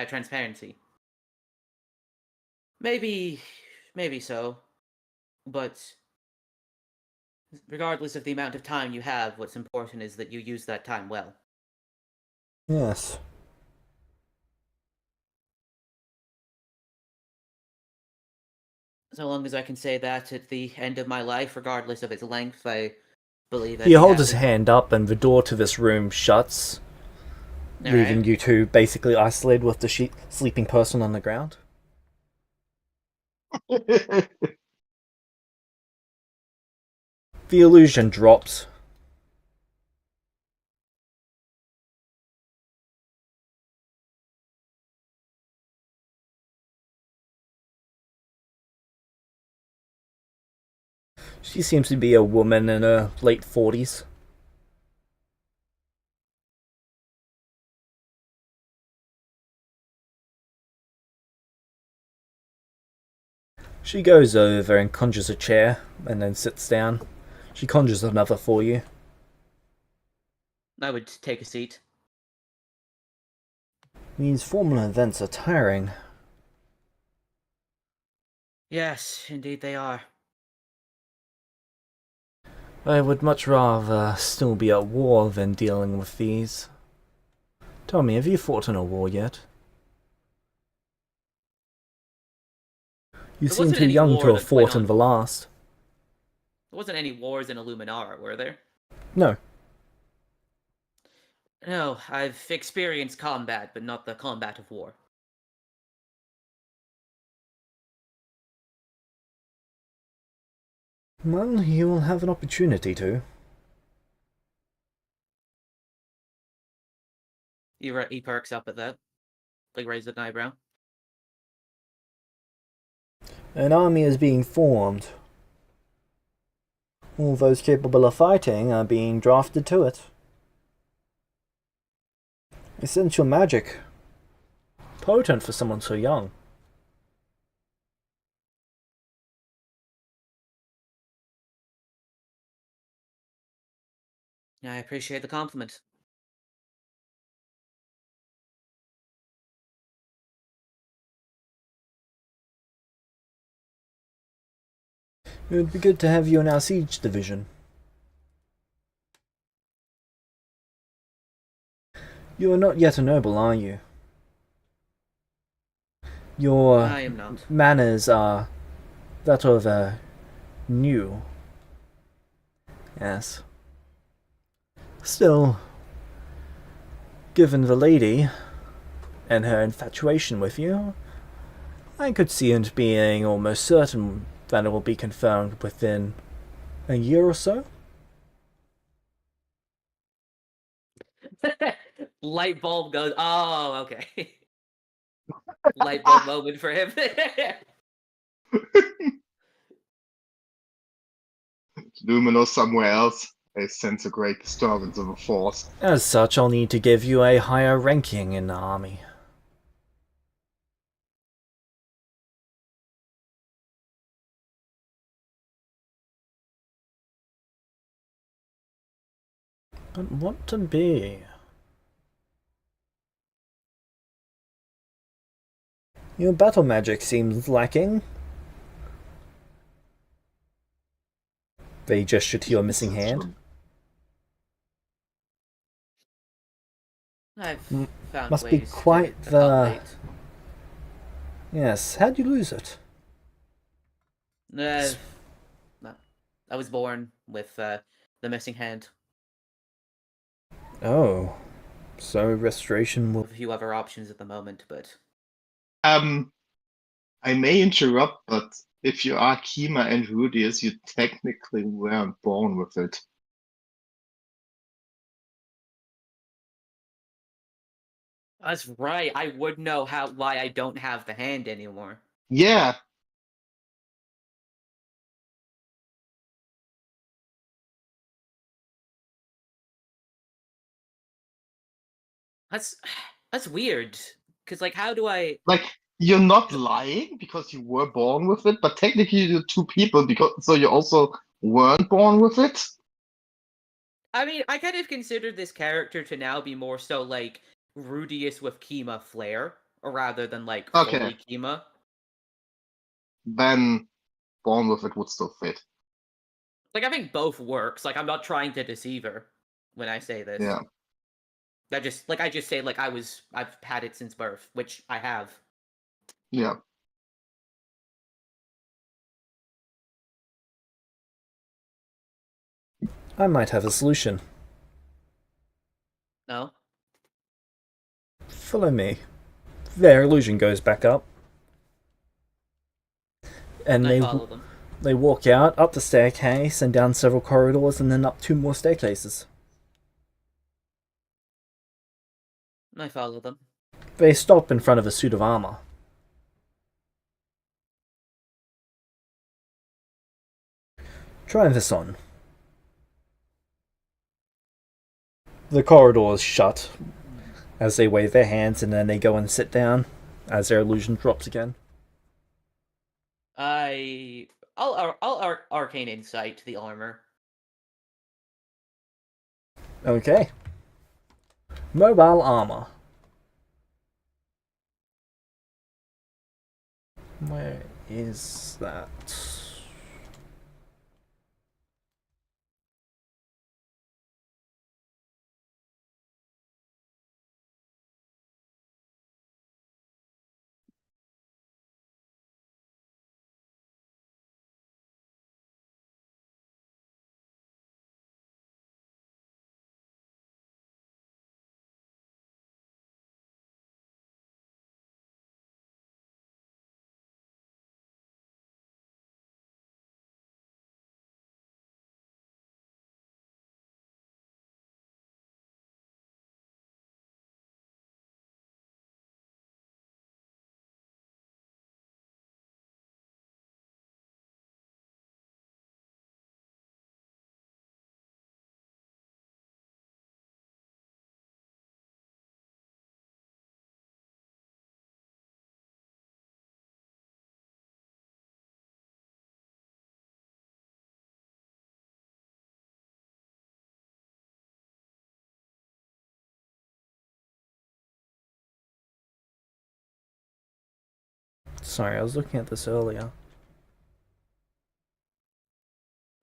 Transparency. Maybe so, but regardless of the amount of time you have, what's important is that you use that time well. Yes. So long as I can say that at the end of my life, regardless of its length, I believe I'd He be holds his happy. hand up and the door to this room shuts, leaving Alright. you two basically isolated with the sleeping person on the ground. The illusion drops. She seems to be a woman in her late 40s. She goes over and conjures a chair, and then sits down. She conjures another for you. I would take a seat. These formal events are tiring. Yes, indeed they are. I would much rather still be at war than dealing with these. Tell me, have you fought in a war yet? You There seem wasn't too any young war to have that went fought on. in the last. There wasn't any wars in Illuminara, were there? No. No, I've experienced combat, but not the combat of war. Well, you will have an opportunity to. He perks up at that. Like, raised an eyebrow. An army is being formed. All those capable of fighting are being drafted to it. Essential magic. Potent for someone so young. I appreciate the compliment. It would be good to have you in our siege division. You are not yet a noble, are you? Your I am not. manners are that of a new. Yes. Still, given the lady and her infatuation with you, I could see it being almost certain that it will be confirmed within a year or so. Light bulb goes, oh, okay. Light bulb moment for him. Luminous somewhere else. I sense a great disturbance of a force. As such, I'll need to give you a higher ranking in the army. But what to be? Your battle magic seems lacking. They gesture to your missing This is hand. true. I've M- found must be ways to quite the... accommodate. Yes, how'd you lose it? No, I was born with the missing hand. Oh, so restoration will... A few other options at the moment, but I may interrupt, but if you are Kima and Rudius, you technically weren't born with it. that's right. I would know why I don't have the hand anymore. Yeah, That's that's weird. Cause like, how do I? like you're not lying because you were born with it, but technically you're two people because so you also weren't born with it. I mean, I kind of consider this character to now be more so like Rudius with Kima flair, or rather than like Okay, fully Kima. then born with it would still fit. Like, I think both works. Like, I'm not trying to deceive her when I say this. Yeah, I just say like I've had it since birth, which I have. yeah. I might have a solution. No. Follow me. Their illusion goes back up. And I follow them. they walk out, up the staircase, and down several corridors, and then up 2 more staircases. I follow them. They stop in front of a suit of armor. Try this on. The corridors shut as they wave their hands, and then they go and sit down as their illusion drops again. I'll arcane insight the armor. Okay. Mobile armor. Where is that? Sorry, I was looking at this earlier.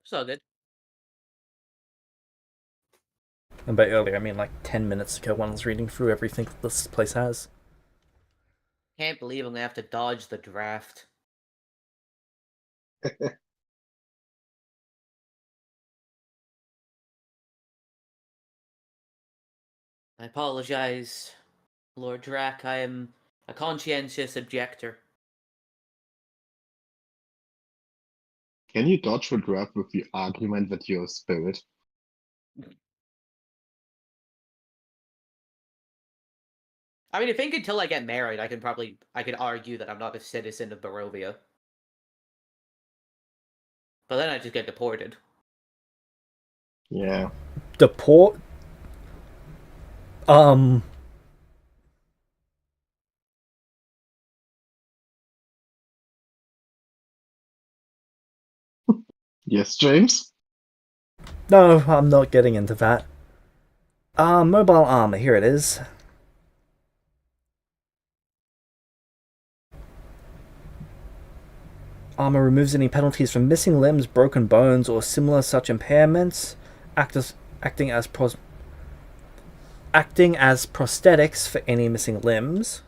It's all good. And by earlier, I mean like 10 minutes ago when I was reading through everything that this place has. Can't believe I'm gonna have to dodge the draft. I apologize, Lord Drac. I am a conscientious objector. Can you dodge the draft with the argument that you're a spirit? I mean, I think until I get married, I could argue that I'm not a citizen of Barovia. But then I just get deported. Yeah. Deport. Yes, James? No, I'm not getting into that. Mobile armor, here it is. Armor removes any penalties from missing limbs, broken bones, or similar such impairments, acting as prosthetics for any missing limbs.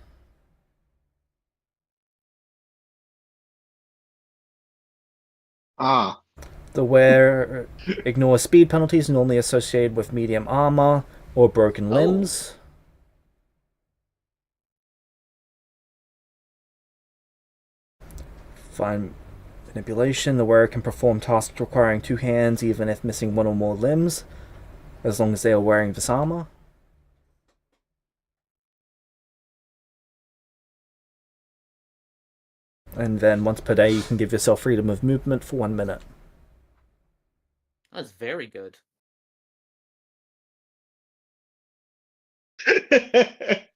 Ah. The wearer ignores speed penalties normally associated with medium armor or broken limbs. Fine manipulation. The wearer can perform tasks requiring 2 hands even if missing 1 or more limbs, as long as they are wearing this armor. And then once per day you can give yourself freedom of movement for 1 minute. That's very good. I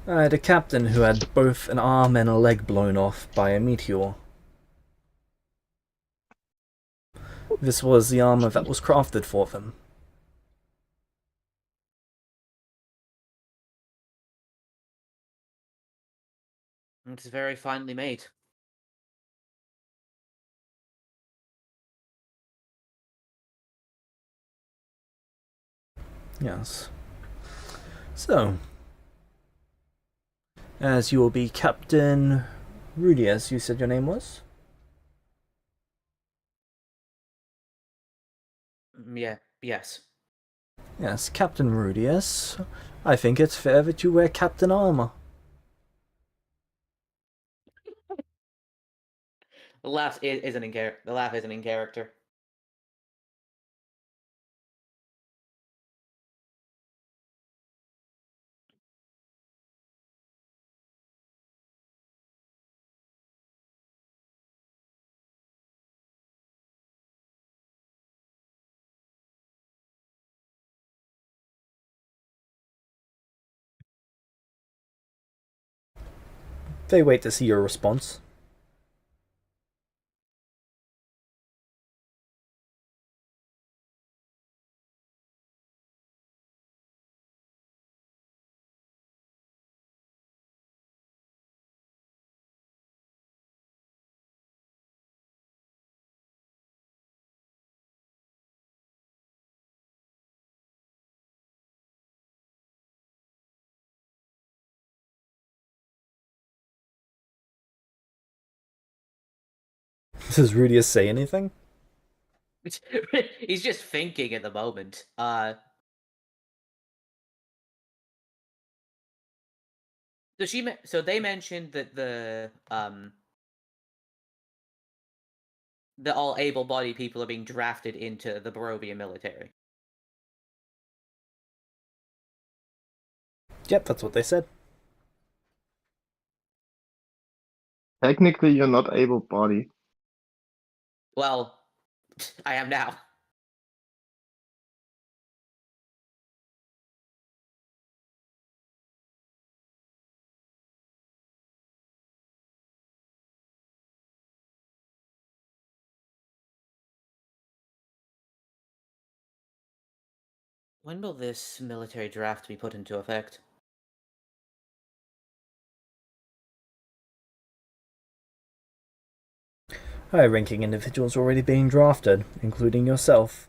had a captain who had both an arm and a leg blown off by a meteor. This was the armor that was crafted for them. It's very finely made. Yes. So, as you will be Captain Rudy, as you said your name was? Yeah, yes. Yes, Captain Rudius. I think it's fair that you wear Captain Armor. The laugh isn't in character. The laugh isn't in character. They wait to see your response. Does Rudius say anything? He's just thinking at the moment. So they mentioned that the all able-bodied people are being drafted into the Barovia military. Yep, that's what they said. Technically, you're not able-bodied. Well, I am now. When will this military draft be put into effect? High-ranking individuals already being drafted, including yourself.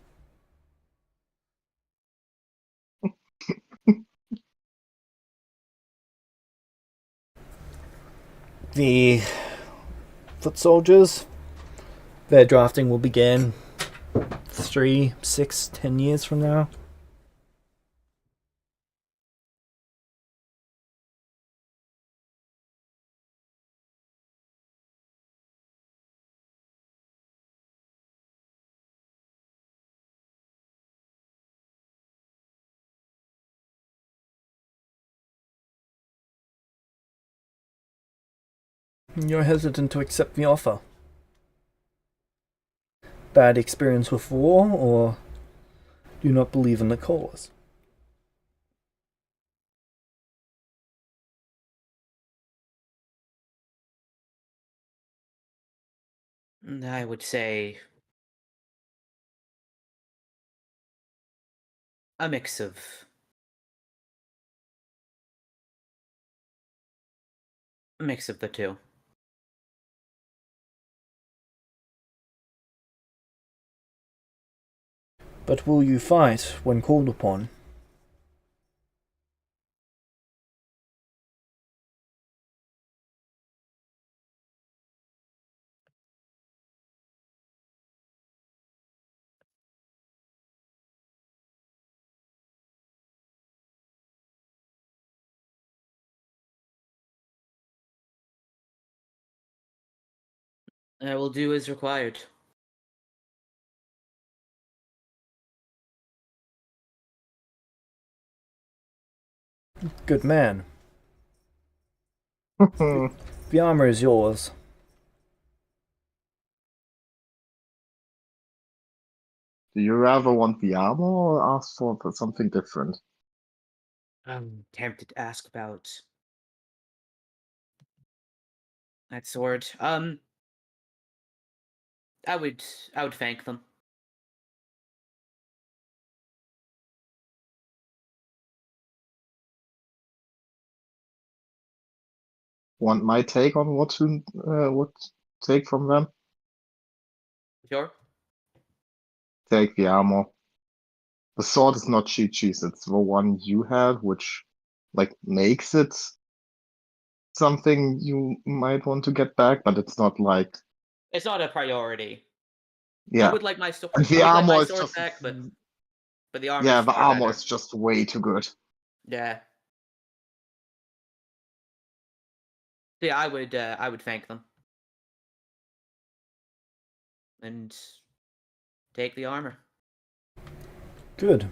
The foot soldiers, their drafting will begin 3, 6, 10 years from now. You're hesitant to accept the offer. Bad experience with war, or do you not believe in the cause? I would say a mix of Mix of the two. But will you fight when called upon? I will do as required. Good man. Do The armor is yours. you rather want the armor or ask for something different? I'm tempted to ask about that sword. I would thank them. Want my take on what take from them? Sure. Take the armor. The sword is not cheat cheese. It's the one you have, which like makes it something you might want to get back, but it's not like It's not a priority. I yeah. would like my sword. And I the would like my armor is sword just back, but the armor yeah, is the far armor better. is just way too good. Yeah. Yeah, I would thank them and take the armor. Good.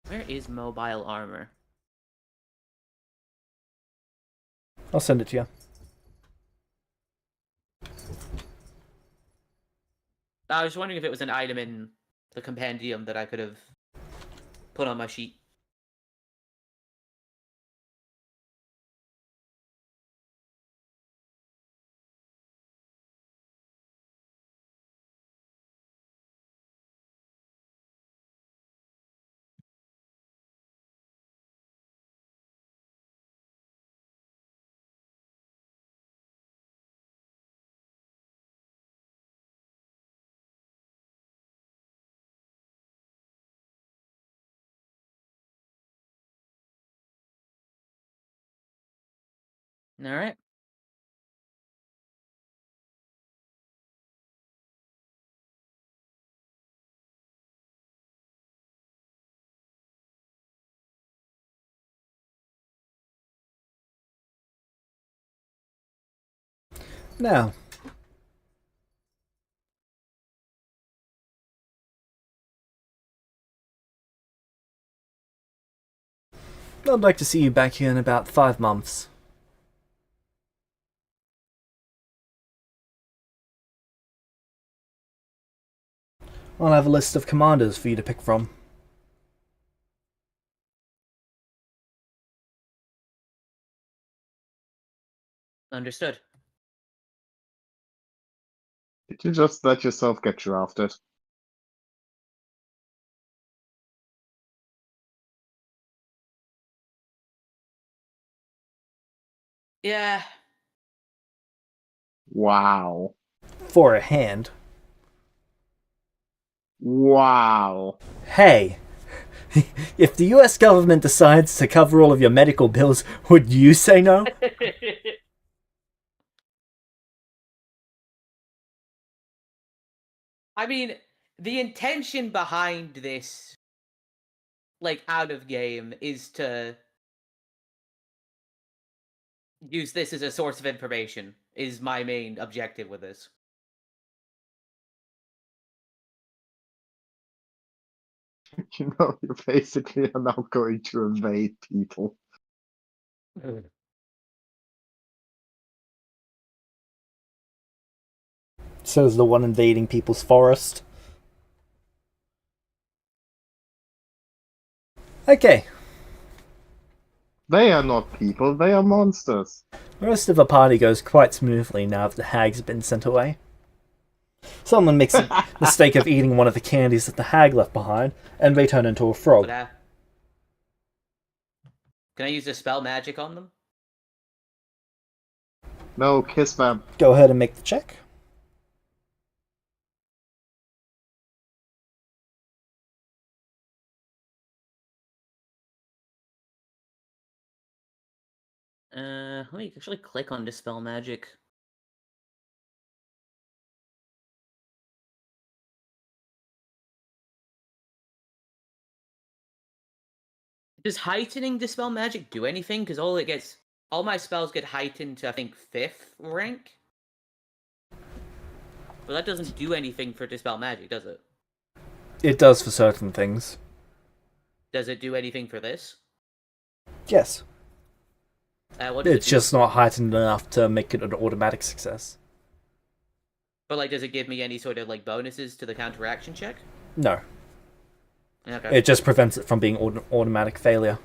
Where is mobile armor? I'll send it to you. I was wondering if it was an item in the compendium that I could have put on my sheet. All right. Now, I'd like to see you back here in about 5 months. I'll have a list of commanders for you to pick from. Understood. Did you just let yourself get drafted? Yeah. Wow. For a hand. Wow. Hey, if the US government decides to cover all of your medical bills, would you say no? I mean, the intention behind this, like, out of game, is to use this as a source of information, is my main objective with this. You know, you basically are now going to invade people. Says the one invading people's forest. Okay. They are not people, they are monsters. The rest of the party goes quite smoothly now that the hag's been sent away. Someone makes the mistake of eating one of the candies that the hag left behind, and they turn into a frog. Can I use dispel magic on them? No, kiss them. Go ahead and make the check. Let me actually click on dispel magic. Does heightening dispel magic do anything? Because all my spells get heightened to I think 5th rank. But that doesn't do anything for dispel magic, does it? It does for certain things. Does it do anything for this? Yes. What does It's it do? just not heightened enough to make it an automatic success. But like, does it give me any sort of like bonuses to the counteraction check? No. Okay. It just prevents it from being automatic failure.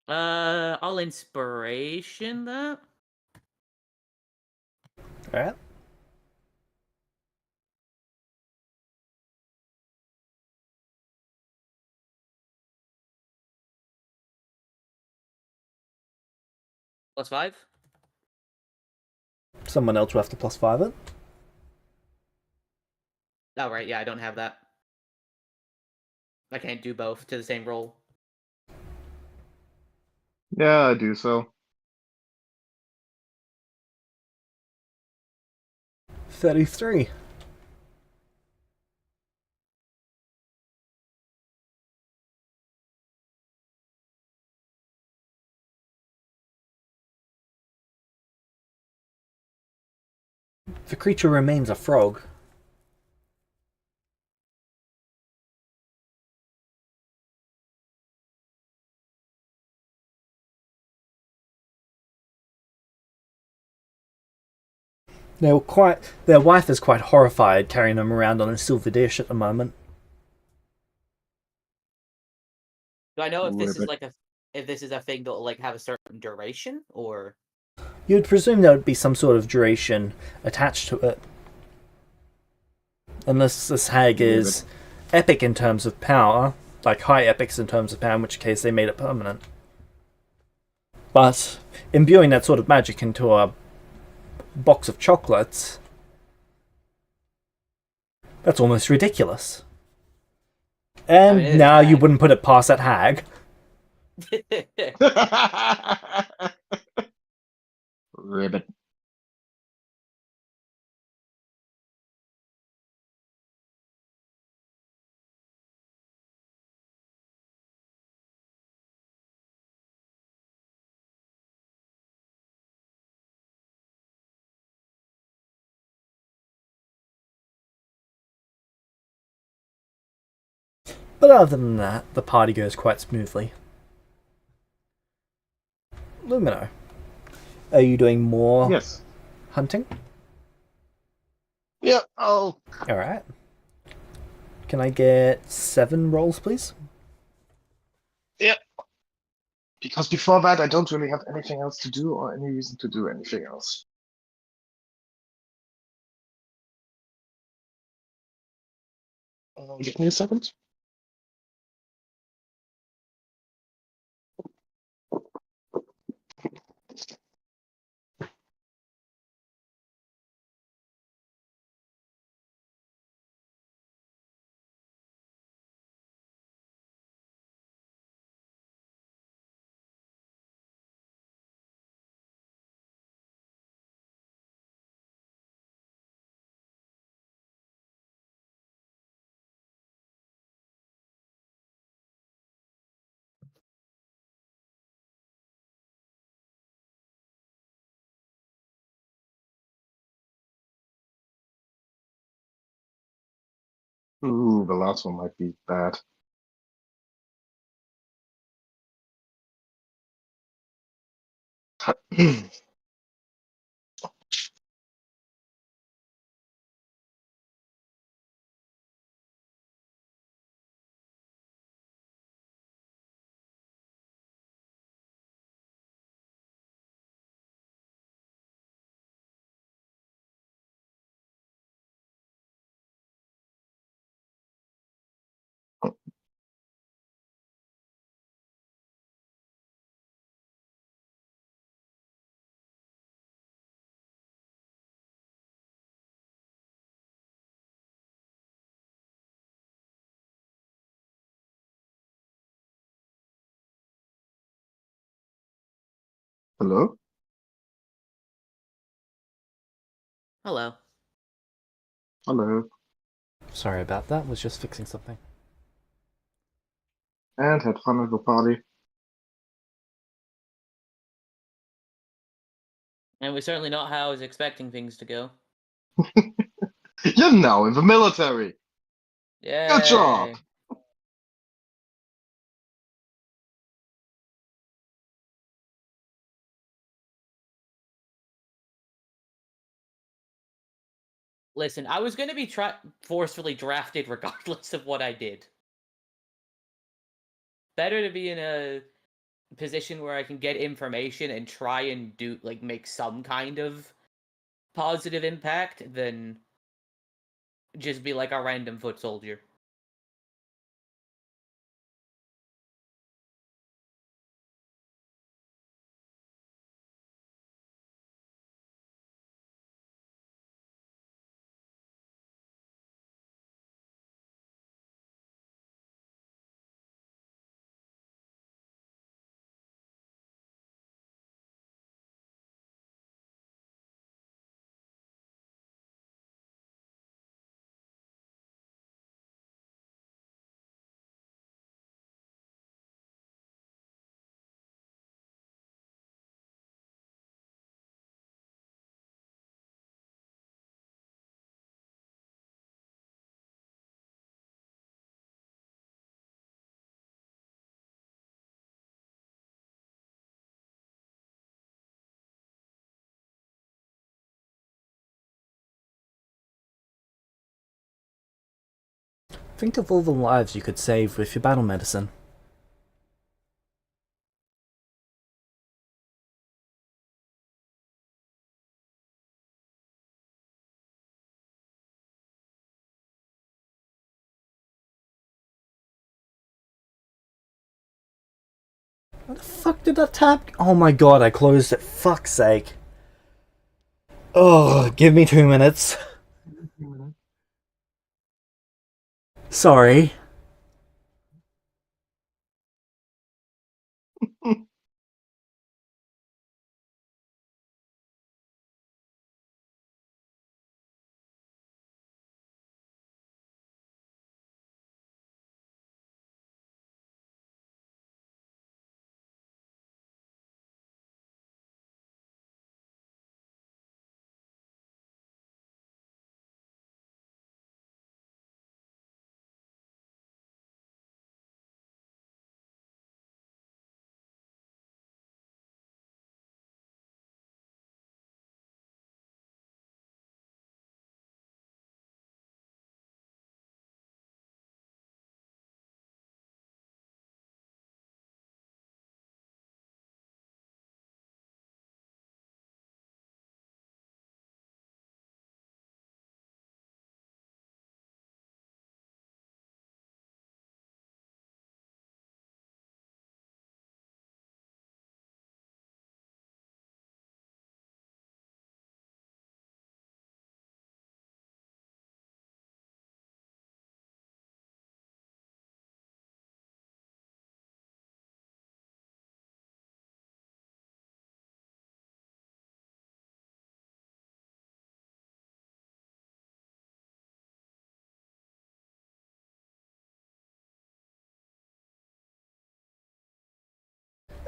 I'll inspiration that. Alright. +5. Someone else will have to +5 it. Oh right, yeah, I don't have that. I can't do both to the same roll. Yeah, I do so. 33. The creature remains a frog. Their wife is quite horrified carrying them around on a silver dish at the moment. Do I know if this is Ribbit. like if this is a thing that'll like have a certain duration or? You'd presume there would be some sort of duration attached to it. Unless this hag is epic in terms of power, like high epics in terms of power, in which case they made it permanent. But imbuing that sort of magic into a box of chocolates, that's almost ridiculous. And it is now a you hag. wouldn't put it past that hag. Ribbit. But other than that, the party goes quite smoothly. Lumino, are you doing more Yes. hunting? Yeah. Oh. Alright. Can I get 7 rolls, please? Yeah. Because before that, I don't really have anything else to do or any reason to do anything else. Give me a second. Ooh, the last one might be bad. Hello? Hello. Hello. Sorry about that, was just fixing something. And had fun at the party. And we're certainly not how I was expecting things to go. You're now in the military. Good job. Yay. Listen, I was going to be forcefully drafted regardless of what I did. Better to be in a position where I can get information and try and make some kind of positive impact than just be like a random foot soldier. Think of all the lives you could save with your battle medicine. What the fuck did that tab? Oh my god, I closed it. Fuck's sake. Oh, give me 2 minutes. Sorry.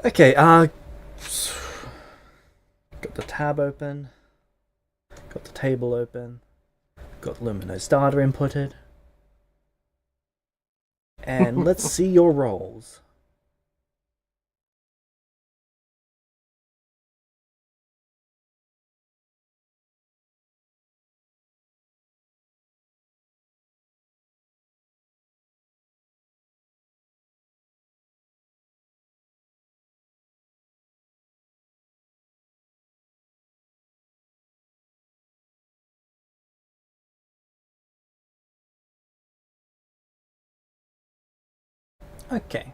Okay, got the tab open. Got the table open. Got Lumino's data inputted. And let's see your rolls. Okay.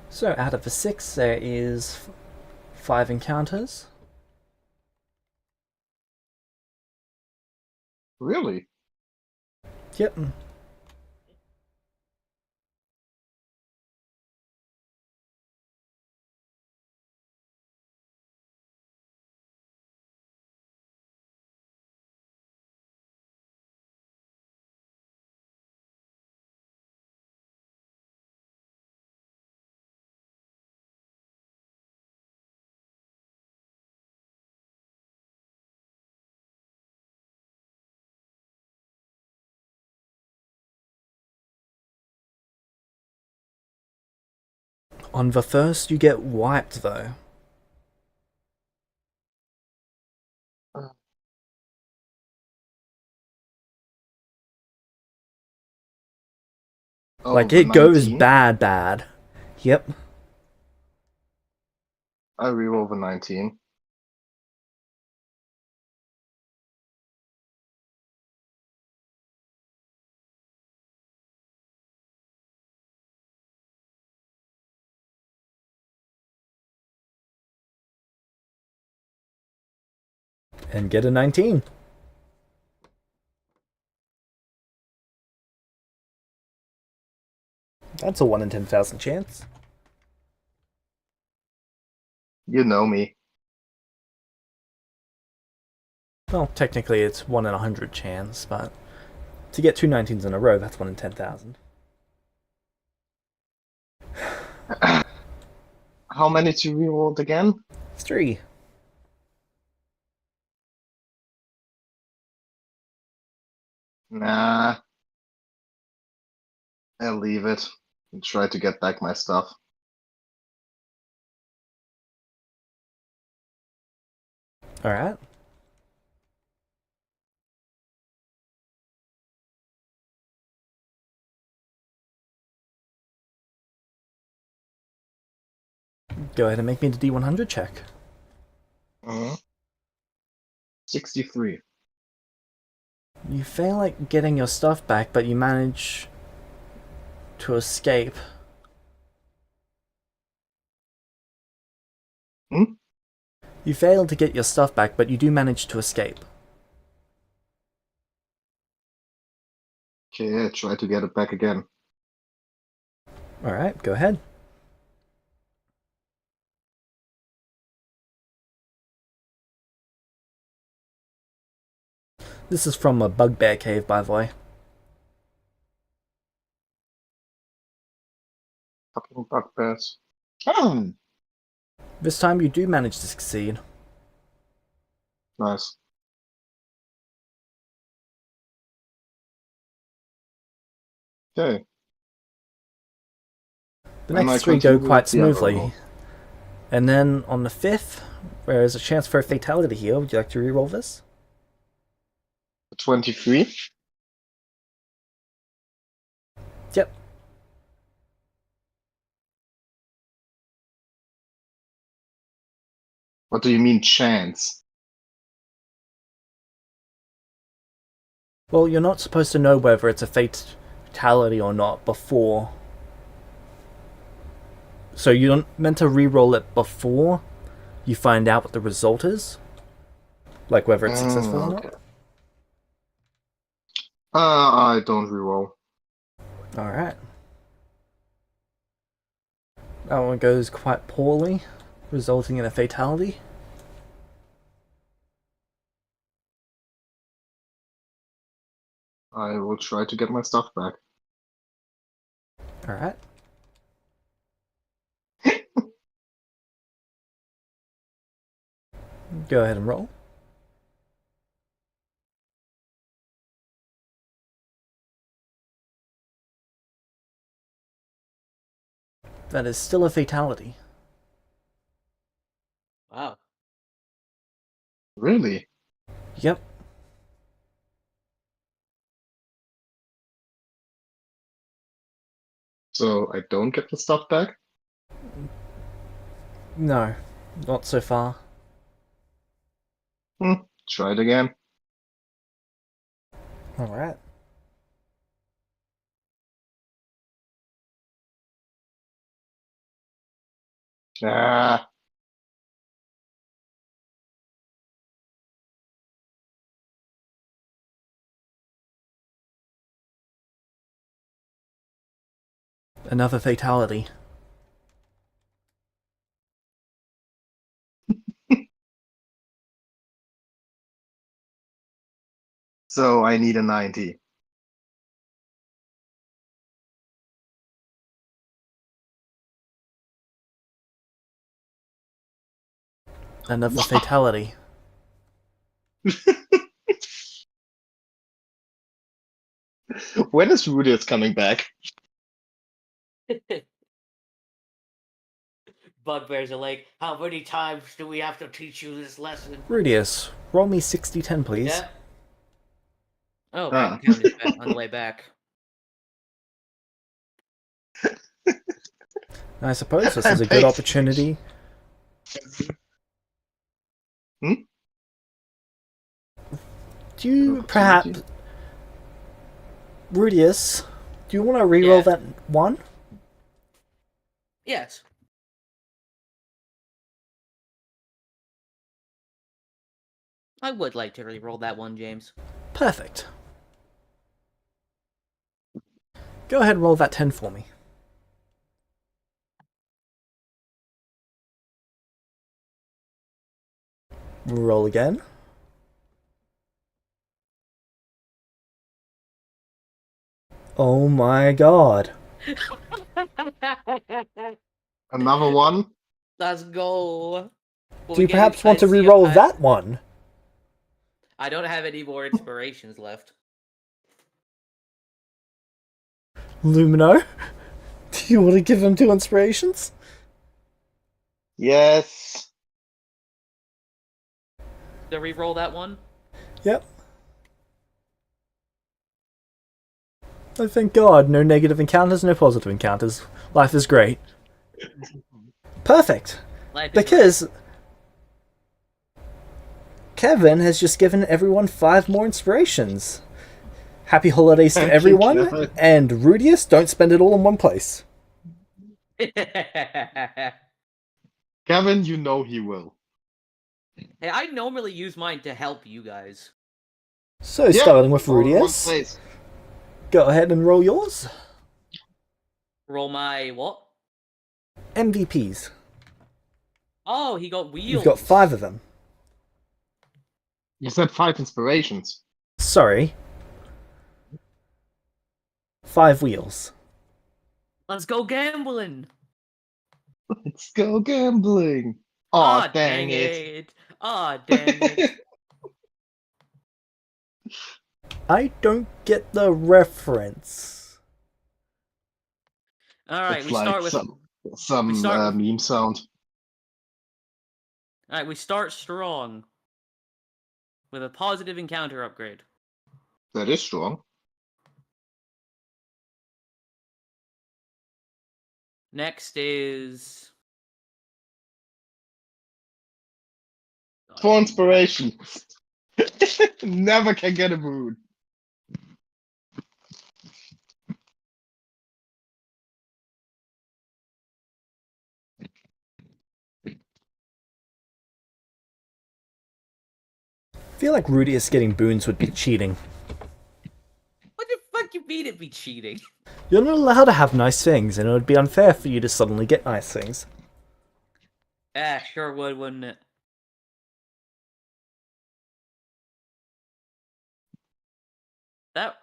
So out of the 6, there is 5 encounters. Really? Yep. On the first, you get wiped, though. Oh, Like, the it goes 19? bad. Yep. I reroll the 19. And get a 19. That's a 1 in 10,000 chance. You know me. Well, technically it's 1 in 100 chance, but to get two 19s in a row, that's 1 in 10,000. How many to reroll again? It's 3. Nah, I'll leave it and try to get back my stuff. Alright. Go ahead and make me the D100 check. 63. You fail at getting your stuff back, but you manage to escape. Hmm? You fail to get your stuff back, but you do manage to escape. Okay, yeah, try to get it back again. Alright, go ahead. This is from a bugbear cave, by the way. Fucking bugbears. Oh, This time you do manage to succeed. nice. Okay. The When I next 3 go continue quite with the other smoothly. roll. And then on the 5th, there is a chance for a fatality here. Would you like to reroll this? 23? Yep. What do you mean chance? Well, you're not supposed to know whether it's a fatality or not before. So you're meant to reroll it before you find out what the result is. Like whether it's successful or Okay. not. I don't reroll. Alright. That one goes quite poorly, resulting in a fatality. I will try to get my stuff back. Alright. Go ahead and roll. That is still a fatality. Wow. Really? Yep. So I don't get the stuff back? No, not so far. Try it again. Alright. Ah, Another fatality. So I need a 90. Another fatality. When is Rudius coming back? Bugbears are like, how many times do we have to teach you this lesson? Rudius, roll me 60-10, please. Yeah. Oh, Ah. right, Kevin is back on the way back. I suppose this is a good opportunity. Hmm? Do you perhaps... Rudius, do you want to reroll that one? Yes. I would like to re-roll that one, James. Perfect. Go ahead and roll that 10 for me. Roll again. Oh my god. Another one? Let's go. Do you perhaps want to re-roll that one? I don't have any more inspirations left. Lumino? Do you want to give him 2 inspirations? Yes. To re-roll that one? Yep. Oh, thank God. No negative encounters, no positive encounters. Life is great. Perfect. Because Kevin has just given everyone 5 more inspirations. Happy holidays to everyone, and Rudius, don't spend it all in one place. Kevin, you know he will. Hey, I normally use mine to help you guys. So, starting with all in one Rudius, place. go ahead and roll yours. Roll my what? MVPs. Oh, he got wheels. You've got 5 of them. You said 5 inspirations. Sorry. 5 wheels. Let's go gambling. Let's go gambling. Aw, dang it. Aw, dang it. I don't get the reference. Alright, It's we like start with... some meme sound. Alright, we start strong. With a positive encounter upgrade. That is strong. Next is... 4 inspiration. Never can get a moon. I feel like Rudius getting boons would be cheating. What the fuck you mean it'd be cheating? You're not allowed to have nice things, and it would be unfair for you to suddenly get nice things. Ah, sure would, wouldn't it? That...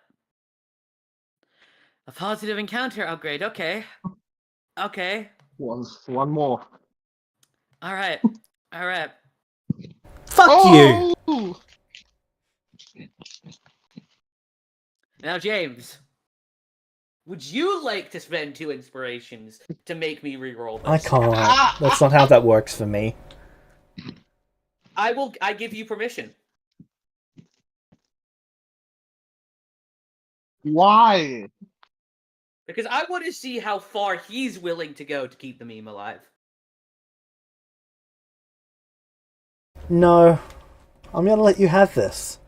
A positive encounter upgrade, okay. Okay. One more. Alright. Alright. Fuck you! Now, James. Would you like to spend 2 inspirations to make me reroll this? I can't. That's not how that works for me. I give you permission. Why? Because I want to see how far he's willing to go to keep the meme alive. No. I'm gonna let you have this.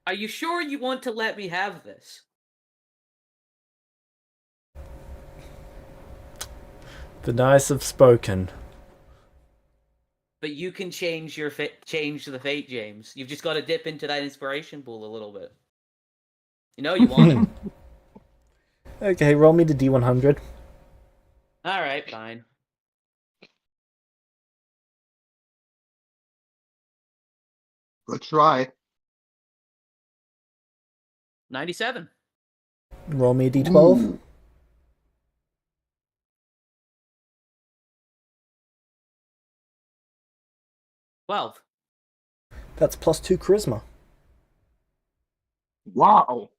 Are you sure you want to let me have this? The dice have spoken. But you can change your change the fate, James. You've just got to dip into that inspiration pool a little bit. You know you want it. Okay, roll me the D100. All right, fine. Good try. 97. Roll me a d12. Ooh. $12. That's +2 charisma. Wow.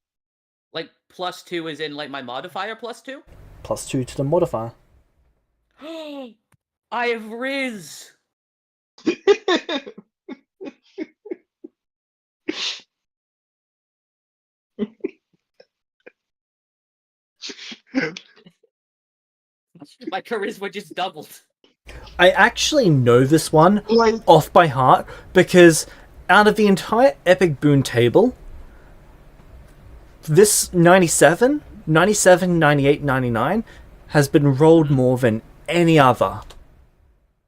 Like +2 is in like my modifier +2. +2 to the modifier. I have Riz. My charisma just doubled. I actually know this one Like, off by heart because out of the entire Epic Boon table, this 97, 98, 99 has been rolled more than any other.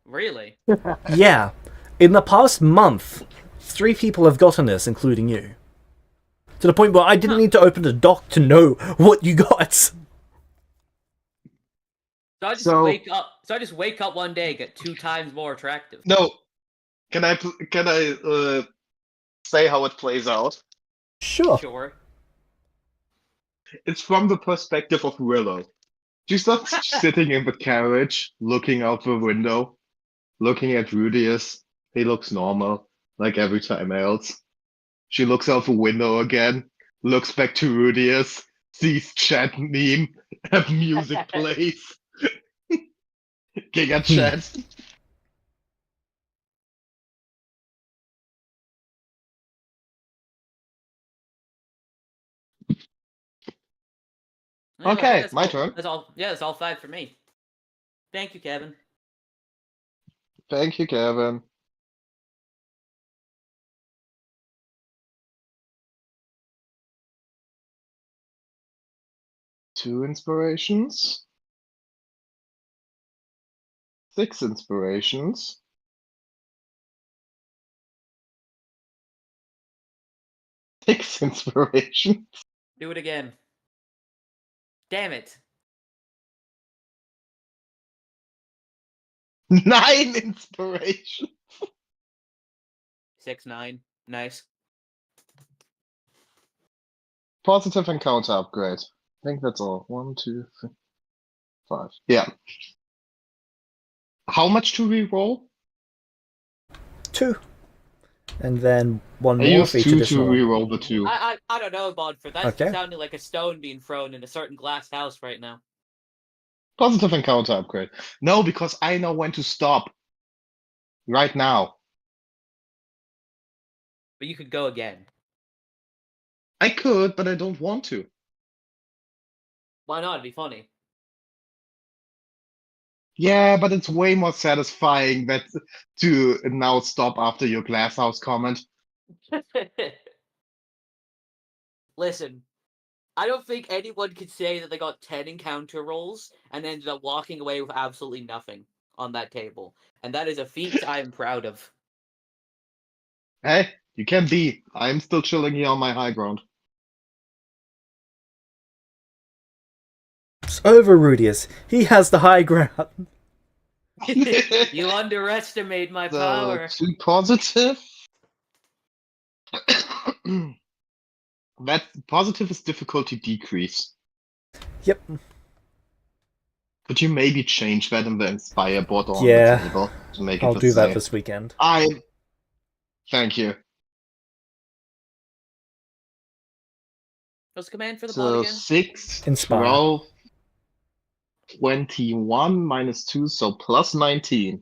Really? Yeah. In the past month, 3 people have gotten this, including you. To the point where I didn't need to open the doc to know what you got. So I just So- wake up. So I just wake up one day, get 2 times more attractive. no. Can I say how it plays out? Sure. Sure. It's from the perspective of Willow. She's not sitting in the carriage, looking out the window, looking at Rudius. He looks normal, like every time else. She looks out the window again, looks back to Rudius, sees chat meme, and music plays. Giga chat. Yeah, I think Okay, that's my all- turn. That's all. Yeah, that's all 5 for me. Thank you, Kevin. Thank you, Kevin. Two inspirations. 6 inspirations. 6 inspirations. Do it again. Damn it. 9 inspiration. 6, 9. Nice. Positive encounter upgrade. I think that's all. 1, 2, 3, 5. Yeah. How much to re-roll? 2. And then 1 I more use for each 2 to additional one. re-roll the 2. I don't know, Bodford. That's Okay. sounding like a stone being thrown in a certain glass house right now. Positive encounter upgrade. No, because I know when to stop. Right now. But you could go again. I could, but I don't want to. Why not? It'd be funny. Yeah, but it's way more satisfying that to now stop after your glasshouse comment. Listen, I don't think anyone could say that they got 10 encounter rolls and ended up walking away with absolutely nothing on that table. And that is a feat I am proud of. Hey, you can be. I'm still chilling here on my high ground. It's over, Rudius. He has the high ground. You underestimate my So, power. 2 positive. That positive is difficulty decrease. Yep. Could you maybe change that in the Inspire board on Yeah. the table to make it I'll the do that same? this weekend. Thank you. What's the command for the So bot again? 6, Inspire. 12, 21 minus 2, so plus 19.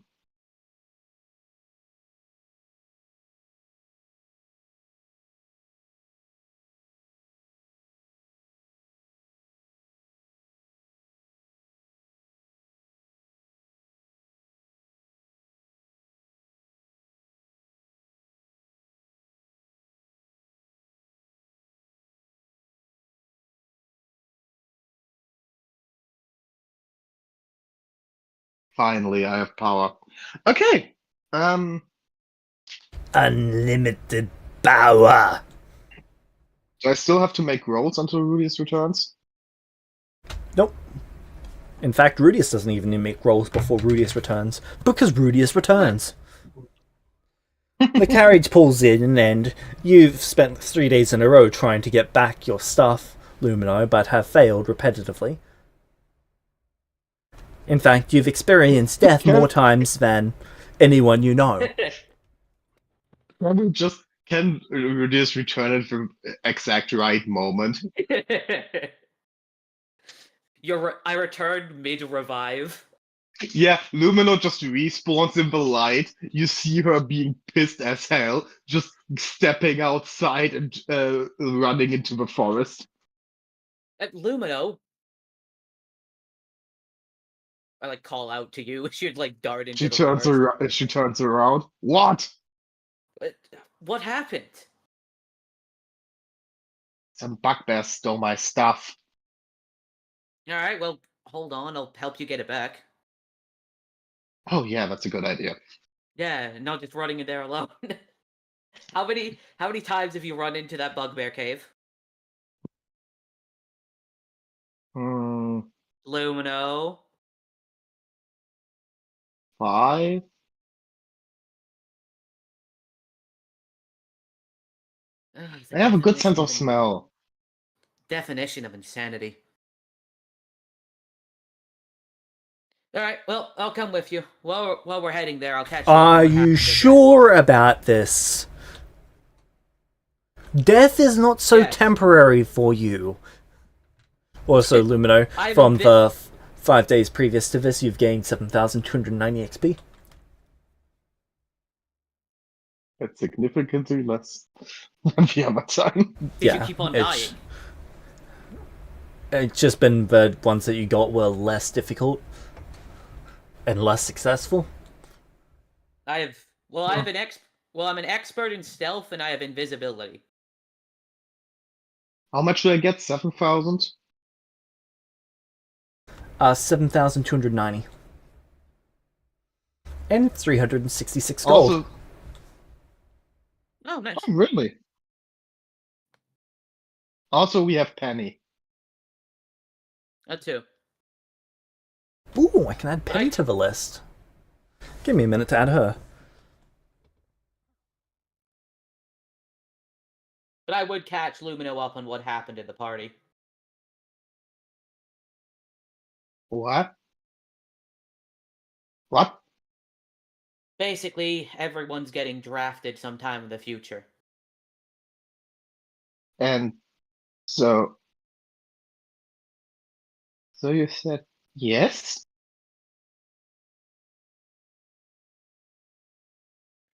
Finally, I have power. Okay. Unlimited power. Do I still have to make rolls until Rudius returns? Nope. In fact, Rudius doesn't even make rolls before Rudius returns, because Rudius returns. The carriage pulls in, and you've spent 3 days in a row trying to get back your stuff, Lumino, but have failed repetitively. In fact, you've experienced death more times than anyone you know. Can we just return at the exact right moment? I returned mid-revive. Yeah, Lumino just respawns in the light. You see her being pissed as hell, just stepping outside and running into the forest. Lumino, I like call out to you. She'd like dart into the forest. She turns around. What? What happened? Some bugbears stole my stuff. All right, well, hold on. I'll help you get it back. Oh yeah, that's a good idea. Yeah, not just running in there alone. How many times have you run into that bugbear cave? Lumino. 5? I have a good sense of smell. Definition of insanity. Alright, well, I'll come with you. While we're heading there, I'll catch you. Are you sure about this? Death is not so temporary for you. Also, Lumino, from the 5 days previous to this, you've gained 7,290 XP. That's significantly less than the other time. Did you keep on dying? It's just been the ones that you got were less difficult and less successful. I'm an expert in stealth and I have invisibility. How much do I get? 7,000? 7,290. And 366 gold. Also, oh, nice. Oh, really? Also, we have Penny. That too. Ooh, I can add Penny to the list. Give me a minute to add her. But I would catch Lumino up on what happened at the party. What? What? Basically, everyone's getting drafted sometime in the future. And so you said yes?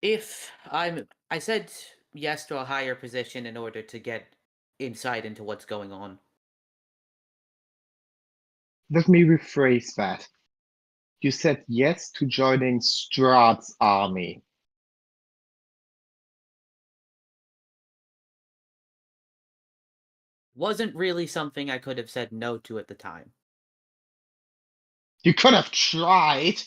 I said yes to a higher position in order to get insight into what's going on. Let me rephrase that. You said yes to joining Strahd's army. Wasn't really something I could have said no to at the time. You could have tried.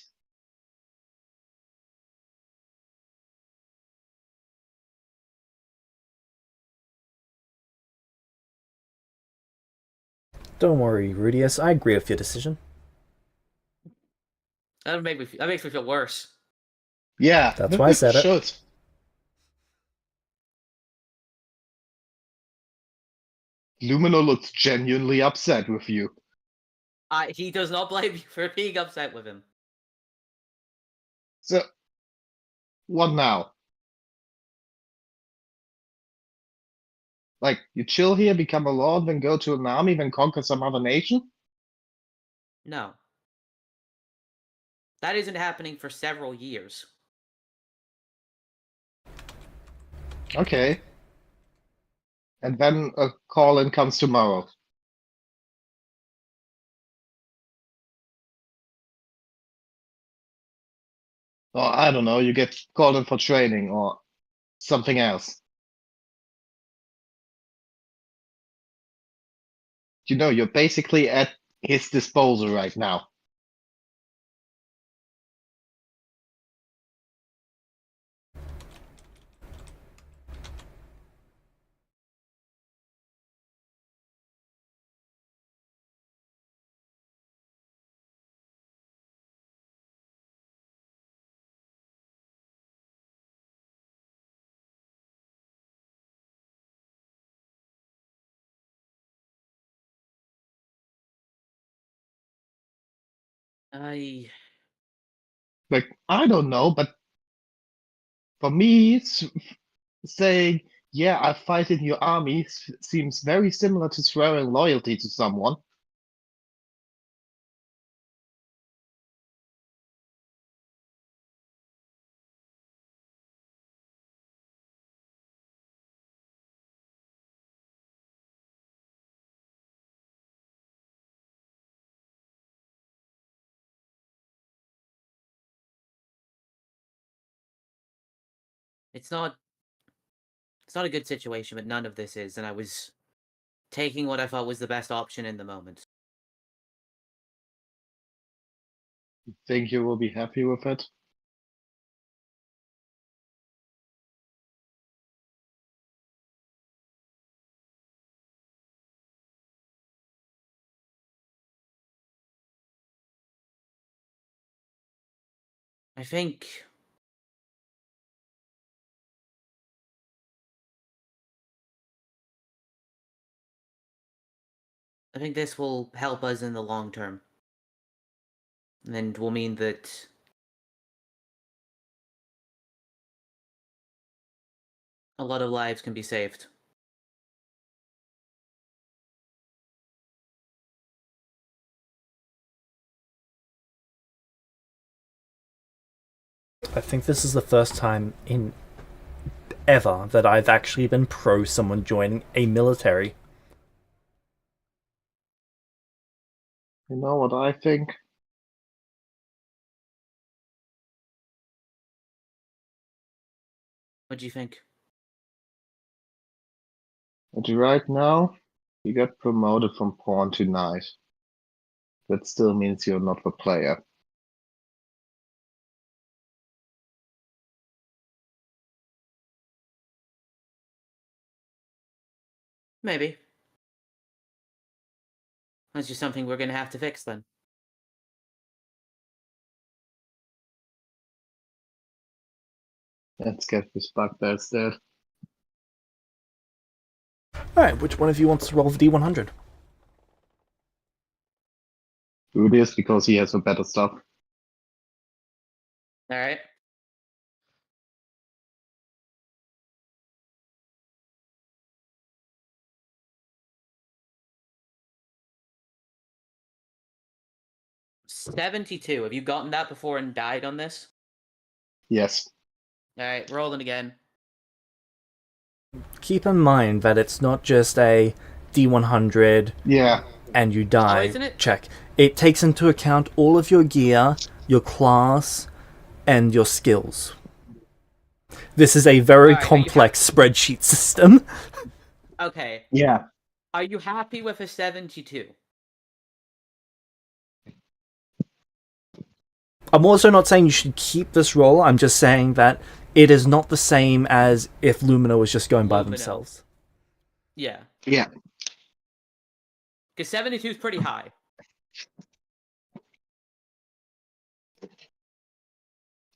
Don't worry, Rudius. I agree with your decision. That makes me feel worse. Yeah, that's why I said it. Lumino looks genuinely upset with you. He does not blame me for being upset with him. So, what now? Like, you chill here, become a lord, then go to an army, then conquer some other nation? No. That isn't happening for several years. Okay. And then a call-in comes tomorrow. Or, I don't know, you get called in for training or something else. You know, you're basically at his disposal right now. I Like, I don't know, but for me, saying, yeah, I fight in your army seems very similar to swearing loyalty to someone. it's not a good situation, but none of this is, and I was taking what I thought was the best option in the moment. Think you will be happy with it? I think this will help us in the long term. And will mean that a lot of lives can be saved. I think this is the first time in ever that I've actually been pro someone joining a military. You know what I think? What do you think? But right now, you got promoted from pawn to knight. That still means you're not the player. Maybe. That's just something we're gonna have to fix then. Let's get this bug that's dead. Alright, which one of you wants to roll the D100? Do this because he has some better stuff. Alright. $72. Have you gotten that before and died on this? Yes. Alright, rolling again. Keep in mind that it's not just a D100 Yeah. and you die. isn't it? Check. It takes into account all of your gear, your class, and your skills. This is a very Alright, complex spreadsheet system. Okay. Yeah. Are you happy with a 72? I'm also not saying you should keep this roll, I'm just saying that it is not the same as if Lumina was just going by Lumina. themselves. Yeah. Yeah. Because 72 is pretty high.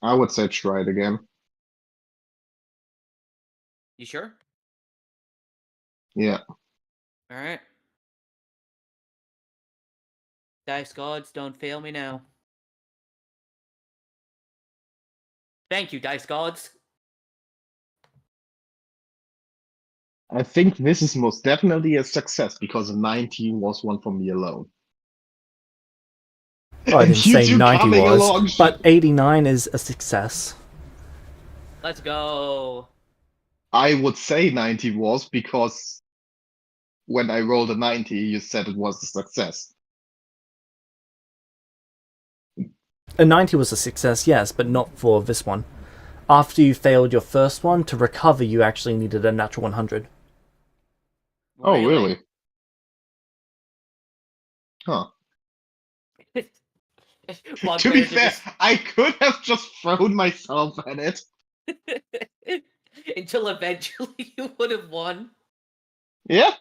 I would say try it again. You sure? Yeah. Alright. Dice gods, don't fail me now. Thank you, dice gods. I think this is most definitely a success because 19 was one for me alone. Well, I And didn't you say two 90 coming along, was, but 89 is a success. Let's go. I would say 90 was because when I rolled a 90, you said it was a success. A 90 was a success, yes, but not for this one. After you failed your first one, to recover you actually needed a natural 100. Oh, really? Huh. To be fair, I could have just thrown myself at it. Until eventually you would have won. Yeah.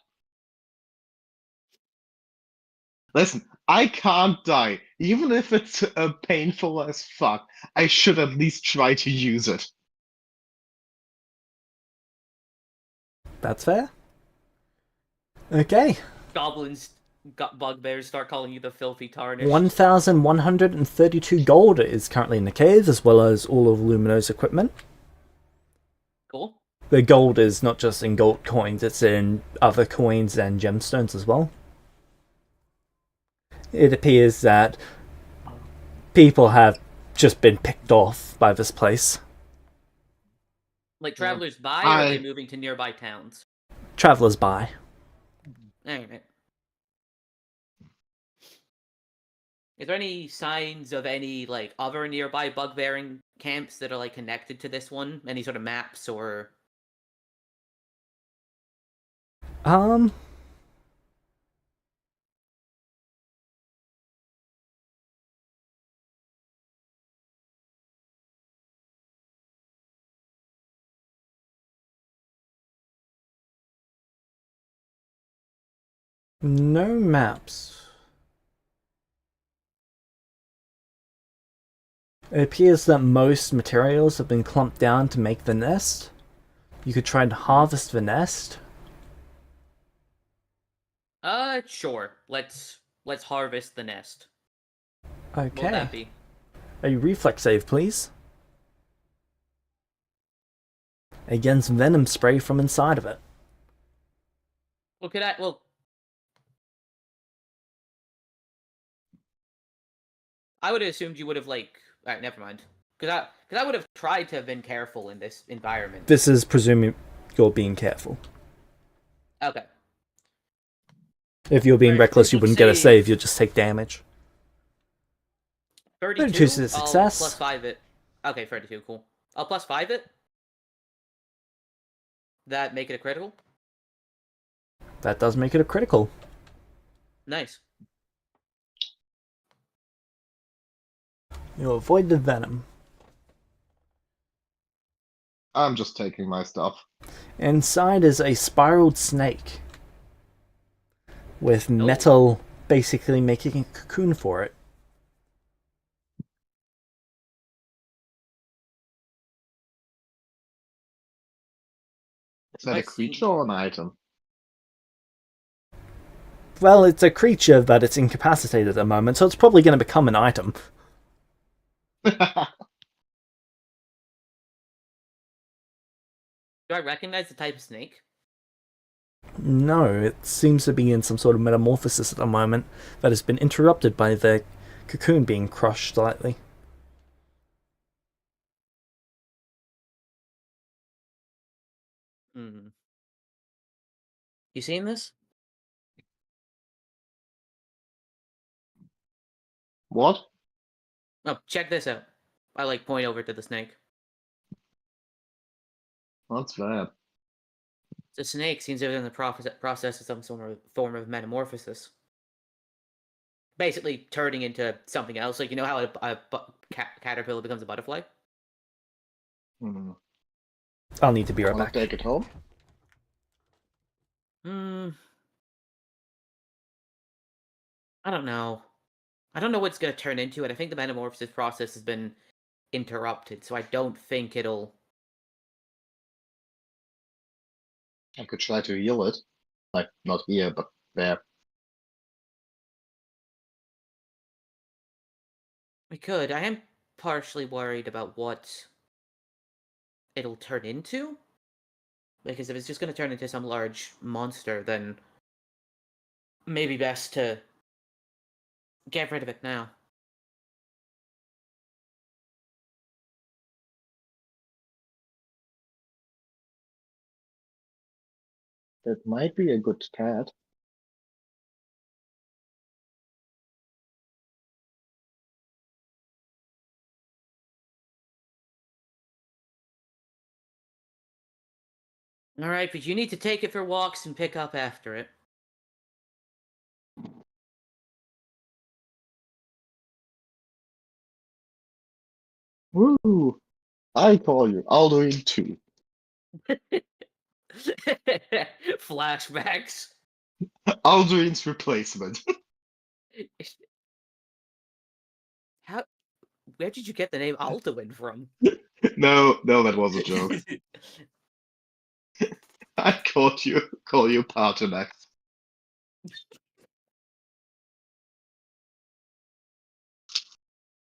Listen, I can't die. Even if it's painful as fuck, I should at least try to use it. That's fair. Okay. Goblins bugbears start calling you the filthy tarnished. 1,132 gold is currently in the cave, as well as all of Lumino's equipment. Cool. The gold is not just in gold coins, it's in other coins and gemstones as well. It appears that people have just been picked off by this place. Like travelers by, or are they I- moving to nearby towns? Travelers by. Alright. Is there any signs of any like other nearby bug-bearing camps that are like connected to this one? Any sort of maps or? No maps. It appears that most materials have been clumped down to make the nest. You could try and harvest the nest. Sure. Let's harvest the nest. What would Okay. that be? A reflex save, please. Against venom spray from inside of it. Well, could I? Well, I would have assumed you would have like. Alright, never mind. Because I would have tried to have been careful in this environment. This is presuming you're being careful. Okay. If you're being Right, reckless, you let's wouldn't get a save. save, you'll just take damage. 32. 32 is a I'll success. plus 5 it. Okay, 32, cool. I'll plus 5 it. That make it a critical? That does make it a critical. Nice. You'll avoid the venom. I'm just taking my stuff. Inside is a spiraled snake. With metal basically making a cocoon for it. Is that a Might seem- creature or an item? Well, it's a creature, but it's incapacitated at the moment, so it's probably going to become an item. Do I recognize the type of snake? No, it seems to be in some sort of metamorphosis at the moment that has been interrupted by the cocoon being crushed slightly. Hmm. You seen this? What? Oh, check this out. I like point over to the snake. What's that? The snake seems to be in the process of some sort of form of metamorphosis. Basically turning into something else. Like, you know how a caterpillar becomes a butterfly? Hmm. I'll need to be right Wanna back. take it home? I don't know. I don't know what it's going to turn into, and I think the metamorphosis process has been interrupted, so I don't think it'll... I could try to heal it. Like, not here, but there. We could. I am partially worried about what it'll turn into. Because if it's just going to turn into some large monster, then maybe best to get rid of it now. That might be a good cat. Alright, but you need to take it for walks and pick up after it. Woo! I call you Alduin 2. Flashbacks. Alduin's replacement. How? Where did you get the name Alduin from? No, that was a joke. I call you Partonax.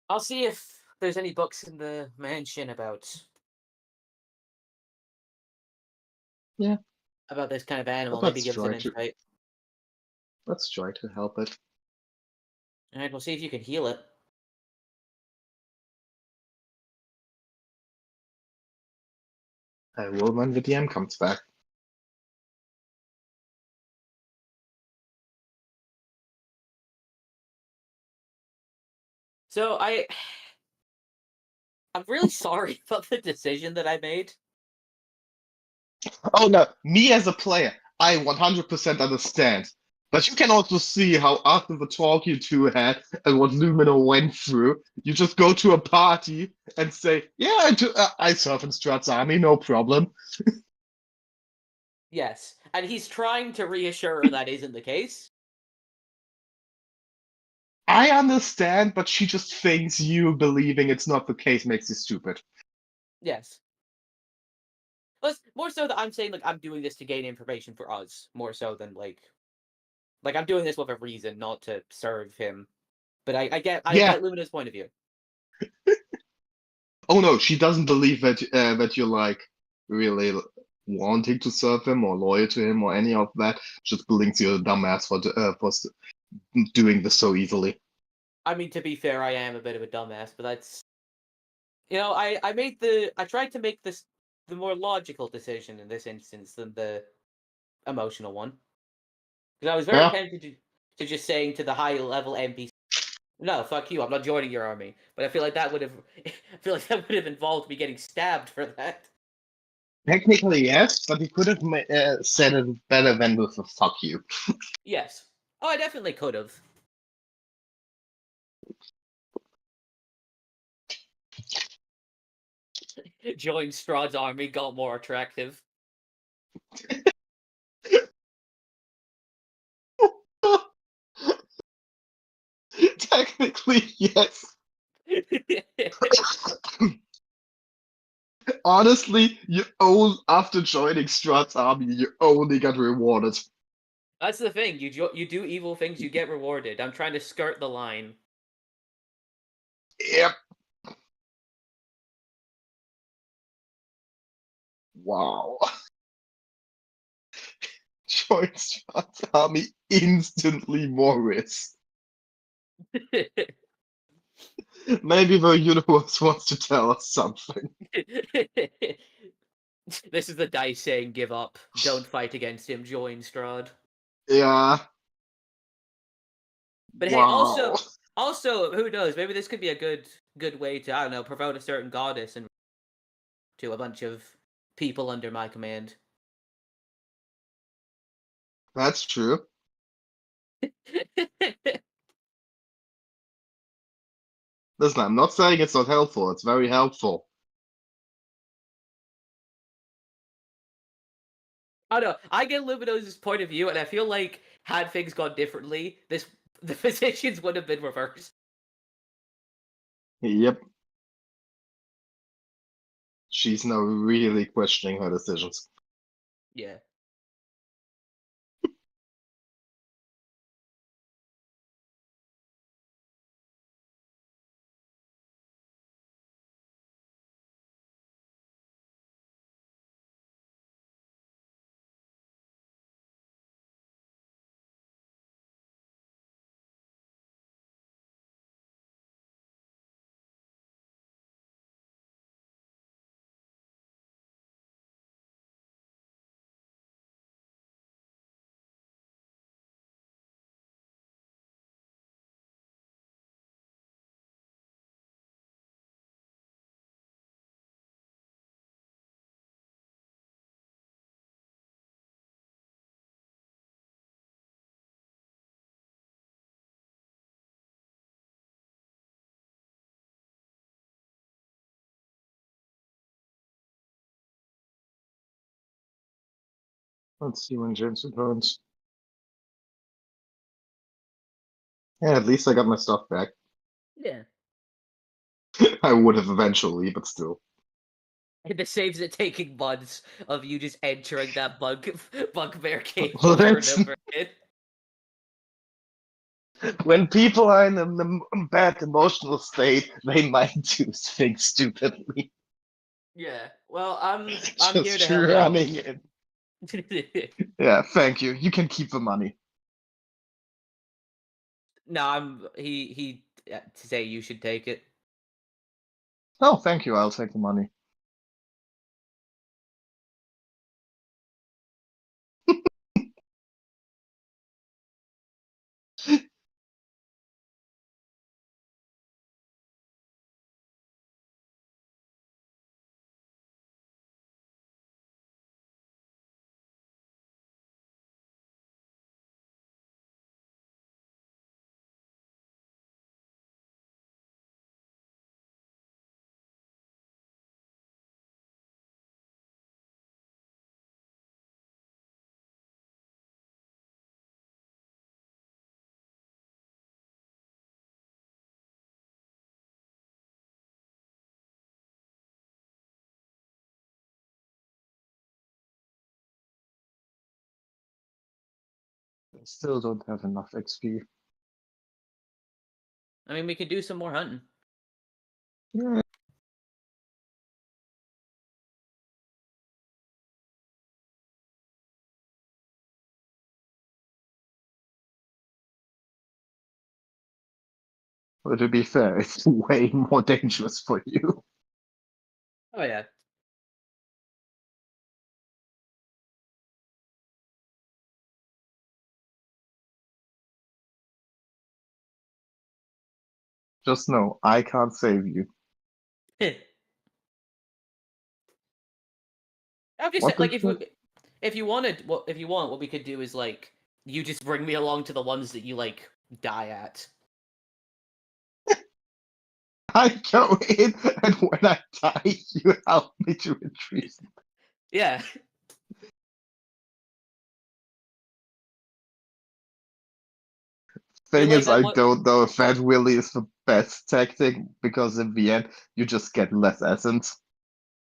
I'll see if there's any books in the mansion about Yeah. about this kind of animal. But Maybe give us an insight. let's try to help it. All right, we'll see if you can heal it. I will when the DM comes back. So I'm really sorry about the decision that I made. Oh no, me as a player, I 100% understand. But you can also see how after the talk you two had and what Lumino went through, you just go to a party and say, "Yeah, I serve in Strat's army, no problem." Yes, and he's trying to reassure her that isn't the case. I understand, but she just thinks you believing it's not the case makes you stupid. Yes. Plus, more so that I'm saying like I'm doing this to gain information for us, more so than like I'm doing this with a reason, not to serve him. But I get Yeah. Lumina's point of view. Oh no, she doesn't believe that you're like really wanting to serve him or loyal to him or any of that. Just believes you're a dumbass for doing this so easily. I mean, to be fair, I am a bit of a dumbass, but that's I tried to make this the more logical decision in this instance than the emotional one. Because I was very Yeah. tempted to just saying to the high level NPC, "No, fuck you, I'm not joining your army." But I feel like that would have involved me getting stabbed for that. Technically, yes, but you could have said it better than with a "fuck you." Yes. Oh, I definitely could have. Joined Strahd's army, got more attractive. Technically, yes. Honestly, after joining Strat's army, you only got rewarded. That's the thing. You do evil things, you get rewarded. I'm trying to skirt the line. Yep. Wow. Join Strat's army instantly, Morris. Maybe the universe wants to tell us something. This is the dice saying give up. Don't fight against him, join Strahd. Yeah. But hey, Wow. also, who knows? Maybe this could be a good way to, I don't know, promote a certain goddess and to a bunch of people under my command. That's true. Listen, I'm not saying it's not helpful. It's very helpful. I don't know. I get Lumino's point of view, and I feel like had things gone differently, the positions would have been reversed. Yep. She's now really questioning her decisions. Yeah. Let's see when James returns. Yeah, at least I got my stuff back. Yeah. I would have eventually, but still. And the saves it taking months of you just entering that bugbear cave Well, over and that's over again. When people are in a bad emotional state, they might do things stupidly. Yeah. Well, I'm here Just to help out. running in. Yeah, thank you. You can keep the money. No, he to say you should take it. Oh, thank you. I'll take the money. I still don't have enough XP. I mean, we could do some more hunting. Yeah. But to be fair, it's way more dangerous for you. Oh yeah. Just know, I can't save you. I'm just saying, What like, was that? if you wanted, if you want, what we could do is like you just bring me along to the ones that you like die at. I go in, and when I die, you help me to retrieve. Yeah. You're Thing like is, that I one. don't know if that really is the best tactic, because in the end, you just get less essence.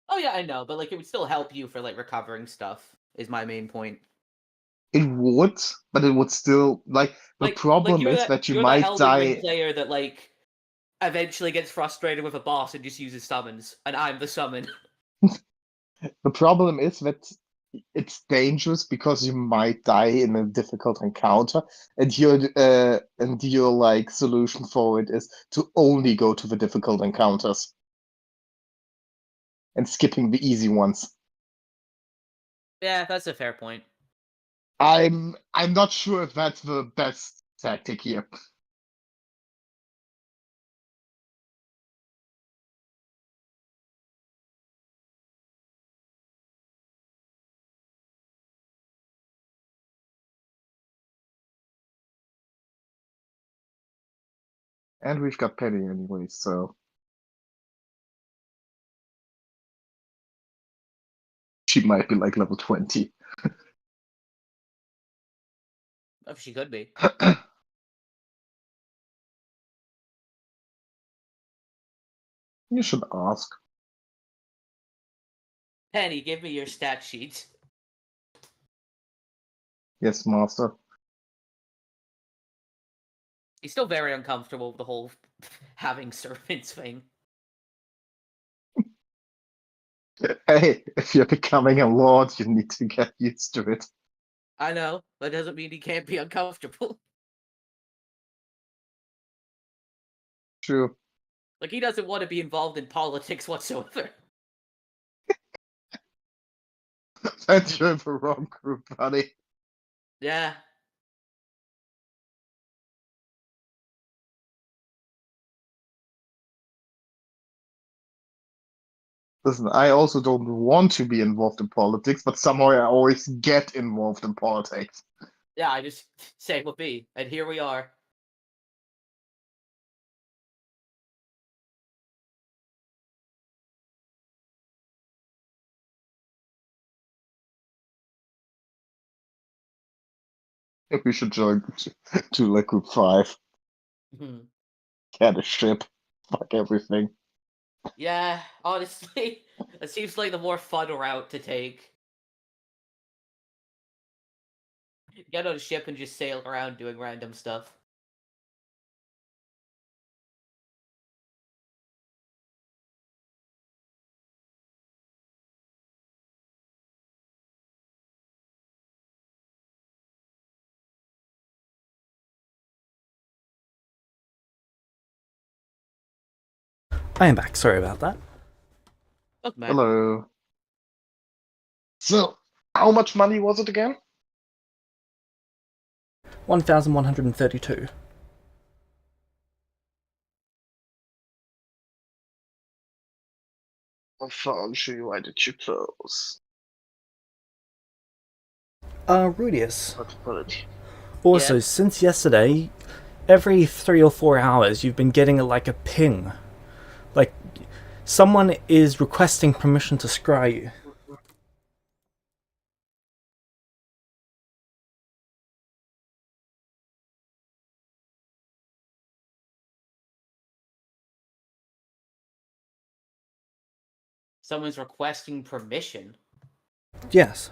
Oh yeah, I know, but like it would still help you for like recovering stuff. Is my main point. It would, but it would still, like, the Like problem is that you you're that might Elden Ring die. player that like eventually gets frustrated with a boss and just uses summons, and I'm the summon. The problem is that it's dangerous because you might die in a difficult encounter, and your like solution for it is to only go to the difficult encounters and skipping the easy ones. Yeah, that's a fair point. I'm not sure if that's the best tactic here. And we've got Penny anyway, so she might be like level 20. If she could be. You should ask. Penny, give me your stat sheet. Yes, master. He's still very uncomfortable with the whole having servants thing. Hey, if you're becoming a lord, you need to get used to it. I know, but doesn't mean he can't be uncomfortable. True. Like he doesn't want to be involved in politics whatsoever. That's you're in the wrong group, buddy. Yeah. Listen, I also don't want to be involved in politics, but somehow I always get involved in politics. Yeah, I just say with me, and here we are. If we should join to like group 5. Mhm. Get a ship. Fuck everything. Yeah, honestly, it seems like the more fun route to take. Get on a ship and just sail around doing random stuff. I am back. Sorry about that. Welcome back. Hello. So, how much money was it again? 1,132. I found you. Why did you close? Rudius. Let's put it. Also, Yeah. since yesterday, every 3 or 4 hours, you've been getting like a ping. Like, someone is requesting permission to scry you. Someone's requesting permission. Yes.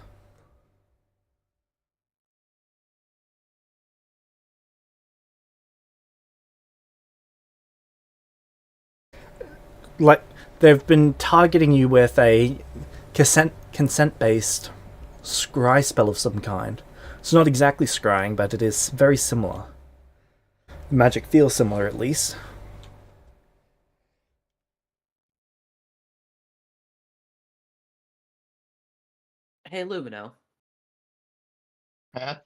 Like, they've been targeting you with a consent-based scry spell of some kind. It's not exactly scrying, but it is very similar. The magic feels similar, at least. Hey, Lumino. Huh?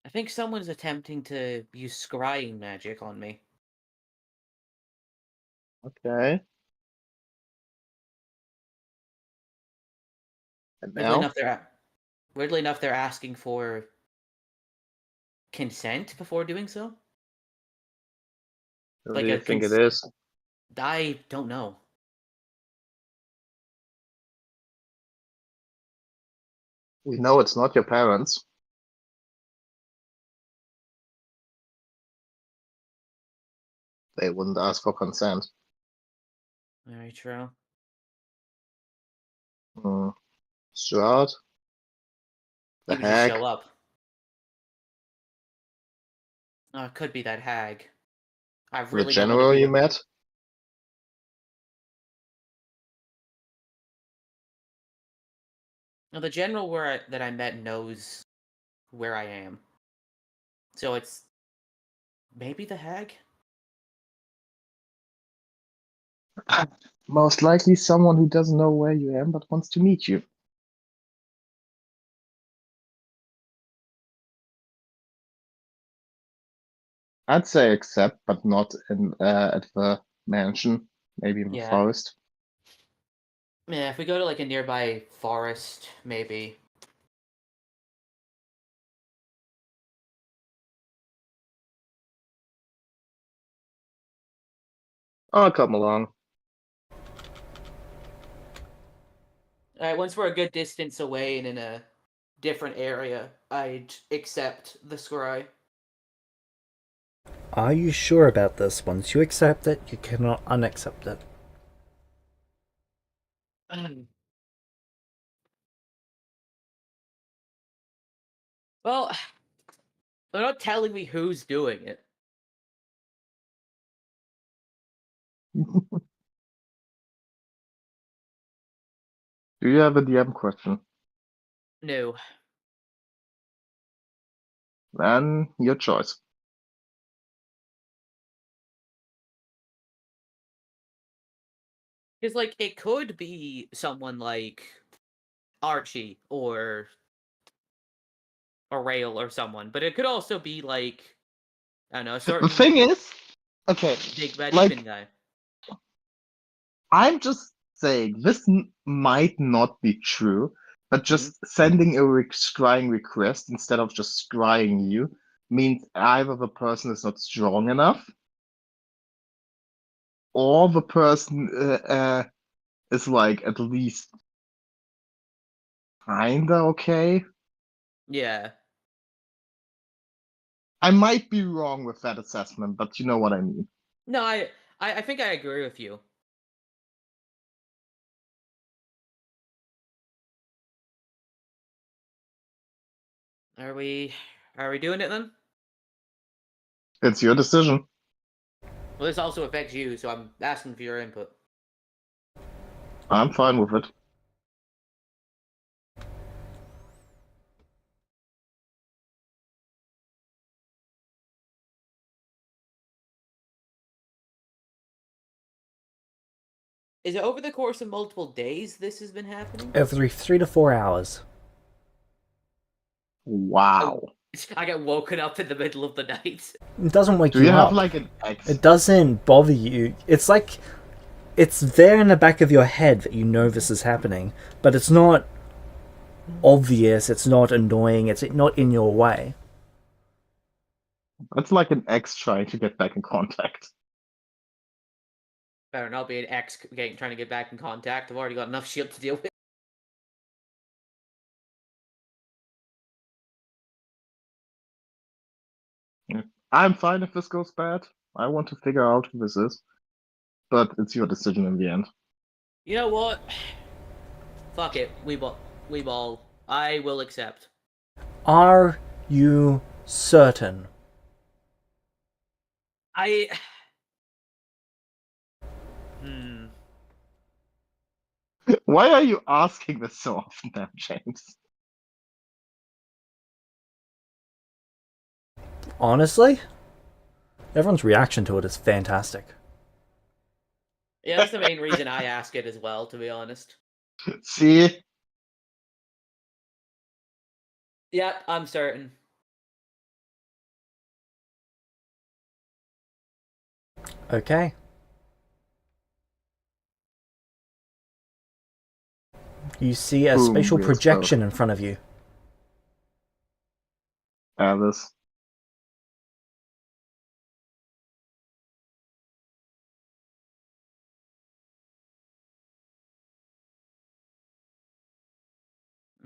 I think someone's attempting to use scrying magic on me. Okay. And Weirdly now? enough, weirdly enough, they're asking for consent before doing so. Who Like do you a think it is? I don't know. We know it's not your parents. They wouldn't ask for consent. Very true. Hmm. Stroud? The Maybe just heck? show up. Oh, it could be that hag. I The really don't want to general be you with. met? Now, the general that I met knows where I am, so it's maybe the hag. Most likely someone who doesn't know where you am but wants to meet you. I'd say accept, but not in at the mansion. Maybe in the Yeah. forest. Yeah, if we go to like a nearby forest, maybe. I'll come along. Alright, once we're a good distance away and in a different area, I'd accept the scry. Are you sure about this? Once you accept it, you cannot unaccept it. Well, they're not telling me who's doing it. Do you have a DM question? No. Then your choice. Because, like, it could be someone like Archie or Rail or someone, but it could also be like, I don't know, a The certain thing is, okay, big bad like demon guy. I'm just saying this might not be true, but Mhm. just sending a scrying request instead of just scrying you means either the person is not strong enough, or the person is like at least kinda okay. Yeah. I might be wrong with that assessment, but you know what I mean. No, I think I agree with you. Are we doing it then? It's your decision. Well, this also affects you, so I'm asking for your input. I'm fine with it. Is it over the course of multiple days this has been happening? Every 3 to 4 hours. Wow. I get woken up in the middle of the night. It doesn't wake Do you you have up. like an X? It doesn't bother you. It's like it's there in the back of your head that you know this is happening, but it's not obvious, it's not annoying, it's not in your way. That's like an X trying to get back in contact. Better not be an ex trying to get back in contact. I've already got enough shit to deal with. I'm fine if this goes bad. I want to figure out who this is. But it's your decision in the end. You know what? Fuck it. We ball. I will accept. Are you certain? I. Why are you asking this so often now, James? Honestly, everyone's reaction to it is fantastic. Yeah, that's the main reason I ask it as well, to be honest. See? Yep, I'm certain. Okay. You see a Boom, spatial wheels projection in front of you. Alice.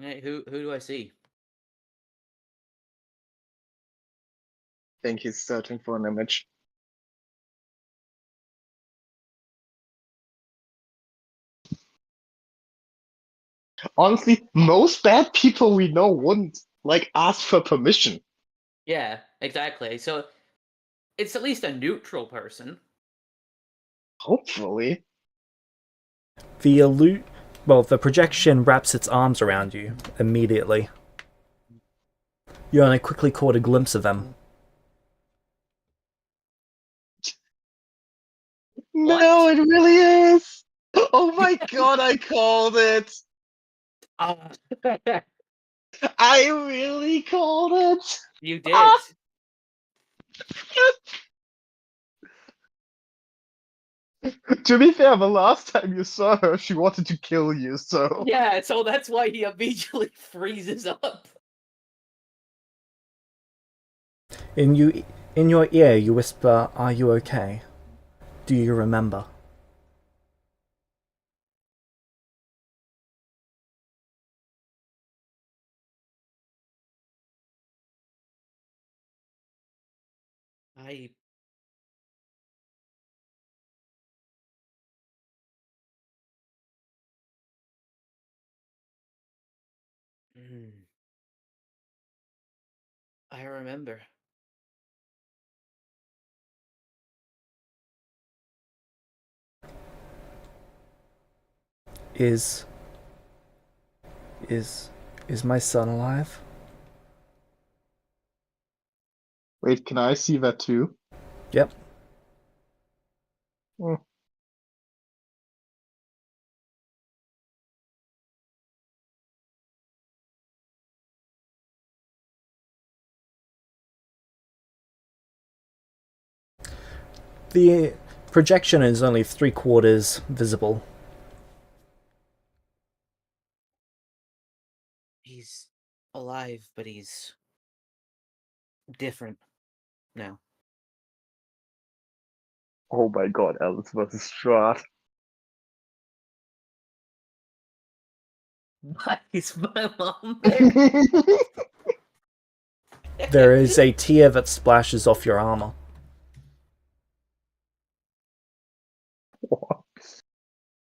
Hey, who do I see? I think he's searching for an image. Honestly, most bad people we know wouldn't like ask for permission. Yeah, exactly. So it's at least a neutral person. Hopefully. The projection wraps its arms around you immediately. You only quickly caught a glimpse of them. What? No, it really is. Oh my god, I called it. I really called it. You did. To be fair, the last time you saw her, she wanted to kill you, so. Yeah, so that's why he immediately freezes up. In your ear, you whisper, "Are you okay? Do you remember?" I. I remember. Is is my son alive? Wait, can I see that too? Yep. Hmm. The projection is only 3/4 visible. He's alive, but he's different now. Oh my god, Alice was distraught. Why is my mom There is a tear that splashes off your armor. What?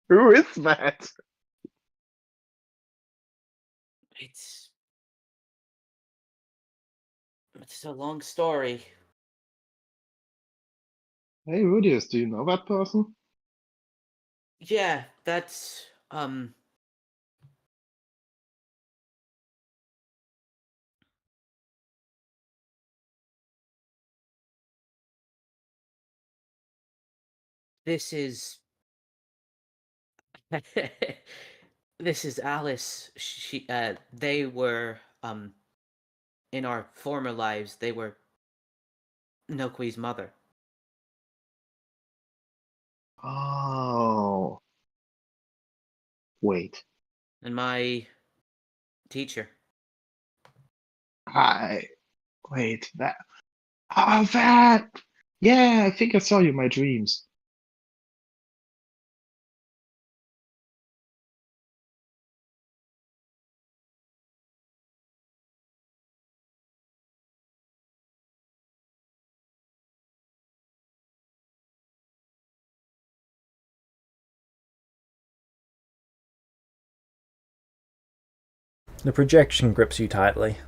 Who is that? It's a long story. Hey, Rudius, do you know that person? Yeah, that's this is This is Alice. They were, in our former lives, they were Noqui's mother. Oh, wait. And my teacher. I wait that. Ah, that. Yeah, I think I saw you in my dreams. The projection grips you tightly.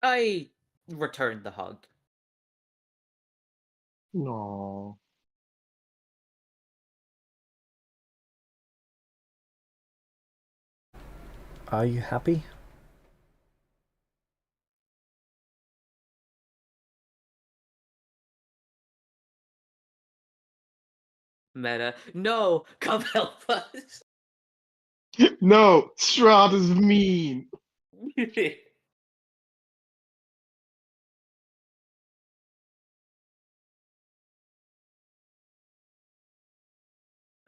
I returned the hug. No. Are you happy? Meta. No! Come help us! No, Strahd is mean.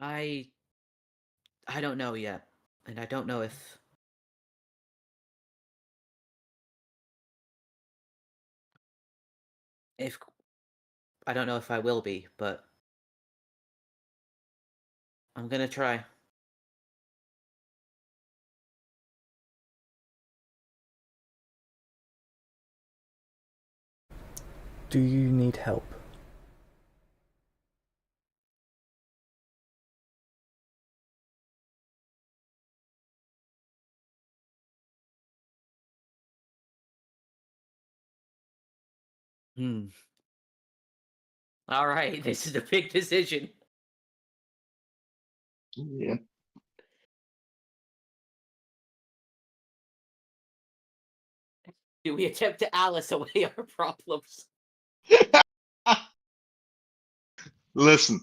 I don't know yet. And I don't know if if I don't know if I will be, but I'm gonna try. Do you need help? Hmm. Alright, this is a big decision. Yeah. Do we attempt to Alice away our problems? Listen,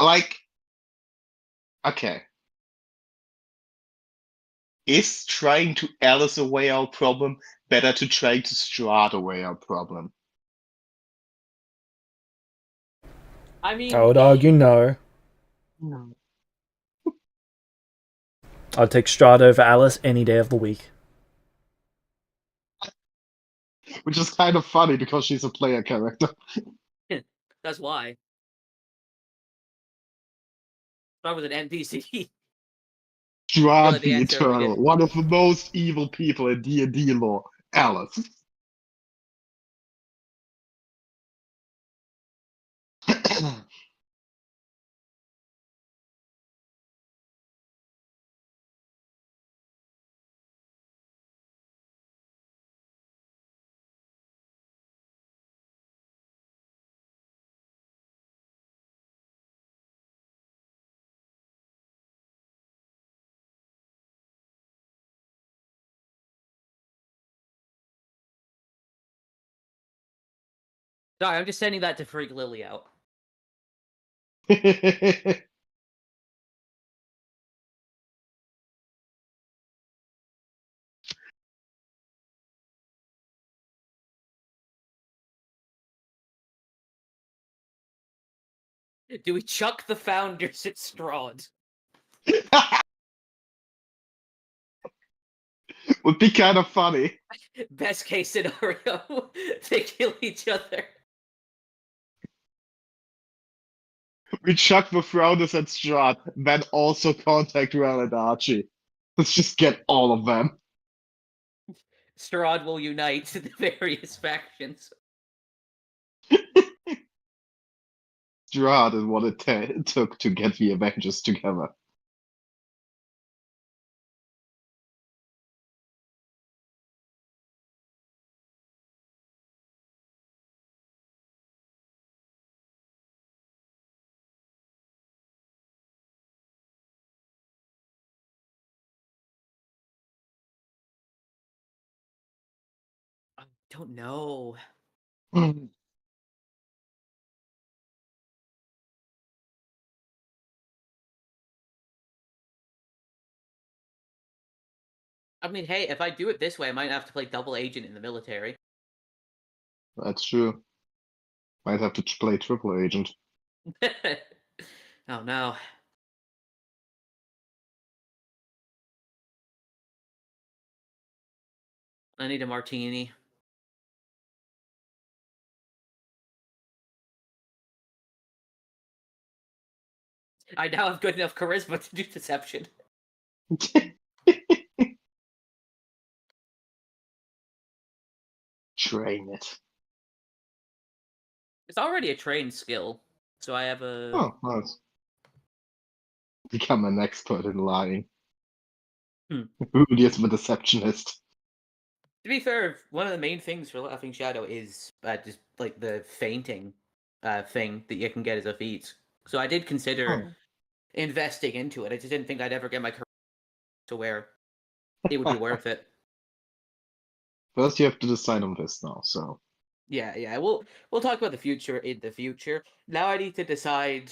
like, okay. Is trying to Alice away our problem better to trying to Strahd away our problem? I I mean, would argue no. No. I'd take Strahd over Alice any day of the week. Which is kind of funny because she's a player character. that's why. If I was an NPC. Strahd The the answer we Eternal, didn't. one of the most evil people in D&D lore, Alice. Sorry, I'm just sending that to freak Lily out. Do we chuck the founders at Strahd? Would be kind of funny. Best case scenario, they kill each other. We chuck the Frowners at Strahd, then also contact Rel and Archie. Let's just get all of them. Strahd will unite the various factions. Strahd is what it took to get the Avengers together. Don't know. I mean, hey, if I do it this way, I might have to play double agent in the military. That's true. Might have to play triple agent. Oh no. I need a martini. I now have good enough charisma to do deception. Train it. It's already a trained skill, so I have a. Oh, nice. Become an expert in lying. Rudy is the deceptionist. To be fair, one of the main things for Laughing Shadow is just like the fainting thing that you can get as a feat. So I did consider investing into it. I just didn't think I'd ever get my career to where it would be worth it. First, you have to decide on this now. So Yeah. We'll talk about the future in the future. Now I need to decide.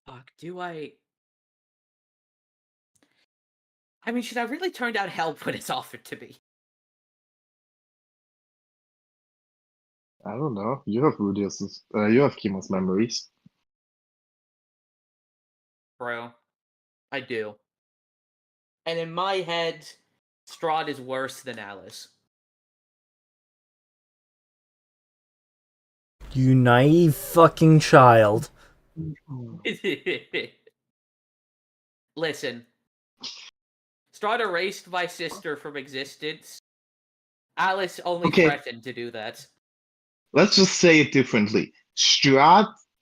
Fuck. Do I? I mean, should I really turn down help when it's offered to me? I don't know. You have Rudius's. You have Kima's memories. Bro, I do. And in my head, Strahd is worse than Alice. You naive fucking child. Listen, Strahd erased my sister from existence. Alice only Okay. threatened to do that. Let's just say it differently.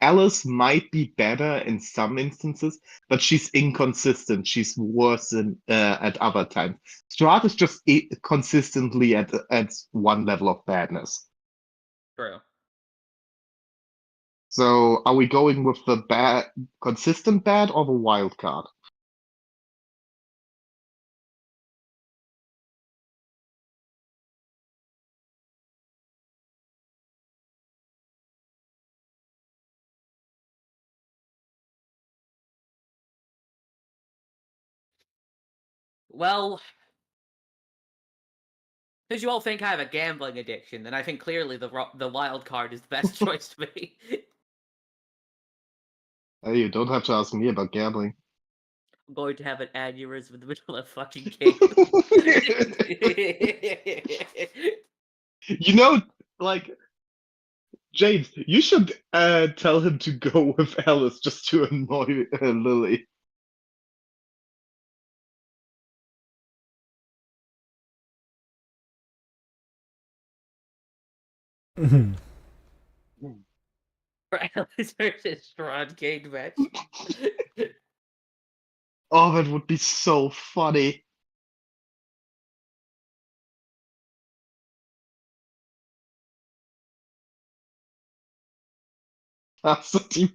Alice might be better in some instances, but she's inconsistent. She's worse at other times. Strahd is just consistently at one level of badness. True. So, are we going with the consistent bad, or the wild card? Well, because you all think I have a gambling addiction, then I think clearly the wild card is the best choice to me. Hey, you don't have to ask me about gambling. I'm going to have an aneurysm in the middle of a fucking game. You know, like, James, you should tell him to go with Alice just to annoy Lily. Alice versus Strahd game match. Oh, that would be so funny. That's the team.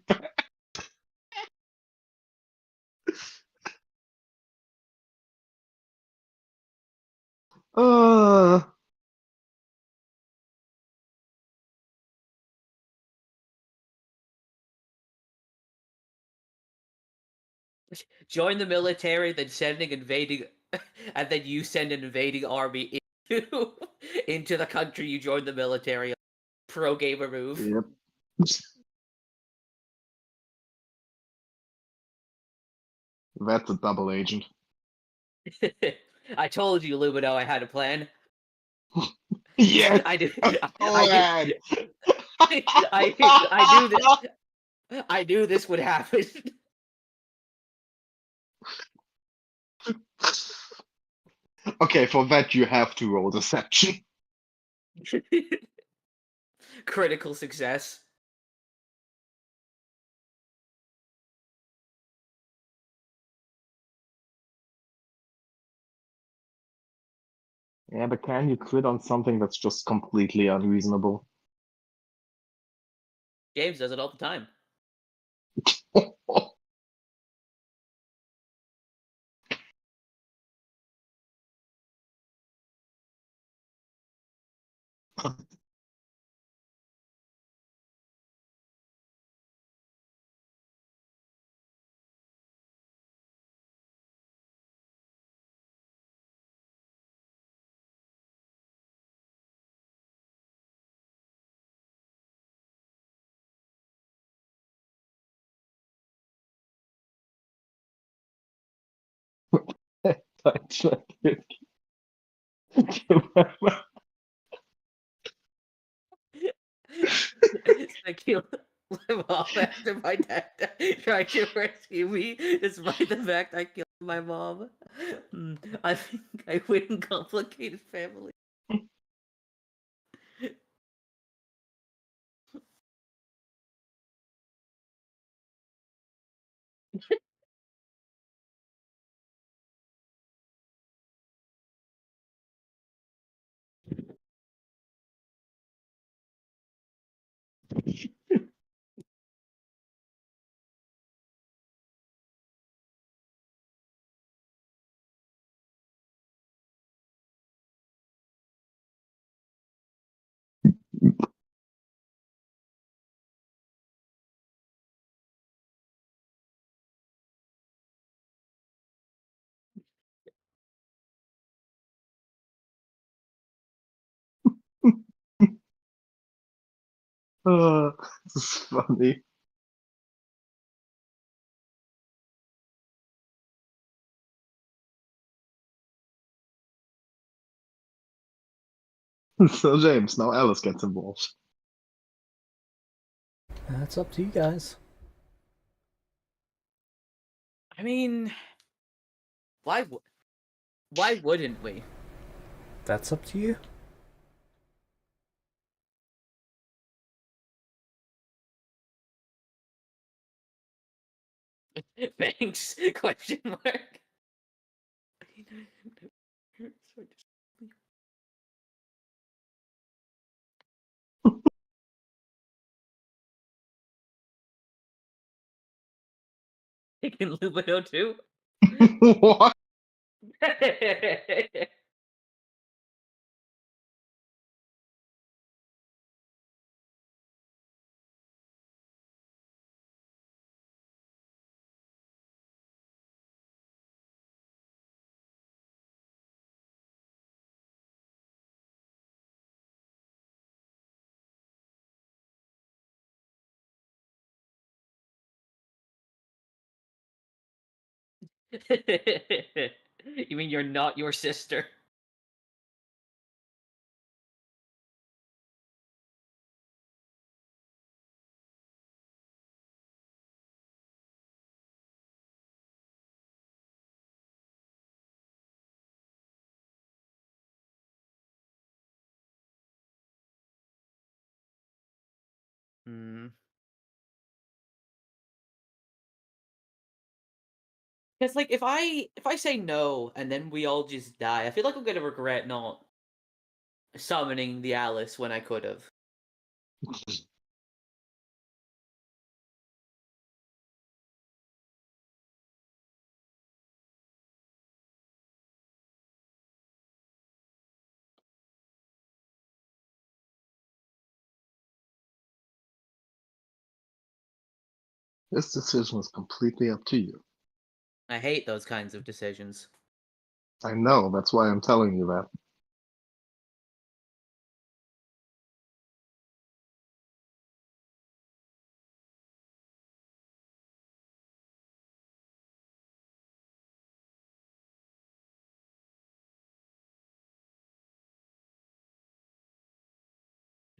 Uh, Join the military, then send an invading, and then you send an invading army into the country you joined the military. Pro gamer move. yep. That's a double agent. I told you, Lumino, I had a plan. Yes. I did. Plan. I knew that. I knew this would happen. Okay, for that you have to roll deception. Critical success. Yeah, but can you crit on something that's just completely unreasonable? James does it all the time. That's not good. I killed my mom after my dad tried to rescue me, despite the fact I killed my mom. I think I win in complicated family. This is funny. So James, now Alice gets involved. That's up to you guys. I mean, why? Why wouldn't we? That's up to you. Thanks? Question mark. Taking Lumino too. What? You mean you're not your sister? Hmm. Because like if I say no and then we all just die, I feel like I'm gonna regret not summoning the Alice when I could have. This decision is completely up to you. I hate those kinds of decisions. I know, that's why I'm telling you that.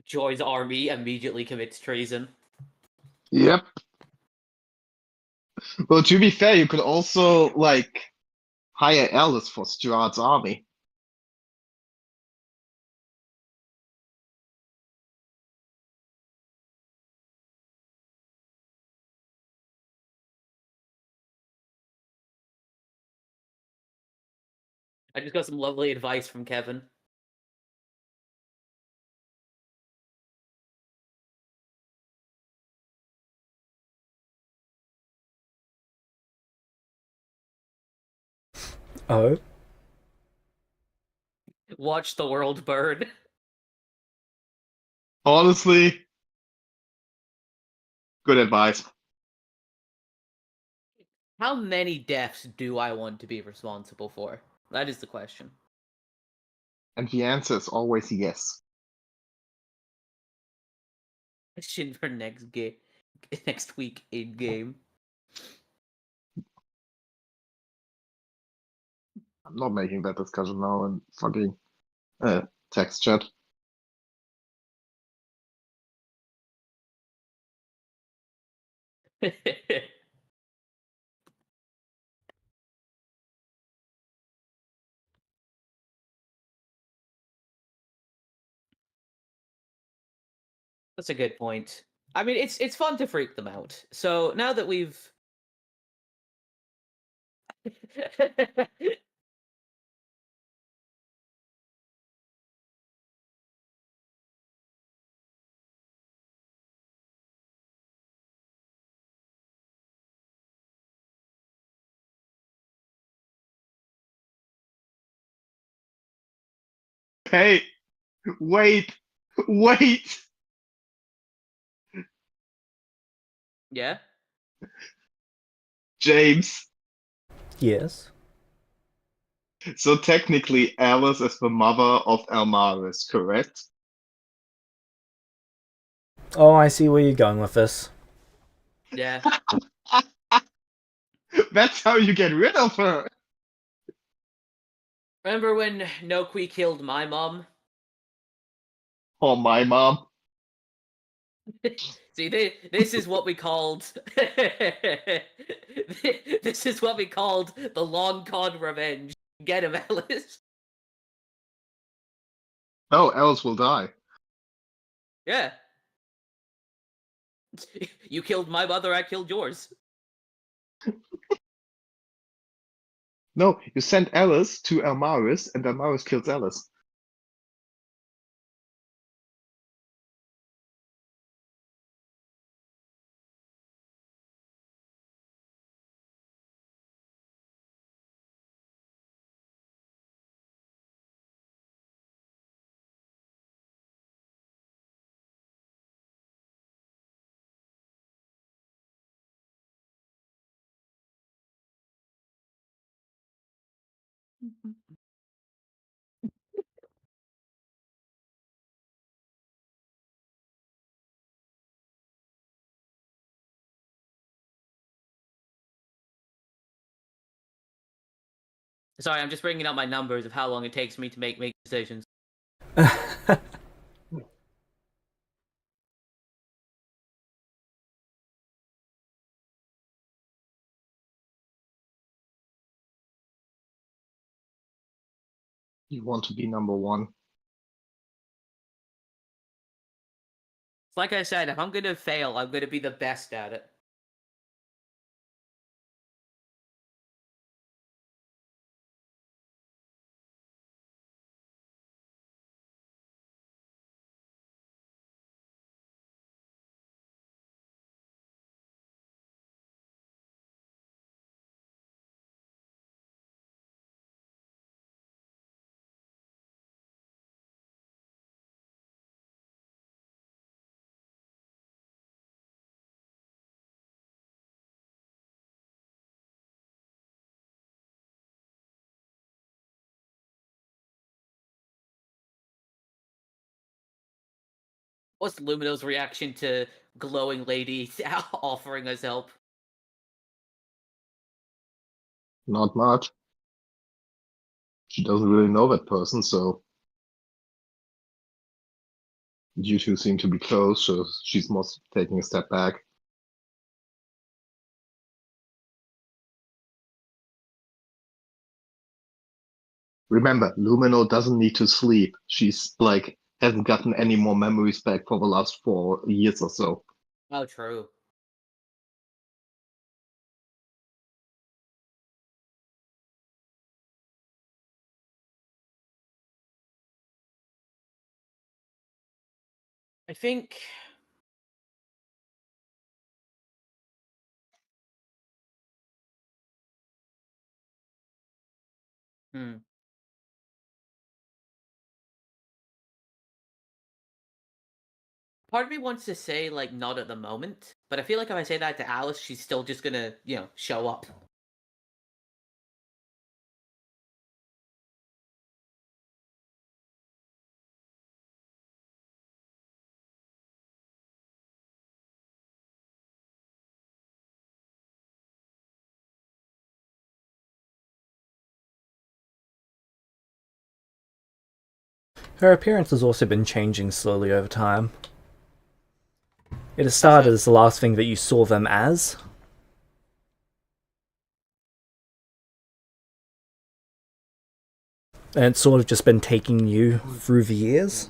Joy's army immediately commits treason. Yep. Well, to be fair, you could also like hire Alice for Stuart's army. I just got some lovely advice from Kevin. Oh. Watch the world burn. Honestly, good advice. How many deaths do I want to be responsible for? That is the question. And the answer is always yes. Question for next next week in game. I'm not making that discussion now in fucking text chat. That's a good point. I mean, it's fun to freak them out. So now that we've Hey, wait, wait. yeah. James. Yes. So technically, Alice is the mother of Elmaris, correct? Oh, I see where you're going with this. Yeah. That's how you get rid of her. Remember when Noqui killed my mom? Or my mom. See, this is what we called. This is what we called the long con revenge. Get him, Alice. No, Alice will die. Yeah. You killed my mother, I killed yours. No, you send Alice to Elmaris, and Elmaris kills Alice. Sorry, I'm just bringing up my numbers of how long it takes me to make decisions. You want to be number one. Like I said, if I'm gonna fail, I'm gonna be the best at it. What's Lumino's reaction to glowing lady offering us help? Not much. She doesn't really know that person, so you two seem to be close, so she's most taking a step back. Remember, Lumino doesn't need to sleep. She's like hasn't gotten any more memories back for the last 4 years or so. Oh, true. I think. Hmm. Part of me wants to say, like, not at the moment, but I feel like if I say that to Alice, she's still just gonna, show up. Her appearance has also been changing slowly over time. It has started as the last thing that you saw them as. And it's sort of just been taking you through the years.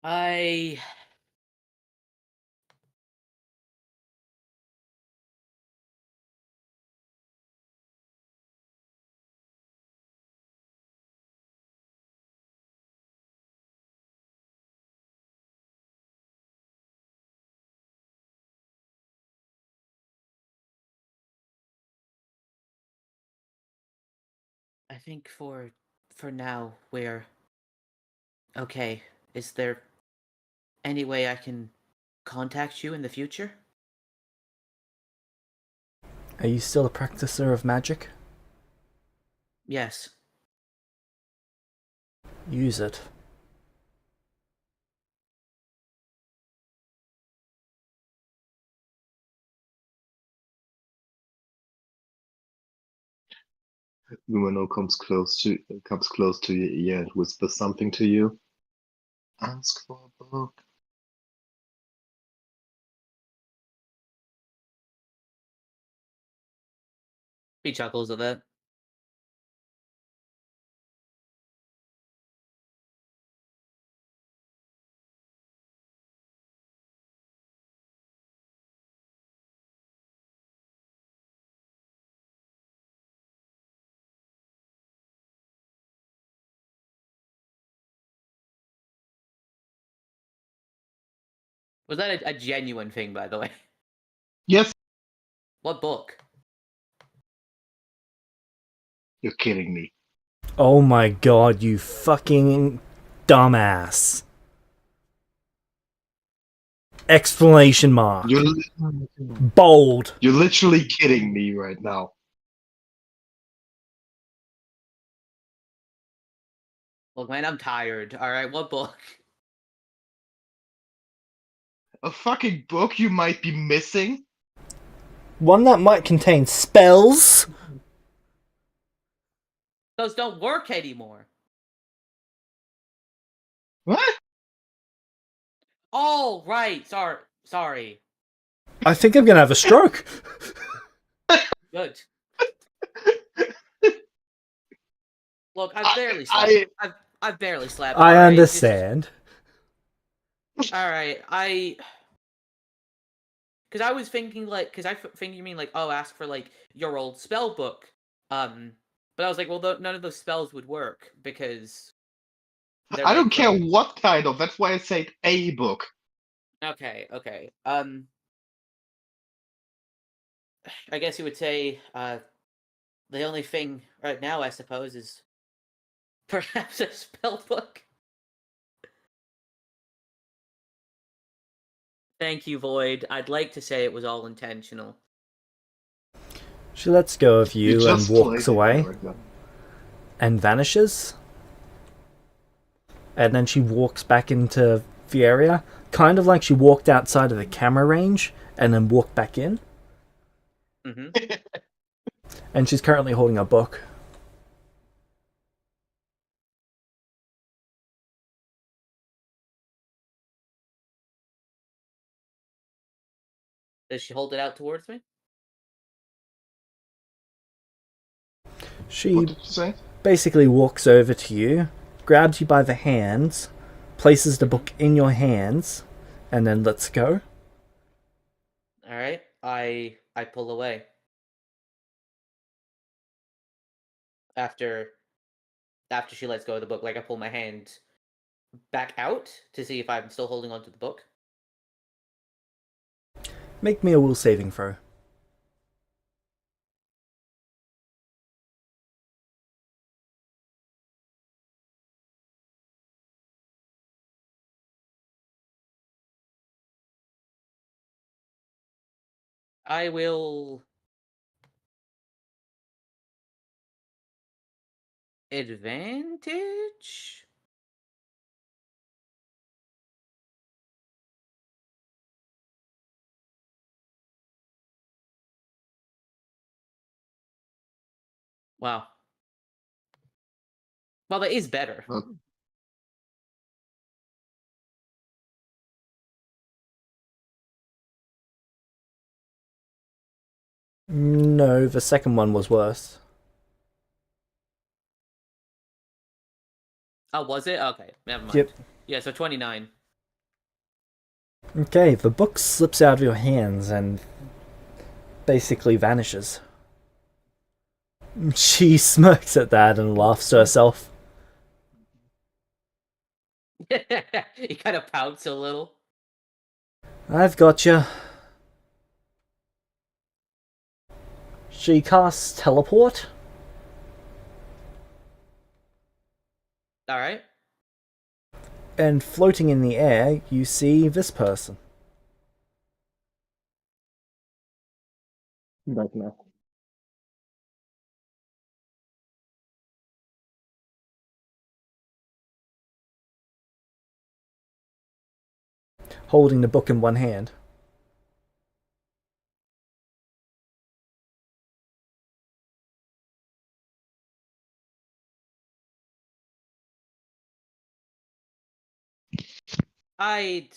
I think for now we're okay. Is there any way I can contact you in the future? Are you still a practicer of magic? Yes. Use it. Lumino comes close to your ear and whispers something to you. Ask for a book. He chuckles at that. Was that a genuine thing, by the way? Yes, What book? you're kidding me. Oh my god, you fucking dumbass. Exclamation mark. Bold. You're literally kidding me right now. Look, man, I'm tired. Alright, what book? A fucking book you might be missing? One that might contain spells. Those don't work anymore. What? Oh, right. Sorry. I think I'm gonna have a stroke. Good. Look, I've barely slept. I've barely slept. I alright? understand. Alright, because I was thinking, like, because I think you mean, like, oh, ask for, like, your old spell book. But I was like, well, none of those spells would work, because... I don't care what kind of, that's why I said a book. Okay. I guess you would say, the only thing right now, I suppose, is perhaps a spell book. Thank you, Void. I'd like to say it was all intentional. She lets go of you and just walks played away right now. and vanishes. And then she walks back into the area, kind of like she walked outside of the camera range and then walked back in. Mm-hmm. And she's currently holding a book. Does she hold it out towards me? She What did you say? basically walks over to you, grabs you by the hands, places the book in your hands, and then lets go. All right. I pull away after she lets go of the book. Like I pull my hand back out to see if I'm still holding onto the book. Make me a will saving throw. I will advantage. Wow. Well, that is better. No, the second one was worse. Oh, was it? Okay, never mind. Yep. Yeah, so 29. Okay, the book slips out of your hands and basically vanishes. She smirks at that and laughs to herself. He kind of pouts a little. I've got you. She casts teleport. All right. And floating in the air, you see this person. Right now. Holding the book in one hand. I'd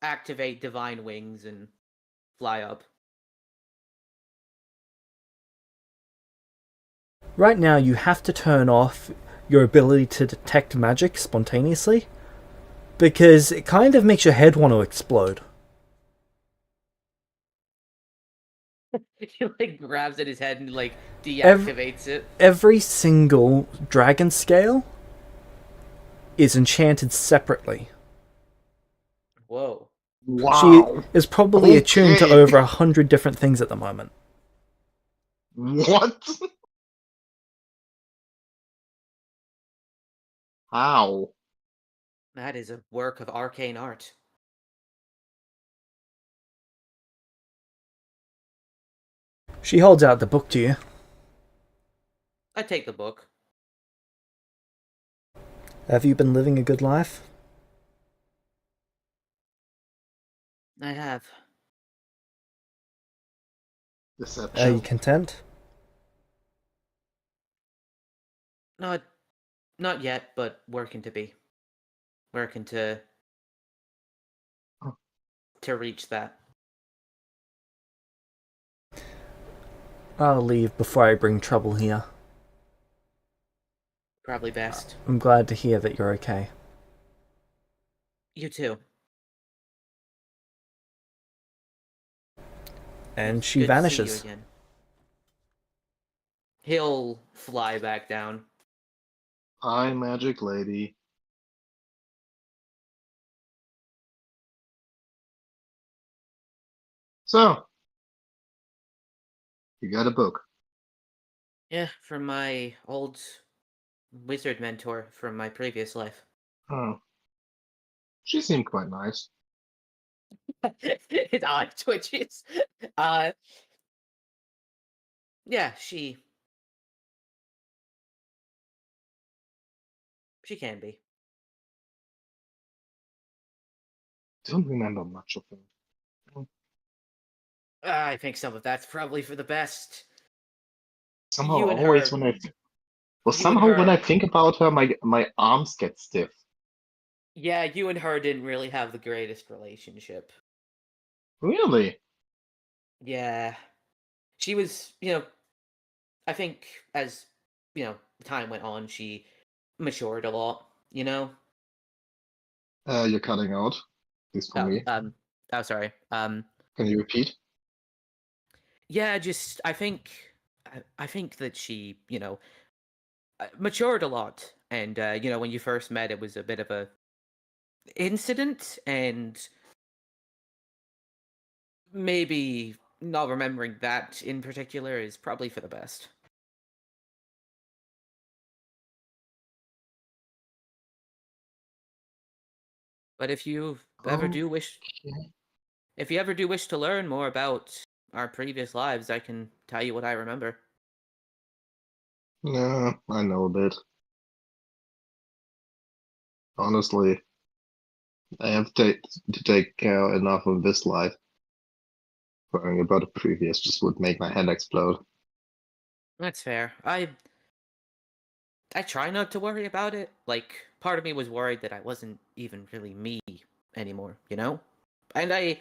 activate divine wings and fly up. Right now, you have to turn off your ability to detect magic spontaneously, because it kind of makes your head want to explode. He like grabs at his head and like deactivates it. Every single dragon scale is enchanted separately. Whoa. Wow. She is probably attuned to Okay. over 100 different things at the moment. What? How? That is a work of arcane art. She holds out the book to you. I take the book. Have you been living a good life? I have. Are Deception. you content? Not yet, but working to be. Working to reach that. I'll leave before I bring trouble here. Probably best. I'm glad to hear that you're okay. You too. And It's she good to see you vanishes. again. He'll fly back down. Hi, magic lady. So, you got a book. Yeah, from my old wizard mentor from my previous life. Huh. She seemed quite nice. His eye twitches. Yeah, she can be. Don't remember much of her. I think some of that's probably for the best. Somehow, You and always her. when I well, You and somehow when I her. think about her, my arms get stiff. Yeah, you and her didn't really have the greatest relationship. Really? Yeah. She was, I think as time went on, she matured a lot, you know? You're cutting out. At least for Oh, me. oh, sorry. Can you repeat? Yeah, just I think that she, matured a lot, and when you first met, it was a bit of a incident, and maybe not remembering that in particular is probably for the best. But if you ever Oh, do wish, if you ever do wish to learn more about our previous lives, I can tell you what I remember. no, I know a bit. Honestly, I have to take care enough of this life. Worrying about the previous just would make my head explode. That's fair. I try not to worry about it. Like, part of me was worried that I wasn't even really me anymore, you know? And I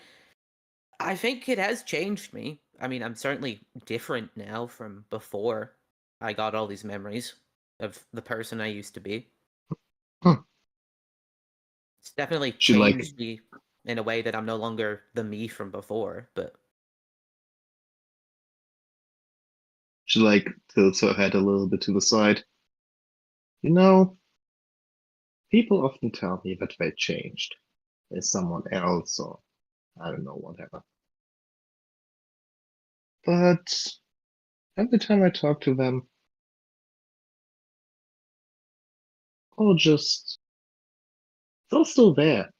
think it has changed me. I mean, I'm certainly different now from before I got all these memories of the person I used to be. Huh. It's definitely She like changed me in a way that I'm no longer the me from before, but she like tilts her head a little bit to the side. You know, people often tell me that they changed. As someone else or I don't know, whatever. But every time I talk to them, or just they're still there.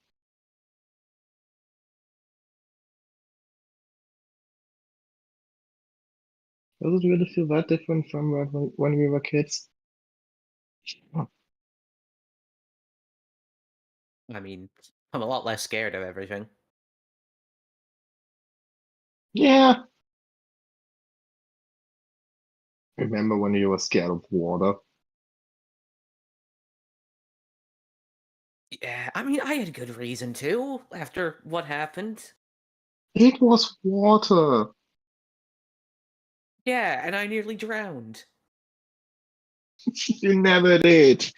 Does it really feel that different from when we were kids? I mean, I'm a lot less scared of everything. Yeah. Remember when you were scared of water? Yeah, I mean, I had good reason to after what happened. It was water. Yeah, and I nearly drowned. You never did.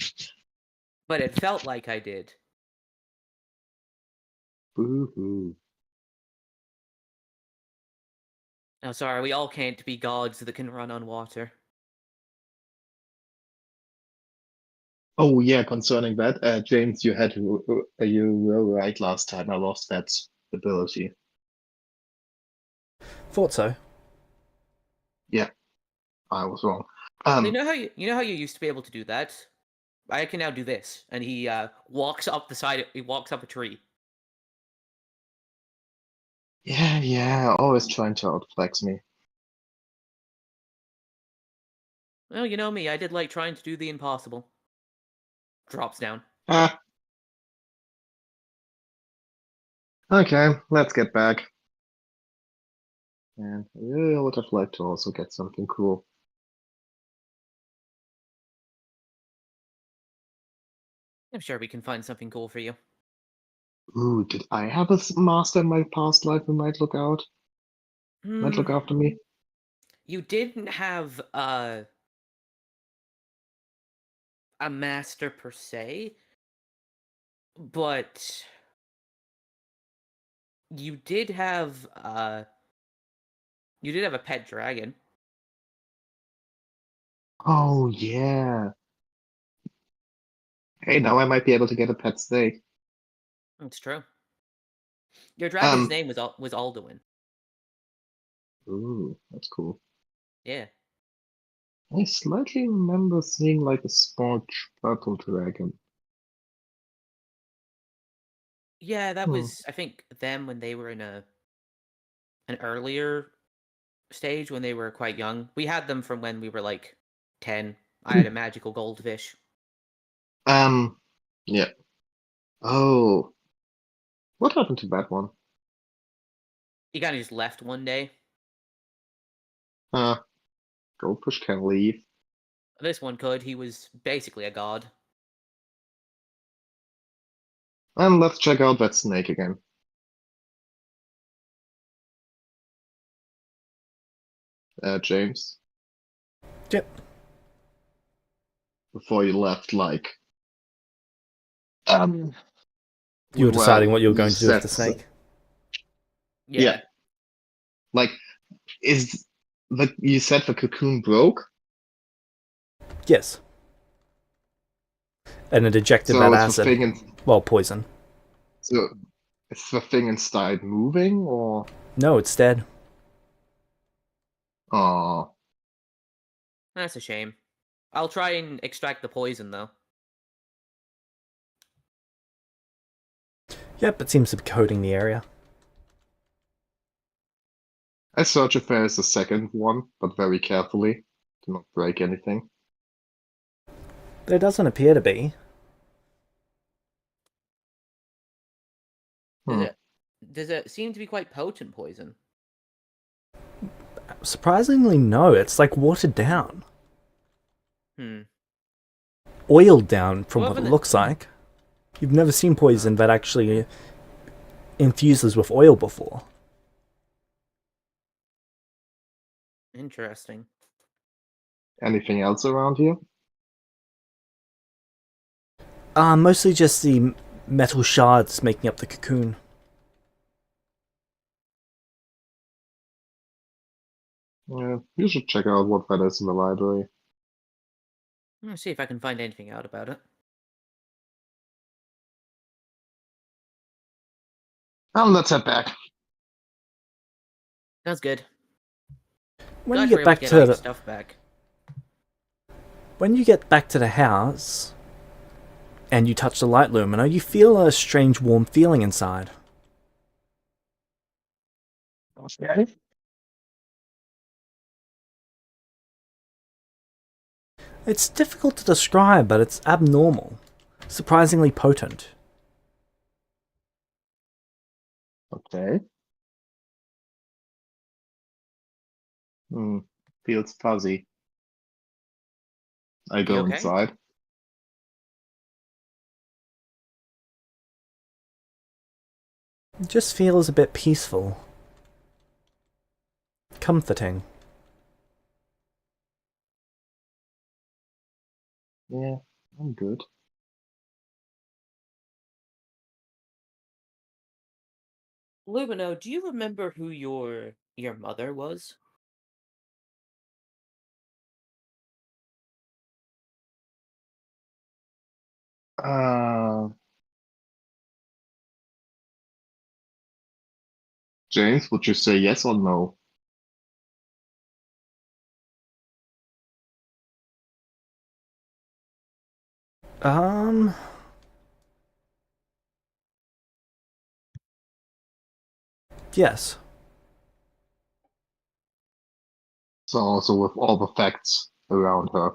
But it felt like I did. Boo-hoo. Oh, sorry, we all can't be gods that can run on water. Oh yeah, concerning that, James, you were right last time. I lost that ability. Thought so. Yeah, I was wrong. You know how you used to be able to do that? I can now do this, and he walks up the side. He walks up a tree. Yeah, always trying to outflex me. Well, you know me. I did like trying to do the impossible. Drops down. Ah, okay, let's get back. And I really would have liked to also get something cool. I'm sure we can find something cool for you. Ooh, did I have a master in my past life who might Hmm. look after me? You didn't have a master per se, but you did have a pet dragon. Oh yeah. Hey, now I might be able to get a pet snake. That's true. Your dragon's Um, name was Alduin. ooh, that's cool. Yeah. I slightly remember seeing like a small purple dragon. Yeah, that Hmm. was I think them when they were in an earlier stage when they were quite young. We had them from when we were like 10. I had a magical goldfish. Um, yeah. Oh, what happened to that one? He kind of just left one day. Uh, Goldfish can leave. This one could. He was basically a god. And let's check out that snake again. James. Yep. before you left, like, um, You were deciding what you were you going to do with said, the snake. yeah, like, is like you said the cocoon broke, Yes. And it ejected so that it's the acid. thing, and Well, poison. so it's the thing inside moving, or No, it's dead. oh, That's a shame. I'll try and extract the poison, though. Yep, it seems to be coating the area. I search if there is a second one, but very carefully to not break anything. There doesn't appear to be. Hmm. Does it seem to be quite potent poison? Surprisingly, no. It's like watered down. Hmm. Oiled down from Well, what it other than- looks like. You've never seen poison that actually infuses with oil before. Interesting. Anything else around here? Mostly just the metal shards making up the cocoon. Yeah, you should check out what that is in the library. Let's see if I can find anything out about it. Let's head back. That's good. When Glad you we're get able back to get to all your the stuff back. when you get back to the house and you touch the light lumina, you feel a strange warm feeling inside. Okay. It's difficult to describe, but it's abnormal. Surprisingly potent. Okay. Feels fuzzy. I You go okay? inside. It just feels a bit peaceful. Comforting. Yeah, I'm good. Lumino, do you remember who your mother was? Uh, James, would you say yes or no? Um, yes. So also with all the facts around her.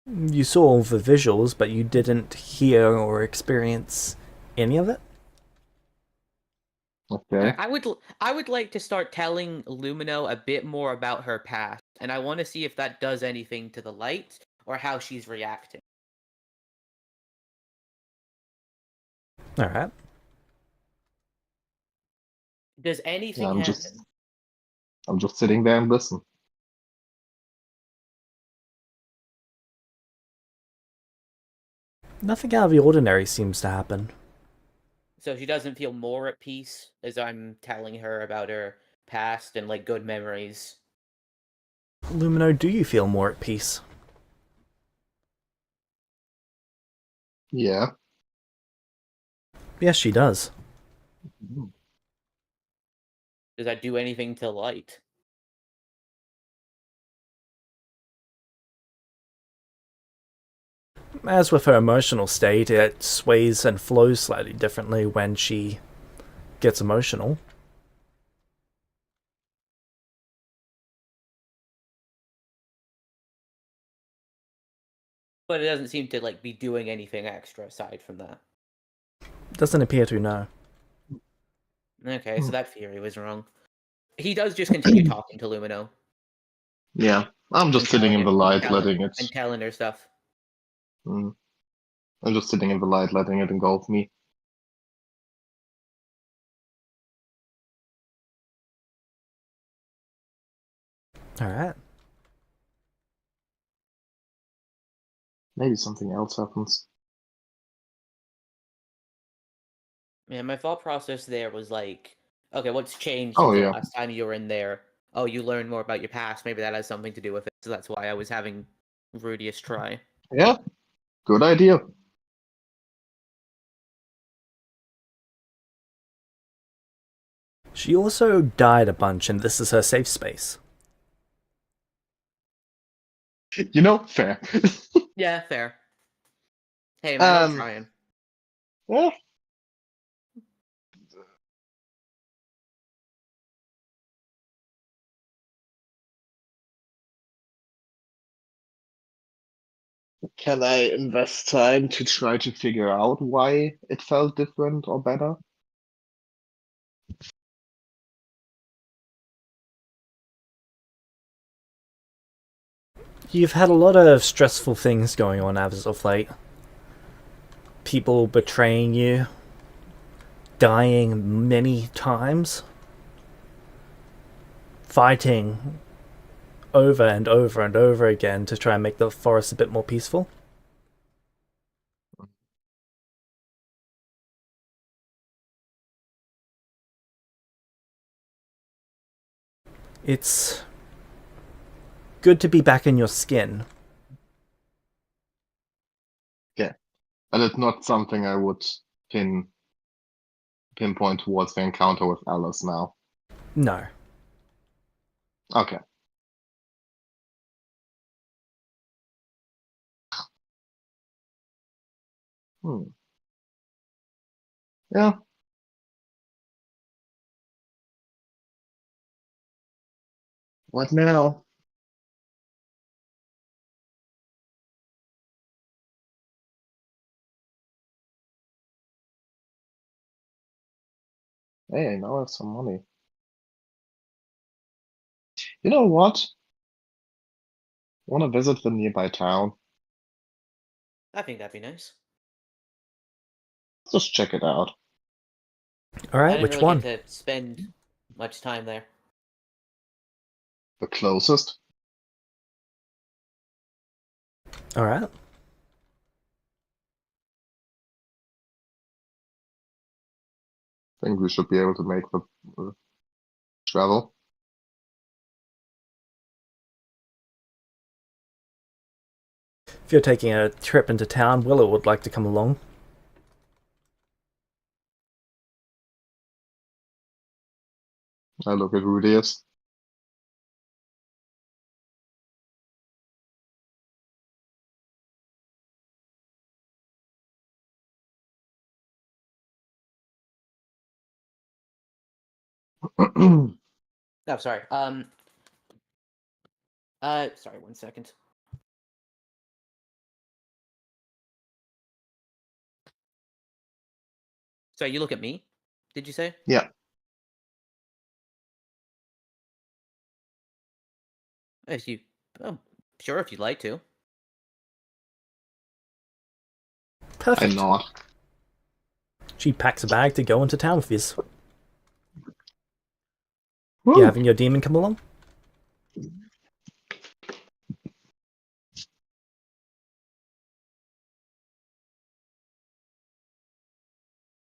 You saw all the visuals, but you didn't hear or experience any of it? Okay. I would like to start telling Lumino a bit more about her past, and I want to see if that does anything to the light or how she's reacting. Alright. Does Yeah, anything happen? I'm just sitting there and listen. Nothing out of the ordinary seems to happen. So she doesn't feel more at peace as I'm telling her about her past and like good memories. Lumino, do you feel more at peace? Yeah. Yes, she does. Does that do anything to light? As with her emotional state, it sways and flows slightly differently when she gets emotional. But it doesn't seem to like be doing anything extra aside from that. Doesn't appear to, no. Okay, so that theory was wrong. He does just continue talking to Lumino Yeah. I'm just and sitting in the light, telling letting it. and telling her stuff. Mm, I'm just sitting in the light, letting it engulf me. Alright. Maybe something else happens. Yeah, my thought process there was like, okay, what's changed Oh since the yeah. last time you were in there? Oh, you learned more about your past. Maybe that has something to do with it. So that's why I was having Rudius try. Yeah. Good idea. She also died a bunch, and this is her safe space. Fair. Yeah, fair. Hey man, I'm um. trying. Yeah. Can I invest time to try to figure out why it felt different or better? You've had a lot of stressful things going on as of late. People betraying you, dying many times, fighting over and over and over again to try and make the forest a bit more peaceful. It's good to be back in your skin. Yeah. But it's not something I would pinpoint towards the encounter with Alice now. No. Okay. Hmm. Yeah. What now? Hey, now I have some money. You know what? Want to visit the nearby town? I think that'd be nice. Let's just check it out. I Alright, didn't which really one? get to spend much time there. The closest. Alright. I think we should be able to make the travel. If you're taking a trip into town, Willow would like to come along. I look at Rudius. Oh, sorry. Sorry, 1 second. So you look at me, did you say? Yeah. If you, oh, sure, if you'd like to. I Perfect. nod. She packs a bag to go into town with you. You Woo. having your demon come along?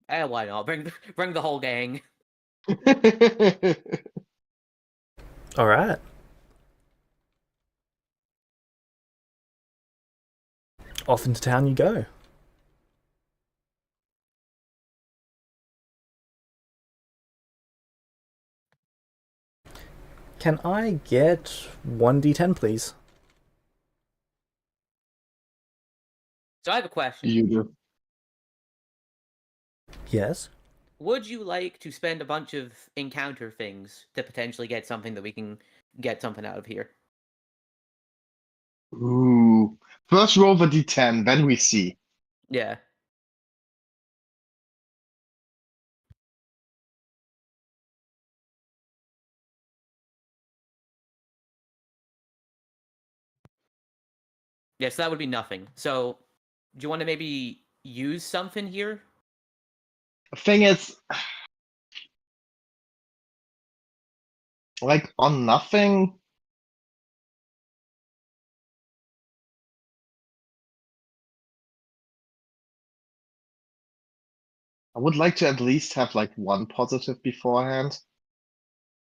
Why not? Bring the whole gang. Alright. Off into town you go. Can I get 1d10, please? So I have a question. You do. Yes. Would you like to spend a bunch of encounter things to potentially get something that we can get something out of here? Ooh. First roll the d10, then we see. Yeah. Yes, that would be nothing. So, do you want to maybe use something here? The thing is, like, on nothing, I would like to at least have like one positive beforehand.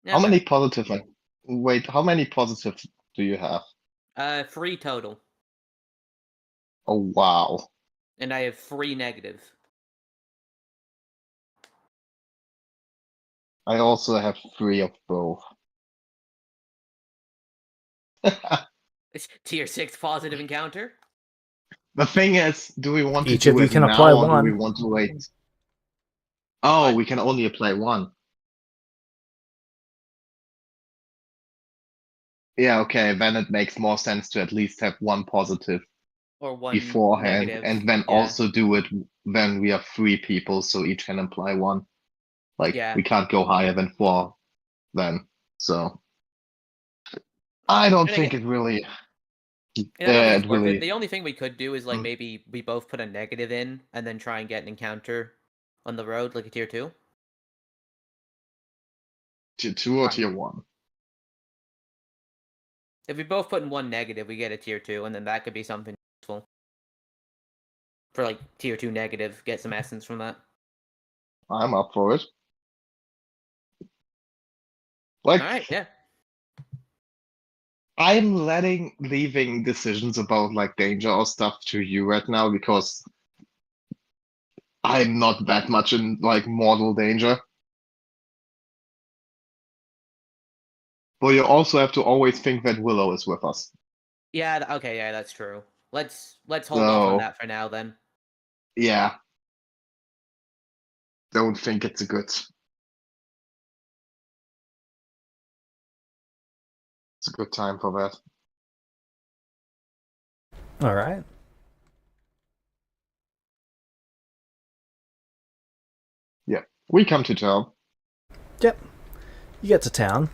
How Okay. many positive? Like, wait, how many positive do you have? 3 total, Oh wow. and I have 3 negative. I also have 3 of both. Tier 6 positive encounter. The thing is, do we want to Each of do you it can now apply or do we one. want to wait? Oh, What? we can only apply one. Yeah, okay, then it makes more sense to at least have one positive Or 1 beforehand negative. and then Yeah. also do it when we are 3 people, so each can apply one. Like, Yeah. we can't go higher than 4 then. So, I don't And think again, it really, I don't think it's it worth it. really, The only thing we could do is like mm, maybe we both put a negative in and then try and get an encounter on the road, like a tier 2. tier 2 or tier 1. If we both put in 1 negative, we get a tier 2, and then that could be something useful. For like tier 2 negative, get some essence from that. I'm up for it. Like, Alright, yeah. I'm leaving decisions about like danger or stuff to you right now because I'm not that much in like mortal danger. But you also have to always think that Willow is with us. Yeah, okay, yeah, that's true. Let's hold off on So that for now then. yeah, don't think it's a good time for that. All right. Yeah, we come to town. Yep. You get to town.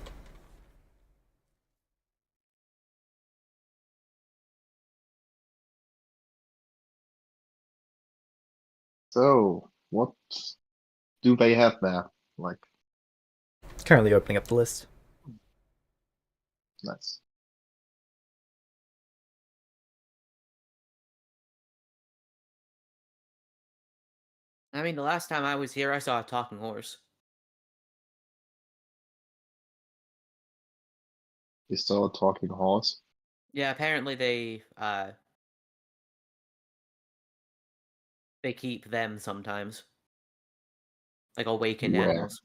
So what do they have there? Like, Currently opening up the list. nice. I mean, the last time I was here, I saw a talking horse. You saw a talking horse. Yeah, apparently they keep them sometimes. Like awakened Where? animals.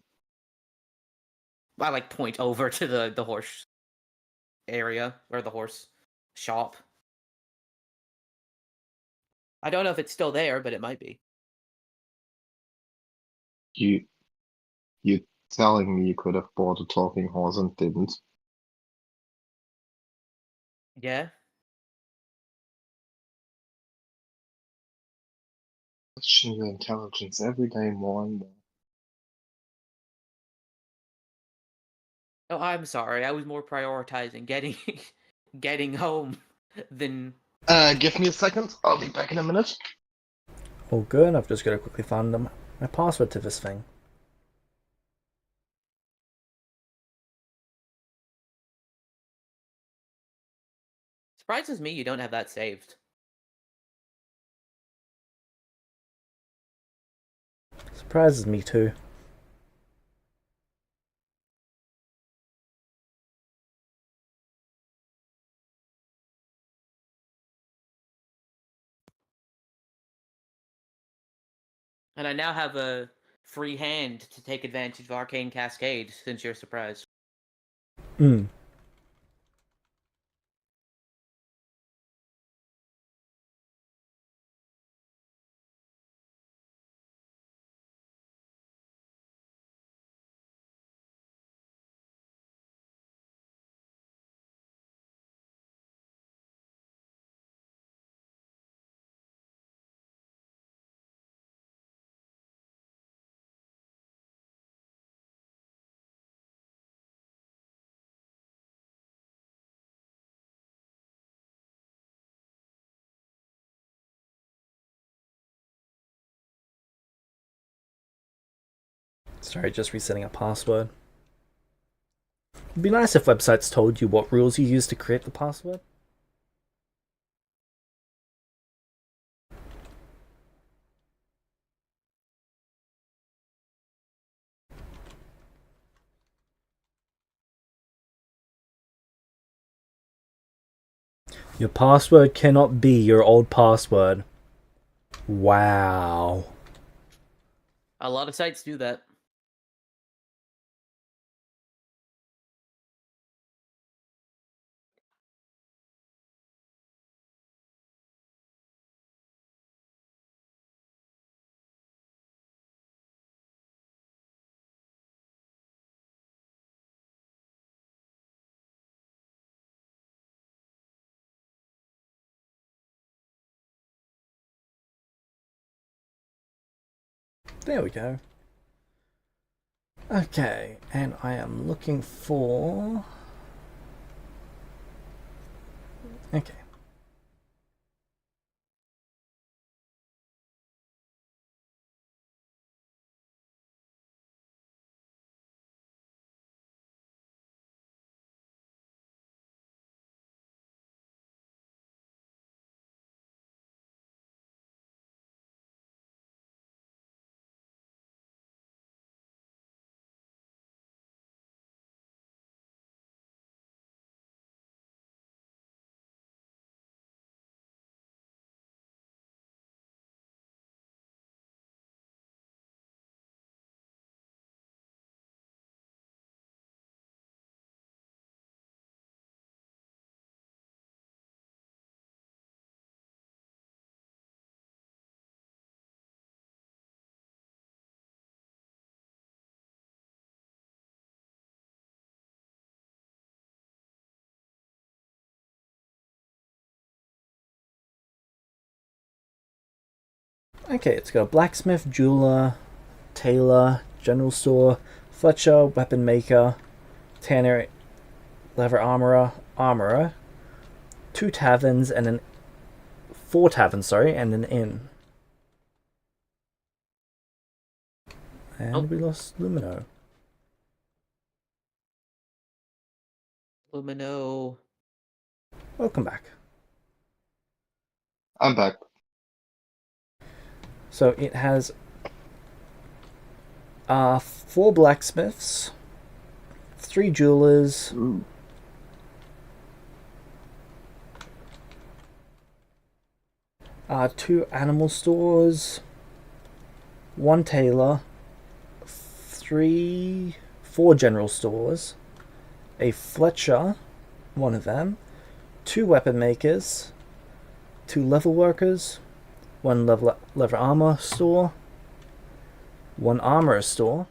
I like point over to the horse area or the horse shop. I don't know if it's still there, but it might be. You you telling me you could have bought a talking horse and didn't? Yeah. Question your intelligence every day more and more. Oh, I'm sorry. I was more prioritizing getting getting home than. Give me a second. I'll be back in a minute. All good. I've just got to quickly find my password to this thing. Surprises me you don't have that saved. Surprises me too. And I now have a free hand to take advantage of Arcane Cascade since you're surprised. Hmm. Sorry, just resetting a password. It'd be nice if websites told you what rules you use to create the password. Your password cannot be your old password. Wow. A lot of sites do that. There we go. Okay, and I am looking for... Okay. Okay, it's got a blacksmith, jeweler, tailor, general store, Fletcher, weapon maker, tanner, leather armorer, 2 taverns and an 4 taverns, sorry, and an inn. And we lost Lumino. Lumino. Welcome back. I'm back. So it has 4 blacksmiths, 3 jewelers, Ooh. 2 animal stores, 1 tailor, 4 general stores, a Fletcher, one of them, 2 weapon makers, 2 level workers, 1 leather armor store, 1 armorer store,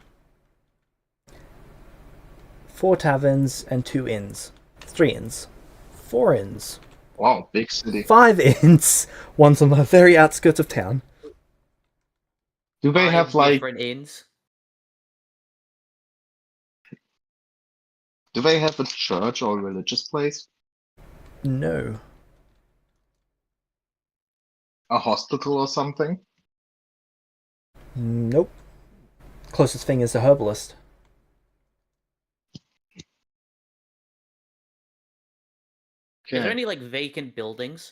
4 taverns, and 2 inns. 3 inns. 4 inns. Wow, big city. 5 inns. One's on the very outskirts of town. Do they have like? Different inns? Do they have a church or a religious place? No. A hospital or something? Nope. Closest thing is a herbalist. Is there Okay. any like vacant buildings?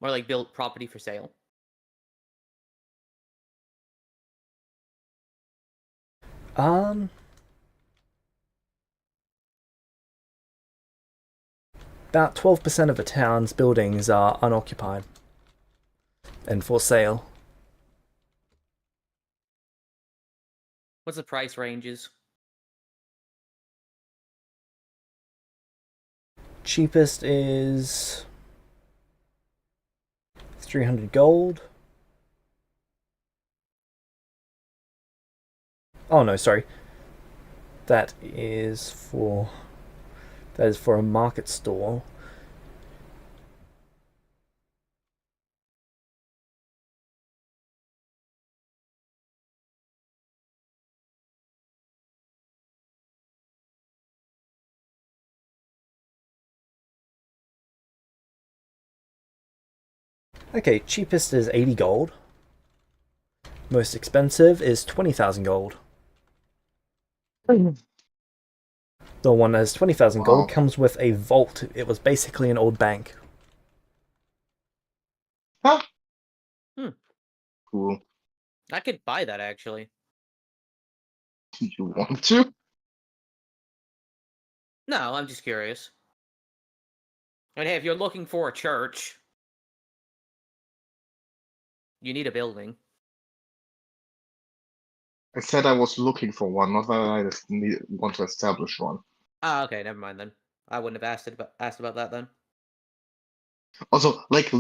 Or like built property for sale? About 12% of the town's buildings are unoccupied and for sale. What's the price ranges? Cheapest is 300 gold. Oh no, sorry. That is for a market store. Okay, cheapest is 80 gold. Most expensive is 20,000 gold. The one that has 20,000 gold Wow. comes with a vault. It was basically an old bank. Huh? Hmm. Cool. I could buy that actually. You want to? No, I'm just curious. And hey, if you're looking for a church, you need a building. I said I was looking for one, not that I just want to establish one. Ah, okay, never mind then. I wouldn't have asked about that then. Also, like,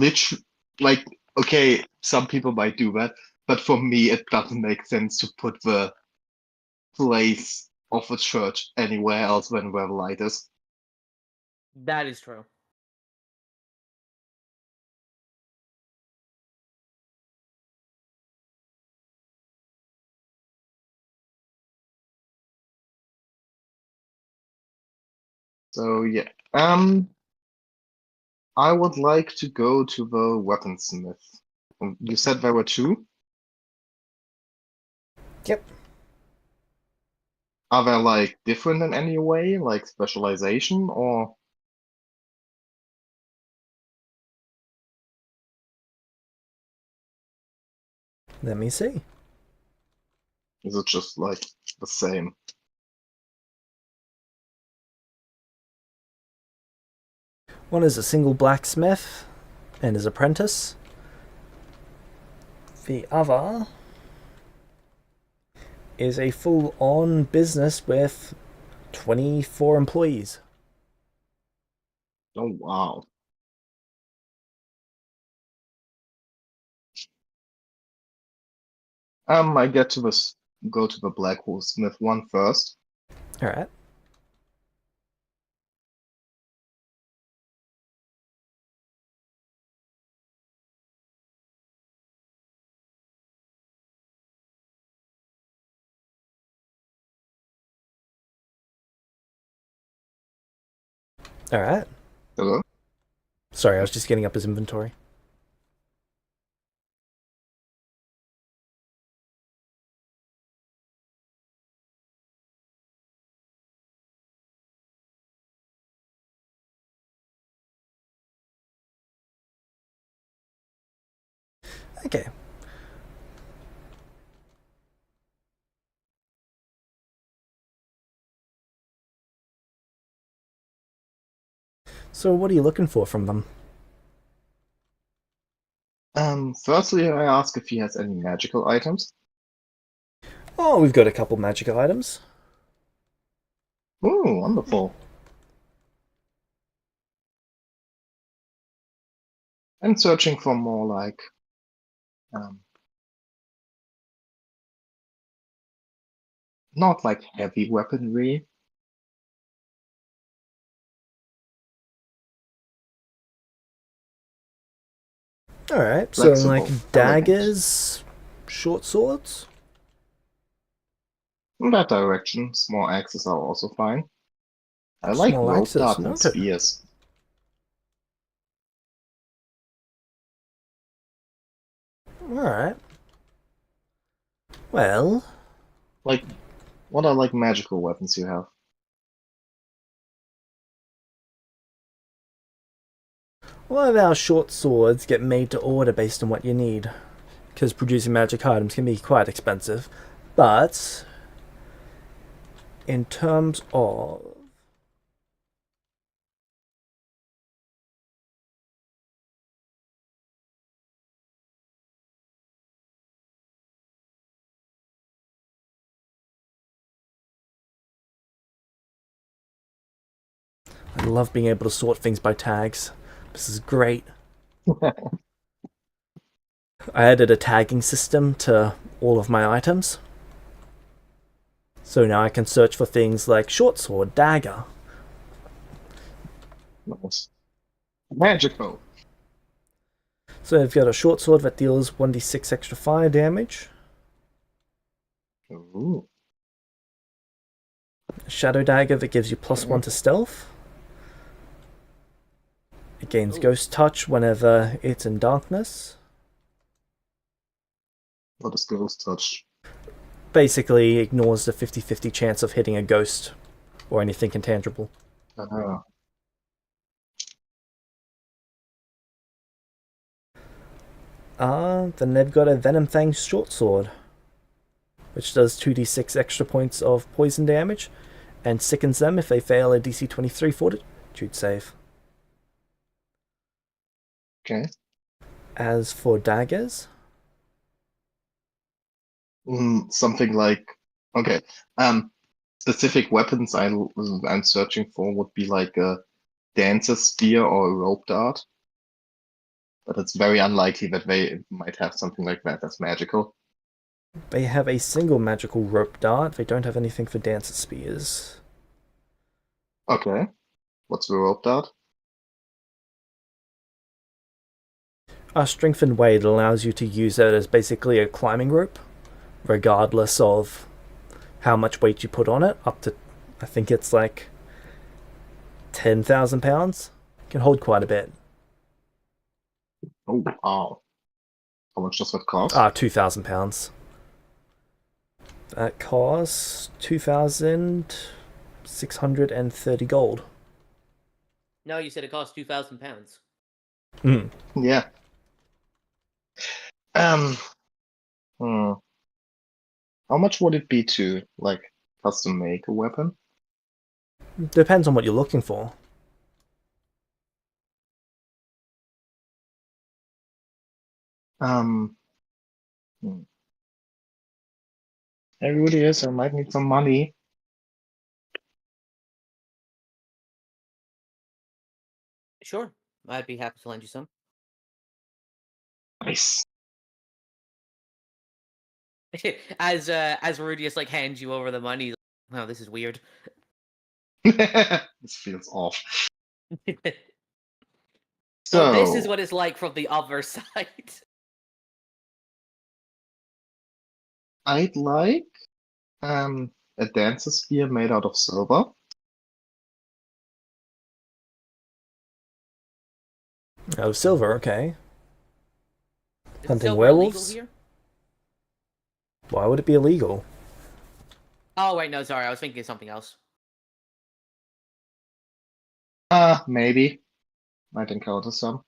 okay, some people might do that, but for me, it doesn't make sense to put the place of a church anywhere else than where the light is. That is true. So yeah, I would like to go to the weaponsmith. You said there were two? Yep. Are they like different in any way, like specialization, or Let me see. is it just like the same? One is a single blacksmith and his apprentice. The other is a full-on business with 24 employees. Oh wow. I get to go to the blacksmith one first. All right. All right. Hello? Sorry, I was just getting up his inventory. Okay. So what are you looking for from them? Firstly, I ask if he has any magical items. Oh, we've got a couple magical items. Ooh, wonderful. I'm searching for more like not like heavy weaponry. All right. So like Flexible, elegant. daggers, short swords. In that direction, small axes are also fine. I like Small rope axes, darts and noted. spears. Alright. Well, Like, what are like magical weapons you have? a lot of our short swords get made to order based on what you need, because producing magic items can be quite expensive. But, in terms of... I love being able to sort things by tags. This is great. I added a tagging system to all of my items. So now I can search for things like short sword, dagger. Nice. Magical. So I've got a short sword that deals 1d6 extra fire damage. Ooh. A shadow dagger that gives you +1 to stealth. It gains ghost touch whenever it's in darkness. What is ghost touch? Basically ignores the 50-50 chance of hitting a ghost or anything intangible. Then they've got a Venom Fang short sword, which does 2d6 extra points of poison damage and sickens them if they fail a DC 23 fortitude save. Okay. As for daggers, Something like okay. Specific weapons I'm searching for would be like a dancer's spear or a rope dart, but it's very unlikely that they might have something like that that's magical. they have a single magical rope dart. They don't have anything for dancer spears. Okay. What's the rope dart? A strengthened weight allows you to use it as basically a climbing rope, regardless of how much weight you put on it. Up to, I think it's like 10,000 pounds. Can hold quite a bit. Oh, wow. How much does that cost? 2,000 pounds. That costs 2,630 gold. No, you said it cost £2,000. Mm. Yeah. Um. Hmm. How much would it be to like custom make a weapon? Depends on what you're looking for. Um. hmm. It really is. I might need some money. Sure, I'd be happy to lend you some. Nice. As Rudius like hands you over the money. Oh, this is weird. This feels off. So this is So what it's like from the other side. I'd like a dancer spear made out of silver. Oh, silver, okay. Is Hunting silver illegal werewolves? here? Why would it be illegal? Oh wait, no, sorry, I was thinking of something else. Maybe. Might encounter some.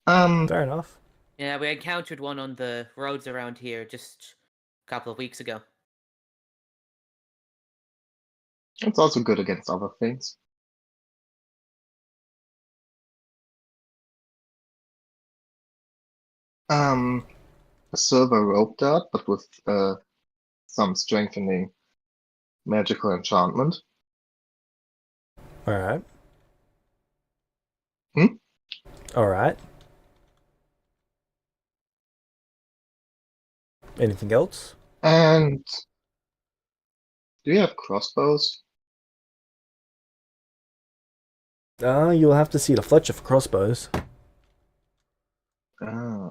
Um, Fair enough. Yeah, we encountered one on the roads around here just a couple of weeks ago. it's also good against other things. Um, a silver rope dart, but with some strengthening magical enchantment. Alright. Hmm? Alright. Anything else? And do you have crossbows? You'll have to see the Fletcher for crossbows.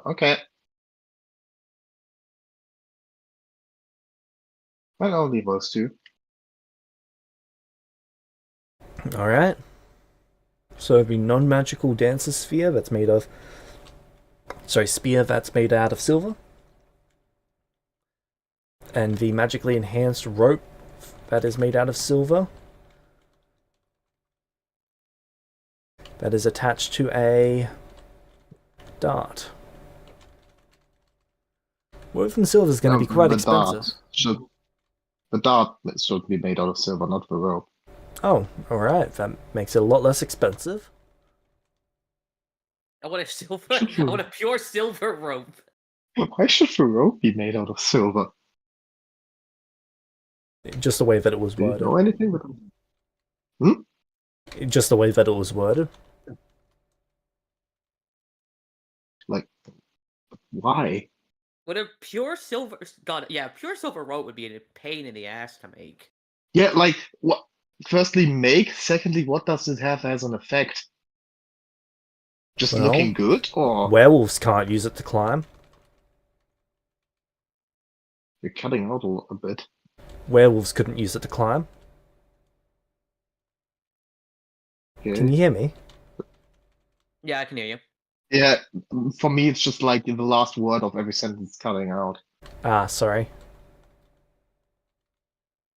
Okay. Well, I'll leave those two. Alright. So the non-magical dancer sphere that's made of... Sorry, spear that's made out of silver. And the magically enhanced rope that is made out of silver. That is attached to a dart. Woven silver is going to be quite expensive. The dart should be made out of silver, not the rope. Oh, alright. That makes it a lot less expensive. I want a silver. I want a pure silver rope. Why should the rope be made out of silver? Just the way that it was Do you worded. know anything about Just the way that it was worded. like why? Would a pure silver? God, yeah, pure silver rope would be a pain in the ass to make. Yeah, like what? Firstly, make. Secondly, what does it have as an effect? Just Well, looking good, or werewolves can't use it to climb. you're cutting out a bit? Werewolves couldn't use it to climb. Okay. Can you hear me? Yeah, I can hear you. Yeah, for me, it's just like the last word of every sentence cutting out. Sorry.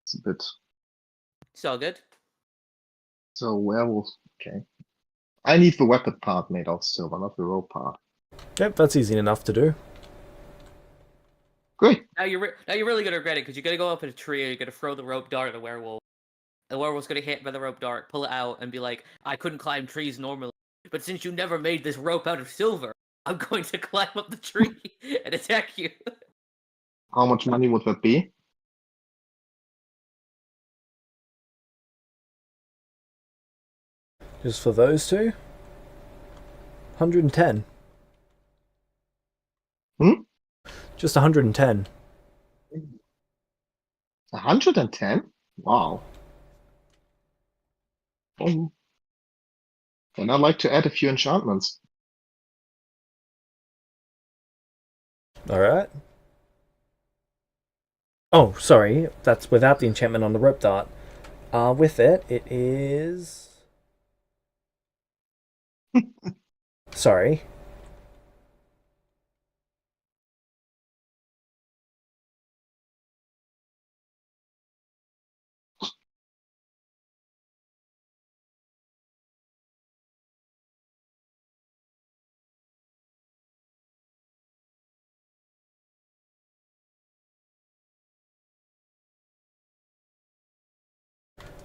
It's a bit. It's all good. So werewolf. Okay. I need the weapon part made of silver, not the rope part. Yep, that's easy enough to do. Great. Now you're really gonna regret it because you're gonna go up in a tree and you're gonna throw the rope dart at the werewolf. The werewolf's gonna hit by the rope dart, pull it out, and be like, "I couldn't climb trees normally, but since you never made this rope out of silver, I'm going to climb up the tree and attack you. How much money would that be? Just for those two? 110. Hmm? Just 110. 110? Wow. Then I'd like to add a few enchantments. Alright. Oh, sorry. That's without the enchantment on the rope dart. With it, it is... Sorry.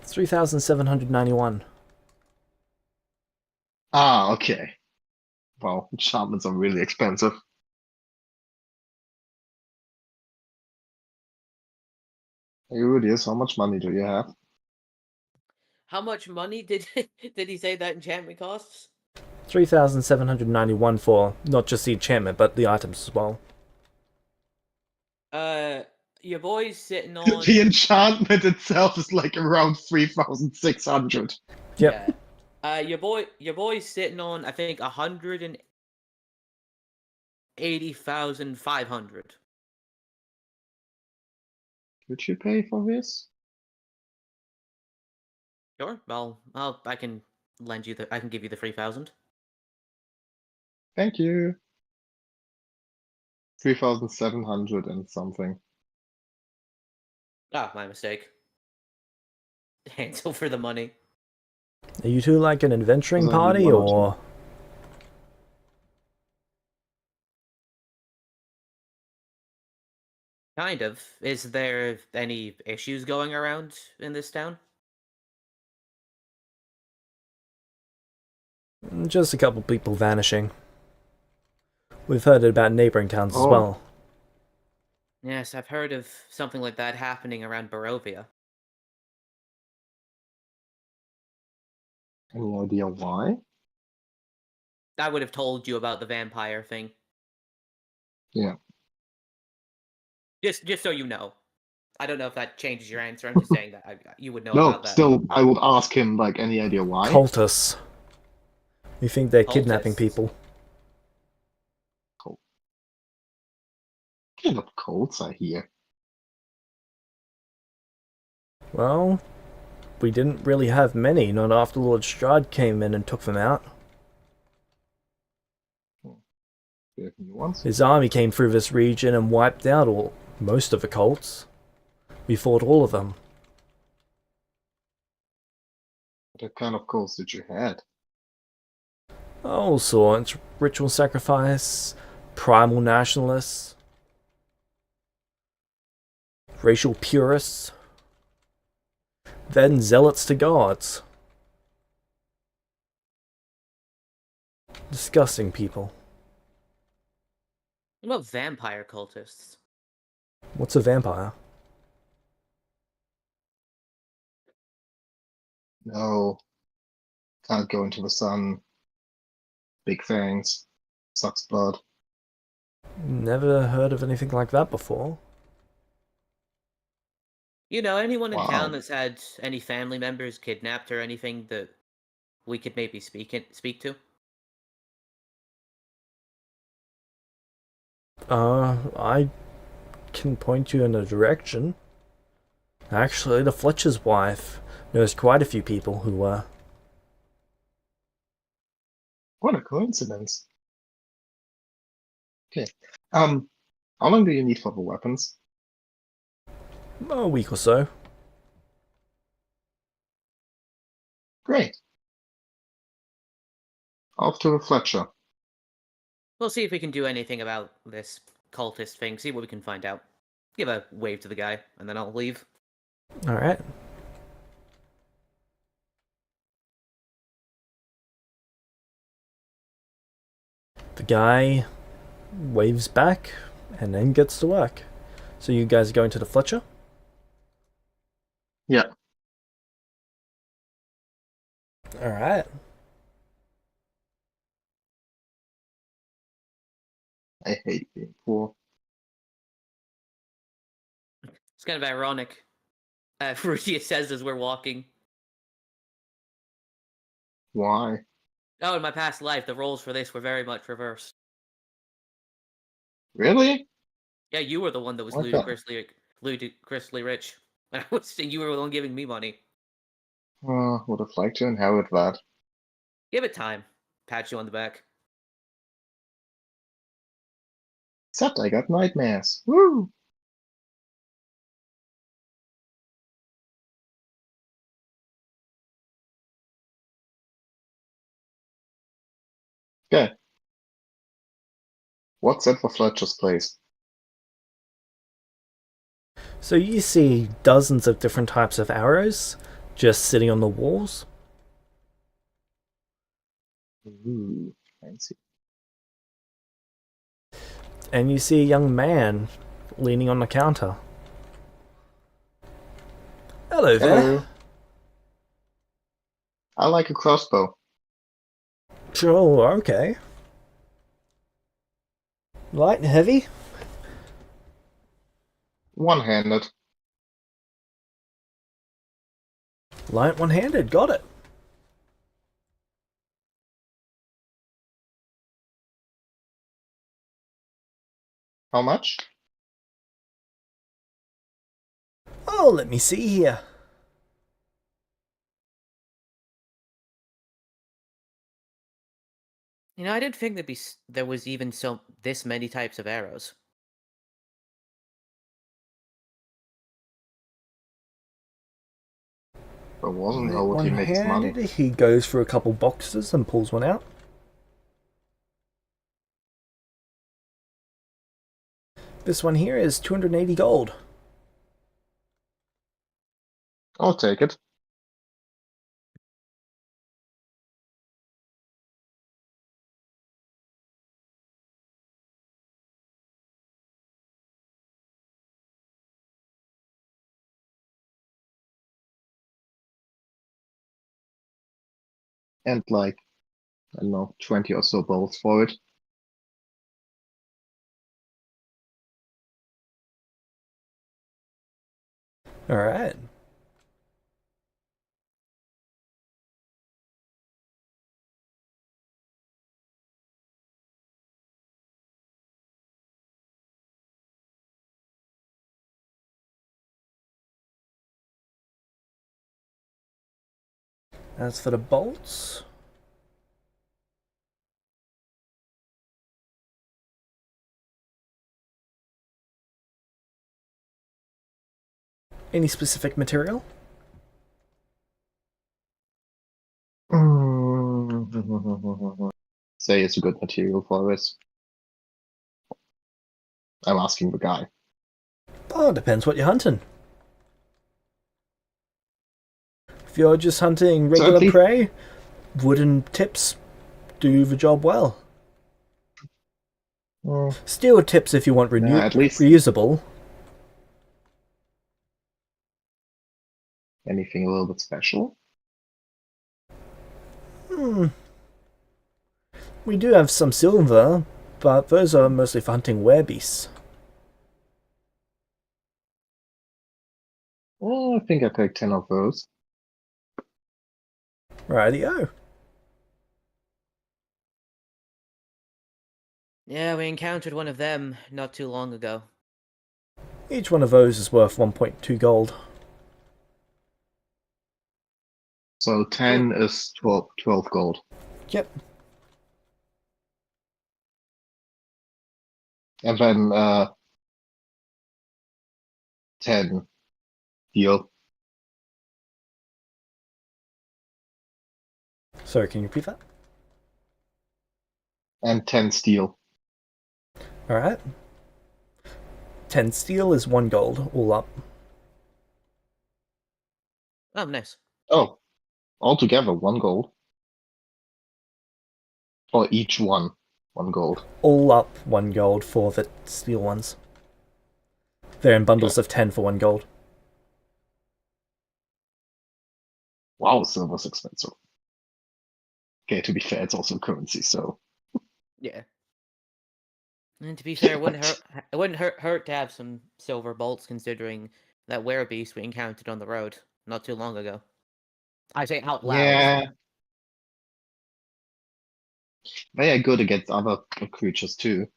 It's 3,791. Ah, okay. Wow, enchantments are really expensive. Hey, Rudius, how much money do you have? How much money did did he say that enchantment costs? 3,791 for not just the enchantment, but the items as well. Your boy's sitting on. The enchantment itself is like around 3,600. Yep. Yeah. Your boy's sitting on, I think, 180,500. Could you pay for this? Sure. Well, I can lend you I can give you the 3,000. Thank you. 3,700 and something. Ah, my mistake. Cancel for the money. Are you two like an adventuring Because I need party, one or two. or...? Kind of. Is there any issues going around in this town? Just a couple people vanishing. We've heard about neighboring towns as Oh. well. Yes, I've heard of something like that happening around Barovia. Any idea why? I would have told you about the vampire thing. Yeah. Just so you know. I don't know if that changes your answer. I'm just saying that you would know No, about that. still, I would ask him, like, any idea why? Cultists. We think they're kidnapping Cultists. people. What kind of cults are here? Well, we didn't really have many, not after Lord Strahd came in and took them out. Do you have new ones? His army came through this region and wiped out most of the cults. We fought all of them. What kind of cults did you had? All sorts. Ritual sacrifice, primal nationalists, racial purists, then zealots to gods. Disgusting people. What about vampire cultists? What's a vampire? No. Can't go into the sun. Big fangs. Sucks blood. Never heard of anything like that before. You know, anyone in Wow. town that's had any family members kidnapped or anything that we could maybe speak to? I can point you in a direction. Actually, the Fletcher's wife knows quite a few people who were. What a coincidence. Okay. How long do you need for the weapons? A week or so. Great. Off to the Fletcher. We'll see if we can do anything about this cultist thing, see what we can find out. Give a wave to the guy, and then I'll leave. Alright. The guy waves back and then gets to work. So you guys are going to the Fletcher? Yeah. Alright. I hate being poor. It's kind of ironic. Rutia says as we're walking. Why? Oh, in my past life, the roles for this were very much reversed. Really? Yeah, you were the one that was What ludicrously rich. And I was saying you were the one giving me money. Would have liked to inherit that. Give it time. Pat you on the back. Except I got nightmares. Woo! Okay. What's at the Fletcher's place? So you see dozens of different types of arrows just sitting on the walls. Ooh, fancy. And you see a young man leaning on the counter. Hello there. Hello. I like a crossbow. Sure, okay. Light and heavy? One-handed. Light one-handed, got it. How much? Oh, let me see here. You know, I didn't think there was even this many types of arrows. There wasn't Light how would he make his money? one-handed, he goes through a couple boxes and pulls one out. This one here is 280 gold. I'll take it. And like, I don't know, 20 or so bolts for it. Alright. As for the bolts, any specific material? Say it's a good material for this. I'm asking the guy. Oh, depends what you're hunting. If you're just hunting regular Certainly. prey, wooden tips do the job well. Steel tips if you want At least reusable. anything a little bit special. We do have some silver, but those are mostly for hunting werebeasts. Oh, I think I take 10 of those. Rightio. Yeah, we encountered one of them not too long ago. Each one of those is worth 1.2 gold. So 10 is 12 gold. Yep. And then 10 steel. Sorry, can you repeat that? And 10 steel. Alright. 10 steel is 1 gold, all up. Oh, nice. Oh, altogether 1 gold. For each one. 1 gold. All up 1 gold for the steel ones. They're in bundles of 10 for 1 gold. Wow, silver's expensive. Okay, to be fair, it's also currency, so Yeah. And to be fair, it wouldn't hurt to have some silver bolts, considering that werebeast we encountered on the road not too long ago. I say out loud. yeah. They are good against other creatures too.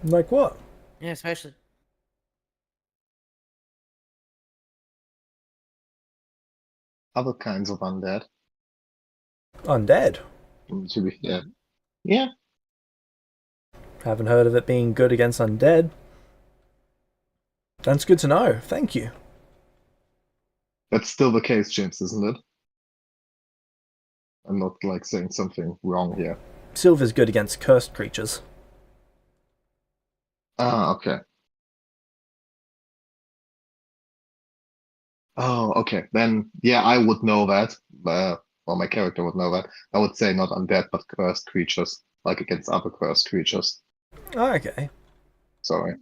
Like what? Yeah, especially. Other kinds of undead. Undead. To be fair. Yeah. Haven't heard of it being good against undead. That's good to know. Thank you. That's still the case, James, isn't it? I'm not like saying something wrong here. Silver's good against cursed creatures. Ah, okay. Oh, okay. Then, yeah, I would know that. Well, my character would know that. I would say not undead, but cursed creatures, like against other cursed creatures. Oh, okay. Sorry.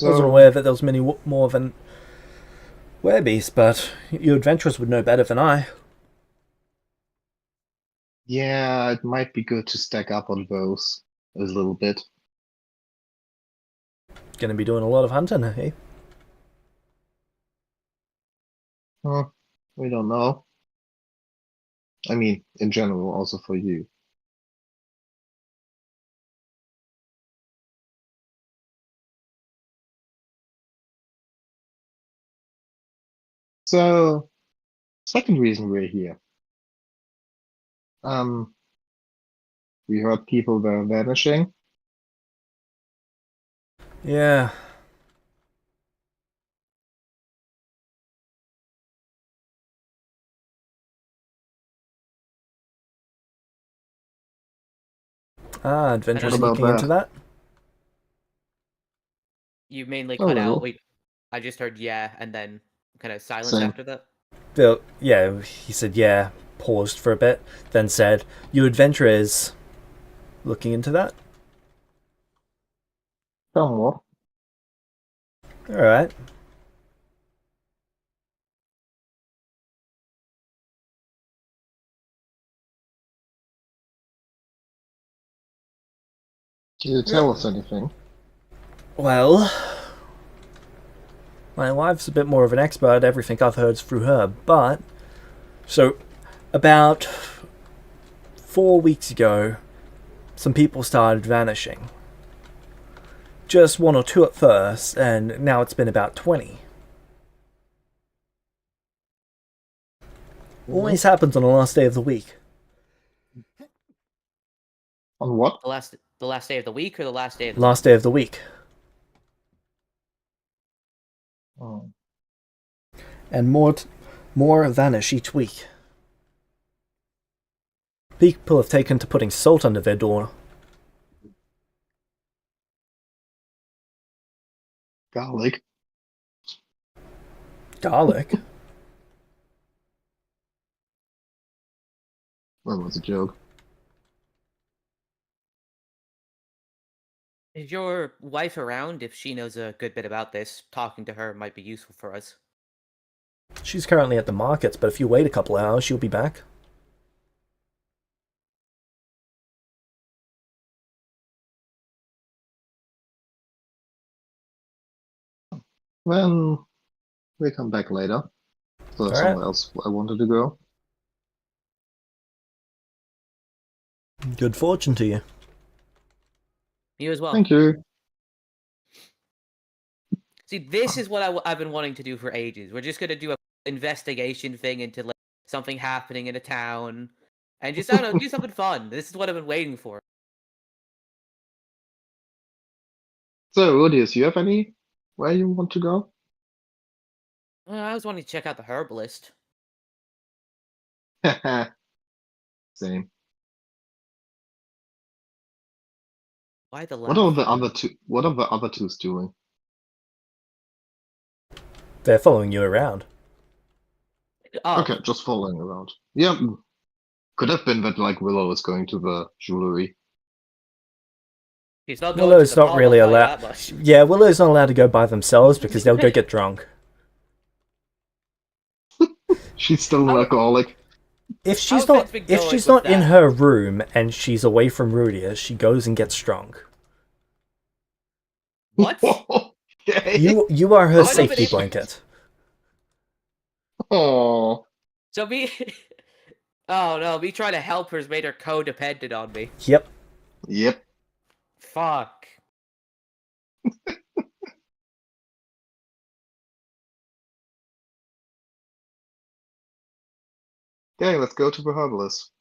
I wasn't So, aware that there was many more than werebeasts, but you adventurers would know better than I. yeah, it might be good to stack up on those a little bit. Gonna be doing a lot of hunting, eh? Huh, we don't know. I mean, in general, also for you. So, second reason we're here. Um, we heard people were vanishing. Yeah. Ah, adventurers What about looking into that? that? You mainly Oh cut out. well, Wait, I just heard yeah, and then kind of silence same. after that. Yeah, he said yeah, paused for a bit, then said, you adventurers looking into that? Somewhat. Alright. Can you tell us anything? Well, my wife's a bit more of an expert. Everything I've heard's through her, but... So, about 4 weeks ago, some people started vanishing. Just 1 or 2 at first, and now it's been about 20. Always happens on the last day of the week. On what? The last day of the week or the last day of the Last day of the week. Oh. And more vanish each week. People have taken to putting salt under their door. Garlic. Garlic? That was a joke. Is your wife around? If she knows a good bit about this, talking to her might be useful for us. She's currently at the markets, but if you wait a couple hours, she'll be back. Then we come back later. So there's Alright. somewhere else I wanted to go. Good fortune to you. You as well. Thank you. See, this is what I've been wanting to do for ages. We're just gonna do a investigation thing into like something happening in a town, and just I don't know, do something fun. This is what I've been waiting for. So, Rudius, you have any where you want to go? I was wanting to check out the herbalist. Same. Why the What are laugh? the other two? What are the other twos doing? They're following you around. Oh, Okay, just following around. Yeah, could have been that like Willow is going to the jewelry. he's not going to Willow's the not pub, really I'll tell you allowed. that much. Yeah, Willow's not allowed to go by themselves because they'll go get drunk. She's still an How- alcoholic. If How she's have not things been if going she's with not in that? her room and she's away from Rudia, she goes and gets drunk. What? Okay. You are her I've not been safety able- blanket. Oh, So me. Oh no, me trying to help her's made her codependent on me. Yep. yep. Fuck. Okay, let's go to the herbalist.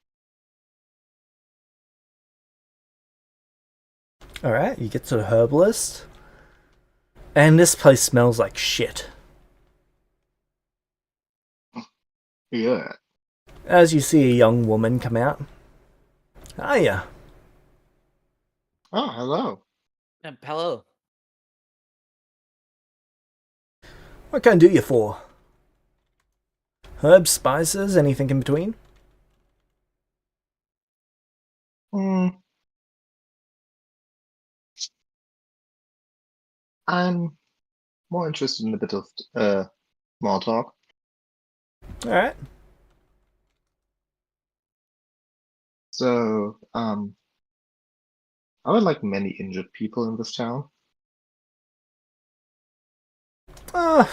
Alright, you get to the herbalist. And this place smells like shit. Yeah. As you see a young woman come out. Hiya. Oh, hello. Hello. What can I do you for? Herbs, spices, anything in between? Hmm. I'm more interested in a bit of small talk. Alright. So, are there like many injured people in this town? Uh,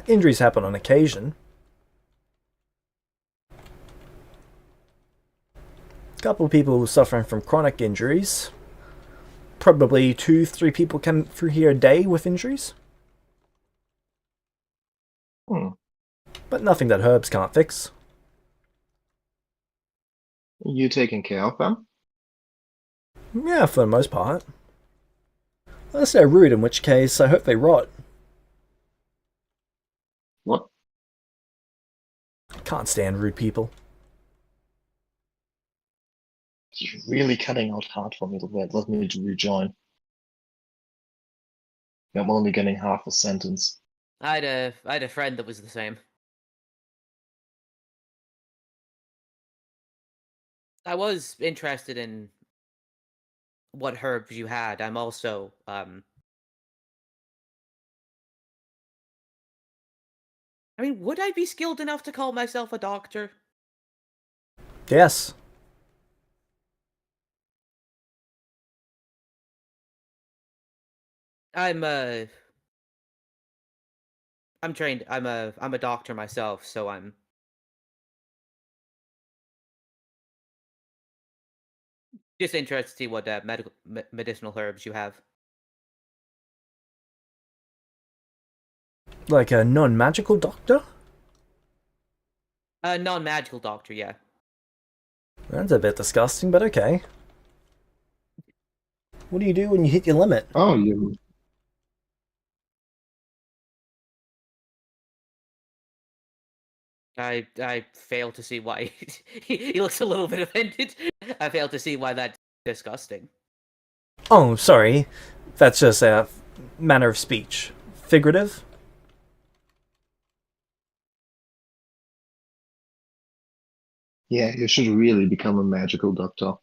injuries happen on occasion. A couple of people suffering from chronic injuries. Probably 2-3 people come through here a day with injuries. Hmm. But nothing that herbs can't fix. You taking care of them? Yeah, for the most part. Unless they're rude, in which case I hope they rot. What? Can't stand rude people. You're really cutting out hard for me to wait. Let me rejoin. I'm only getting half a sentence. I had a friend that was the same. I was interested in what herbs you had. I'm also I mean, would I be skilled enough to call myself a doctor? Yes. I'm I'm trained. I'm a doctor myself, so I'm just interested to see what medicinal herbs you have. Like a non-magical doctor? Non-magical doctor, yeah. That's a bit disgusting, but okay. What do you do when you hit your limit? Oh, you. I fail to see why he looks a little bit offended. I fail to see why that's disgusting. Oh, sorry. That's just a manner of speech. Figurative? Yeah, you should really become a magical doctor.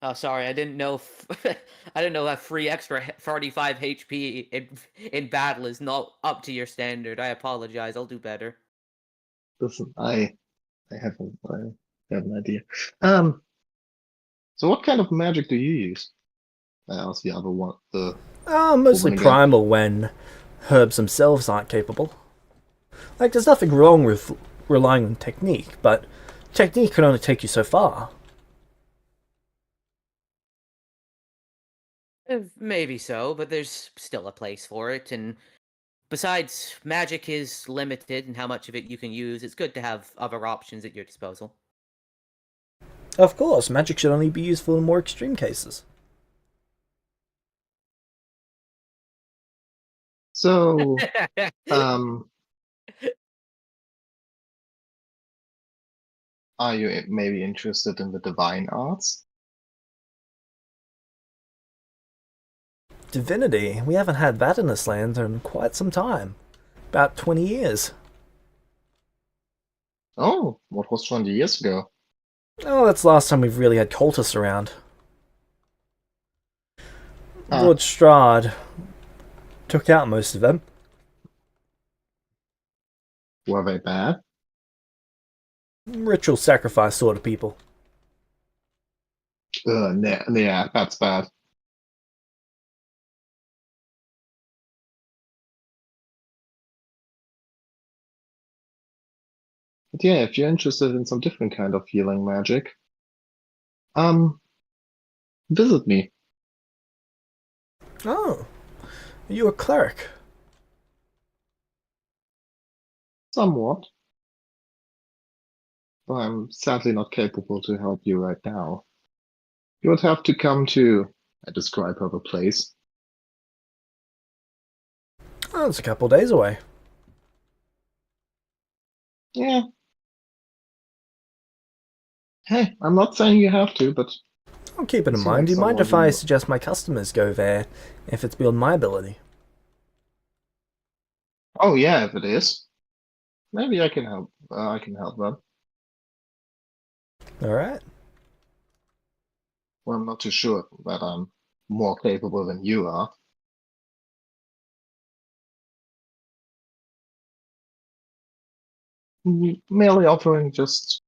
Oh, sorry, I didn't know. I didn't know that free extra 45 HP in battle is not up to your standard. I apologize. I'll do better. Listen, I have an idea. So what kind of magic do you use? I asked the other one, the Mostly woman again. primal when herbs themselves aren't capable. Like, there's nothing wrong with relying on technique, but technique can only take you so far. Maybe so, but there's still a place for it, and besides, magic is limited in how much of it you can use. It's good to have other options at your disposal. Of course, magic should only be useful in more extreme cases. So, um, are you maybe interested in the divine arts? Divinity. We haven't had that in this land in quite some time. About 20 years. Oh, what was 20 years ago? Oh, that's the last time we've really had cultists around. Huh. Lord Strahd took out most of them. Were they bad? Ritual sacrifice sort of people. Yeah, that's bad. But yeah, if you're interested in some different kind of healing magic, um, visit me. Oh, are you a cleric? Somewhat. But I'm sadly not capable to help you right now. You would have to come to a describe of a place. Oh, it's a couple days away. Yeah. Hey, I'm not saying you have to, but I'll keep it you in seem mind. like Do you mind someone if I who... suggest my customers go there if it's beyond my ability? Oh yeah, if it is, maybe I can help. I can help them. Alright. Well, I'm not too sure that I'm more capable than you are. Merely offering just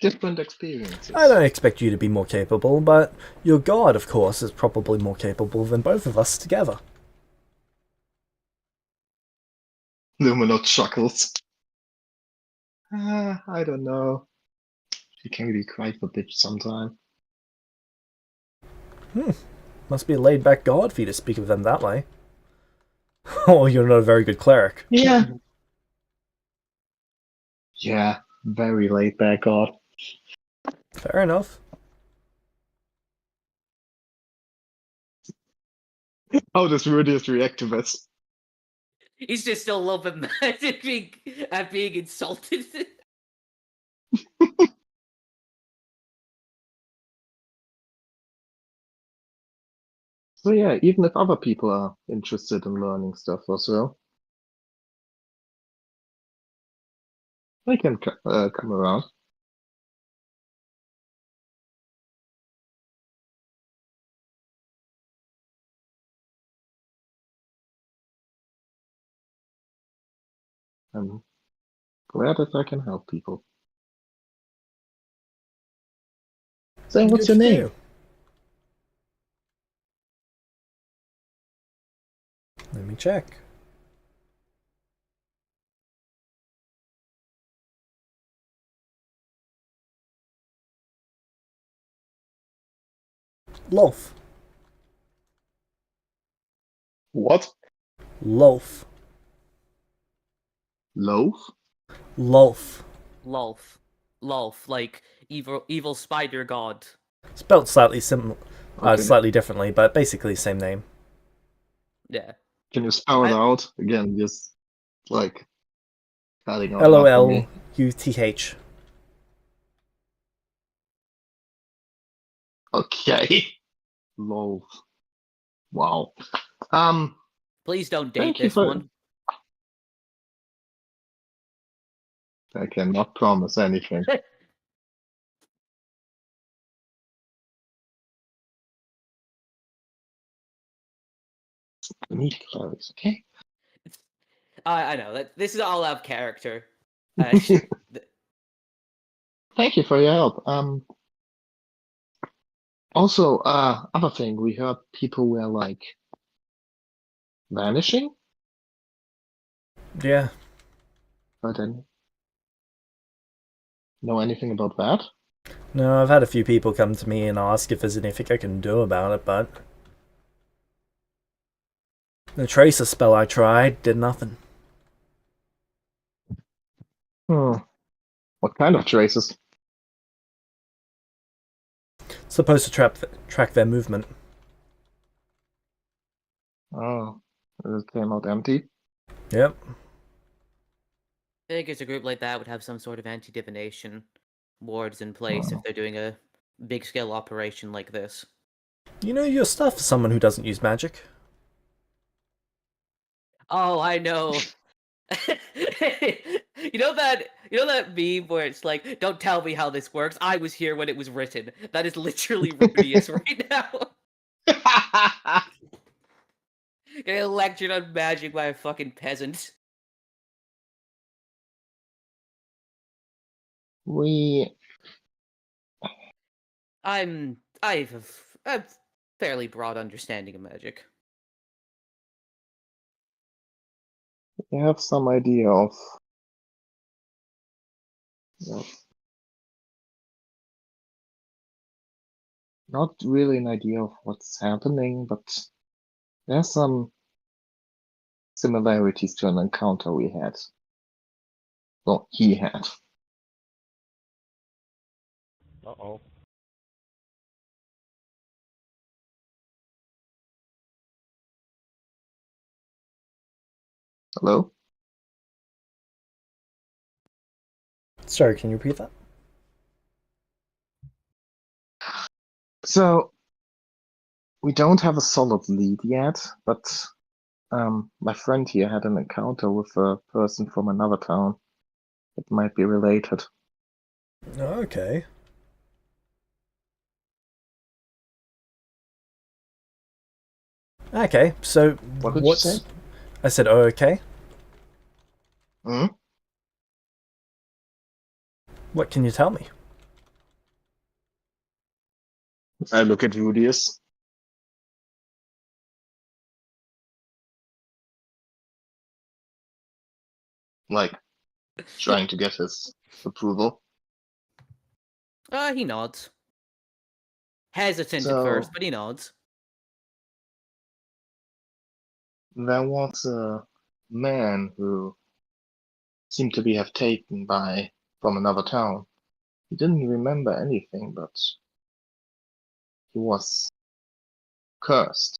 different experiences. I don't expect you to be more capable, but your god, of course, is probably more capable than both of us together. Luminot chuckles. I don't know. She can be quite a bitch sometime. Must be a laid-back god for you to speak of them that way. Oh, you're not a very good cleric. Yeah. Yeah, very laid back god. Fair enough. How does Rudius react to this? He's just still a little bit mad at being insulted. So yeah, even if other people are interested in learning stuff or so, they can come around. I'm glad that I can help people. So what's Good your for name? you. Let me check. Loaf. What? Loaf. Loaf? Loaf. Lolf. Lolf, like evil spider god. Spelt Okay. slightly differently, but basically same name. Yeah. Can you spell it I- out? Again, just like cutting out after me. Loluth. Okay. Loaf. Wow. Um, Please don't date thank you this for... one. I cannot promise anything. Need clothes, okay? I know that this is all out of character. Th- Thank you for your help. Also, other thing, we heard people were like vanishing. Yeah. I didn't know anything about that. No, I've had a few people come to me and ask if there's anything I can do about it, but the tracer spell I tried did nothing. Hmm. What kind of traces? It's supposed to track their movement. Oh, it came out empty. Yep. I think a group like that would have some sort of anti-divination wards in place Oh. if they're doing a big-scale operation like this. You know your stuff for someone who doesn't use magic. Oh, I know. You know that meme where it's like, "Don't tell me how this works. I was here when it was written." That is literally Rudius right now. Getting lectured on magic by a fucking peasant. We I have a fairly broad understanding of magic. have some idea of not really an idea of what's happening, but there's some similarities to an encounter we had. Well, he had. Uh-oh. Hello? Sorry, can you repeat that? So, we don't have a solid lead yet, but my friend here had an encounter with a person from another town. It might be related. Okay. Okay, so What did you what's... say? I said, oh, okay. Hmm? What can you tell me? I look at Rudius. Like, trying to get his approval. He nods. Hesitant at So, first, but he nods. there was a man who seemed to be have taken by from another town. He didn't remember anything, but he was cursed.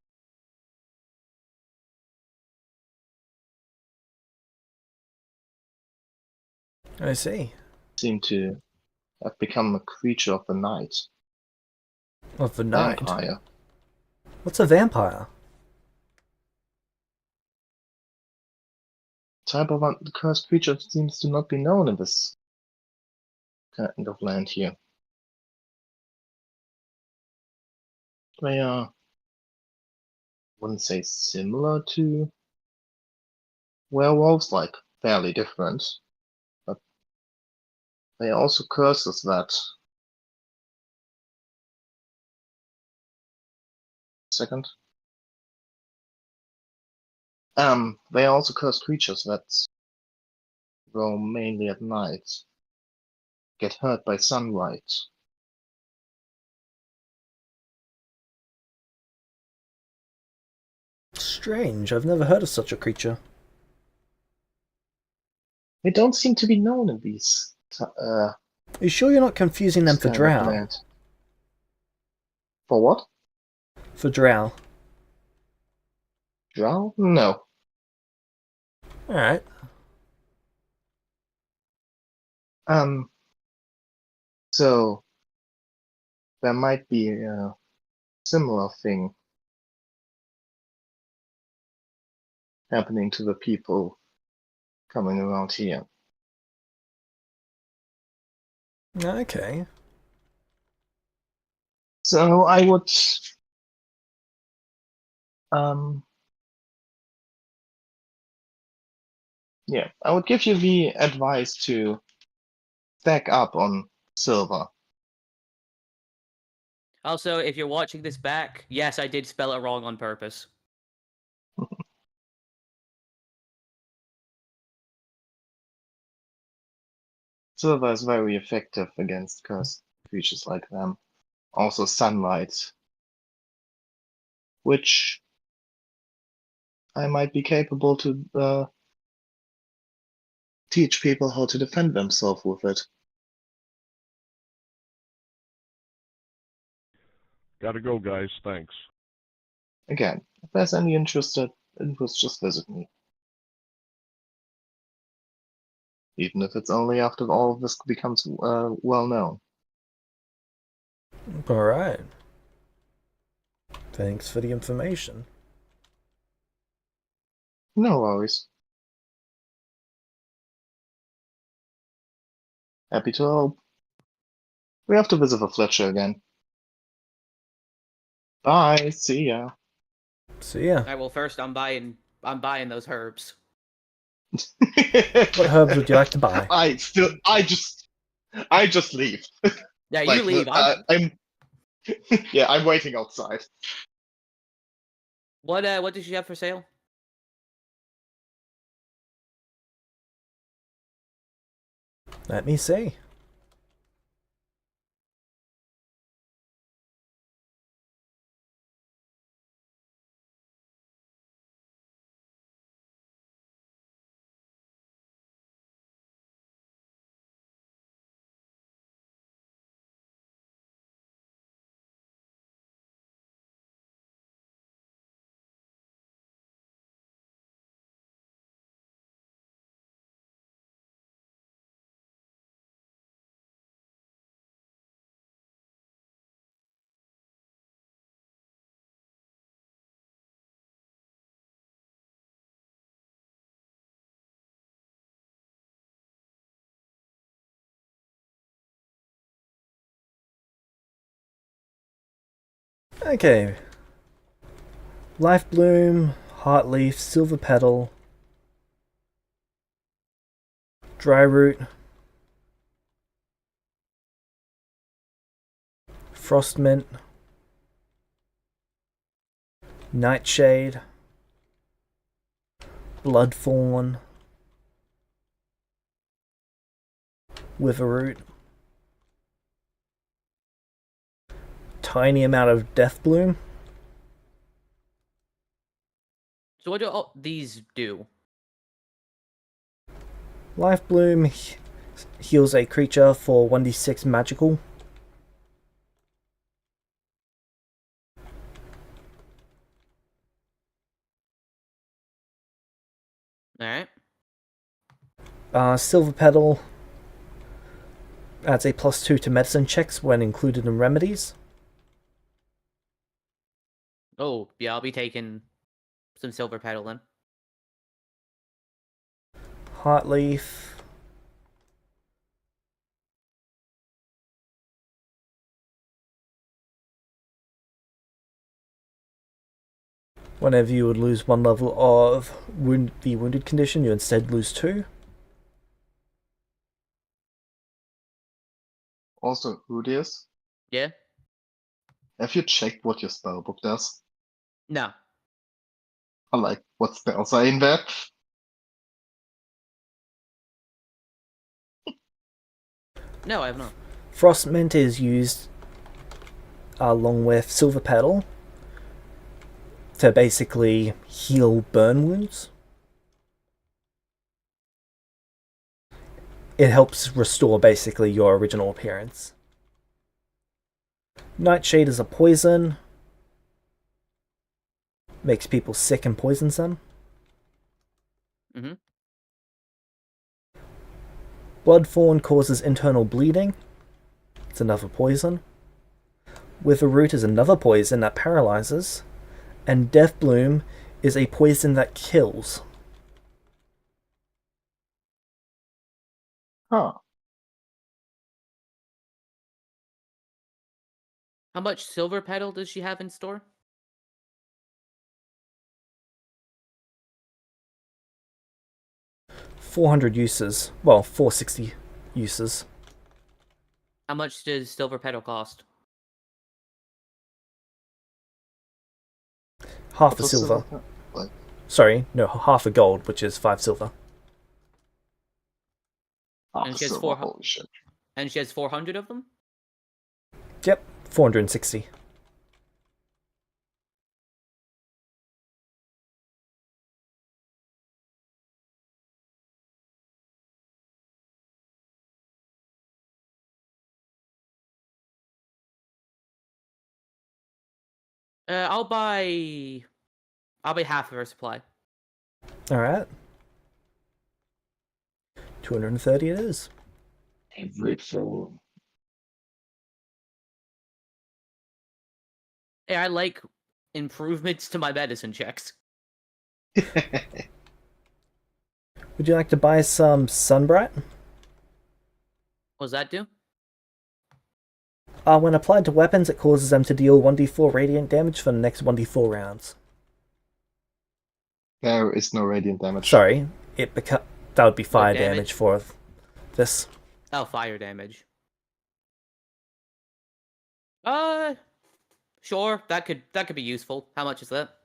I see. Seemed to have become a creature of the night. Of the night. Vampire. What's a vampire? Type of cursed creature seems to not be known in this kind of land here. They are, wouldn't say similar to werewolves, like fairly different, but they are also curses that. Second. They are also cursed creatures that roam mainly at night, get hurt by sunlight. Strange, I've never heard of such a creature. They don't seem to be known in these Are you sure you're not confusing them this for kind of drow? land. For what? For drow. Drow? No. Alright. So there might be a similar thing happening to the people coming around here. Okay. So I would um I would give you the advice to stack up on silver. Also, if you're watching this back, yes, I did spell it wrong on purpose. Silver is very effective against cursed creatures like them. Also sunlight, which I might be capable to teach people how to defend themselves with it. Gotta go, guys. Thanks. Again, if there's any interest, just visit me. Even if it's only after all of this becomes well known. Alright. Thanks for the information. No worries. Happy to help. We have to visit the Fletcher again. Bye. See ya. See ya. Alright, well, first I'm buying those herbs. What herbs would you like to buy? I just leave. Yeah, Like, you leave. I'm yeah, I'm waiting outside. What did she have for sale? Let me see. Okay. Life Bloom, Heartleaf, Silver Petal, Dry Root, Frostmint, Nightshade, Bloodthorn, Witherroot, tiny amount of Deathbloom. So what do all these do? Life Bloom heals a creature for 1d6 magical. Alright. Silver Petal adds a +2 to medicine checks when included in remedies. Oh, yeah, I'll be taking some silver petal then. Heartleaf. Whenever you would lose 1 level of the wounded condition, you instead lose 2. Also, Rudius, Yeah? have you checked what your spellbook does? No. Or like, what spells are in there? No, I have not. Frostmint is used along with Silver Petal to basically heal burn wounds. It helps restore basically your original appearance. Nightshade is a poison. Makes people sick and poisons them. Mm-hmm. Bloodthorn causes internal bleeding. It's another poison. Witherroot is another poison that paralyzes. And Deathbloom is a poison that kills. Huh. How much silver petal does she have in store? .400 uses. Well, 460 uses. How much does silver petal cost? Half a What's silver. Like, Sorry, no, half a gold, which is 5 silver. half And a she has silver, 400 holy shit. And she has 400 of them? Yep, 460. I'll buy half of her supply. Alright. 230 it is. Grateful. Hey, I like improvements to my medicine checks. Would you like to buy some Sunbright? What does that do? When applied to weapons, it causes them to deal 1d4 radiant damage for the next 1d4 rounds. There is no radiant damage. Sorry, that would be fire damage? damage for this. Oh, fire damage. Sure, that could be useful. How much is that?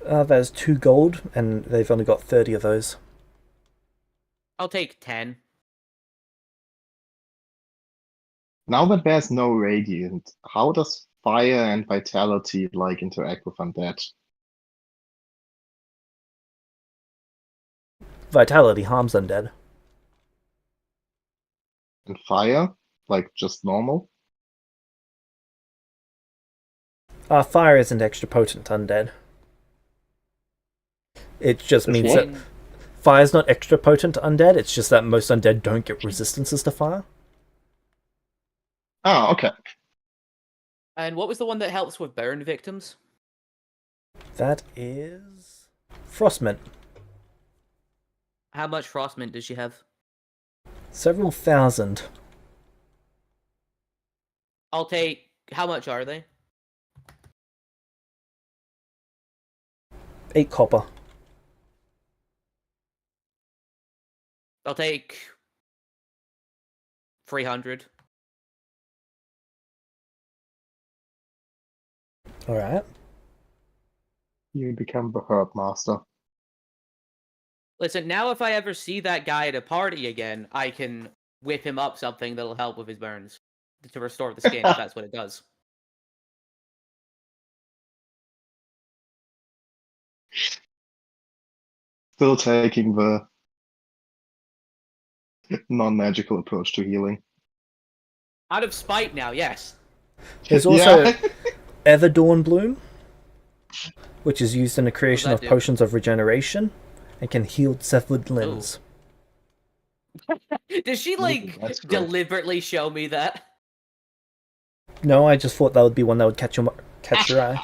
There's 2 gold, and they've only got 30 of those. I'll take 10. Now that there's no radiant, how does fire and vitality like interact with undead? Vitality harms undead. And fire, like just normal? Fire isn't extra potent undead. It just It's means what? that fire's not extra potent undead, it's just that most undead don't get resistances to fire. Oh, okay. And what was the one that helps with burn victims? That is Frostmint. How much frostmint does she have? Several thousand. I'll take... How much are they? 8 copper. I'll take 300. Alright. You become the herb master. Listen, now if I ever see that guy at a party again, I can whip him up something that'll help with his burns. To restore the skin, if that's what it does. Still taking the non-magical approach to healing. Out of spite now, yes. There's also Yeah. Everdawn Bloom, which is used in the creation of that do? potions of regeneration and can heal severed limbs. Does she, like, that's great. deliberately show me that? No, I just thought that would be one that would catch your eye.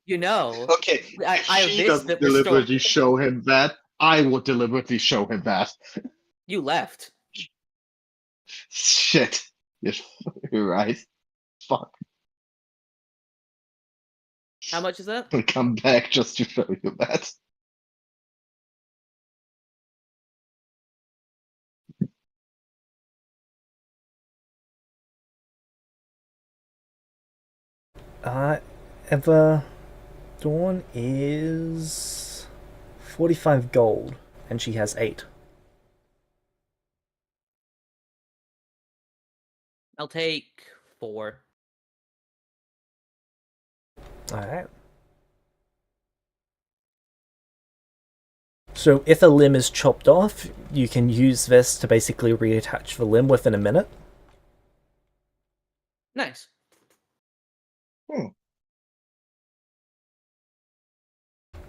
You know, Okay, I have she this doesn't that restores... deliberately show him that. I would deliberately show him that. You left. Shit. You're right. Fuck. How much is that? I'll come back just to show you that. Everdawn is 45 gold, and she has 8. I'll take 4. Alright. So if a limb is chopped off, you can use this to basically reattach the limb within a minute. Nice.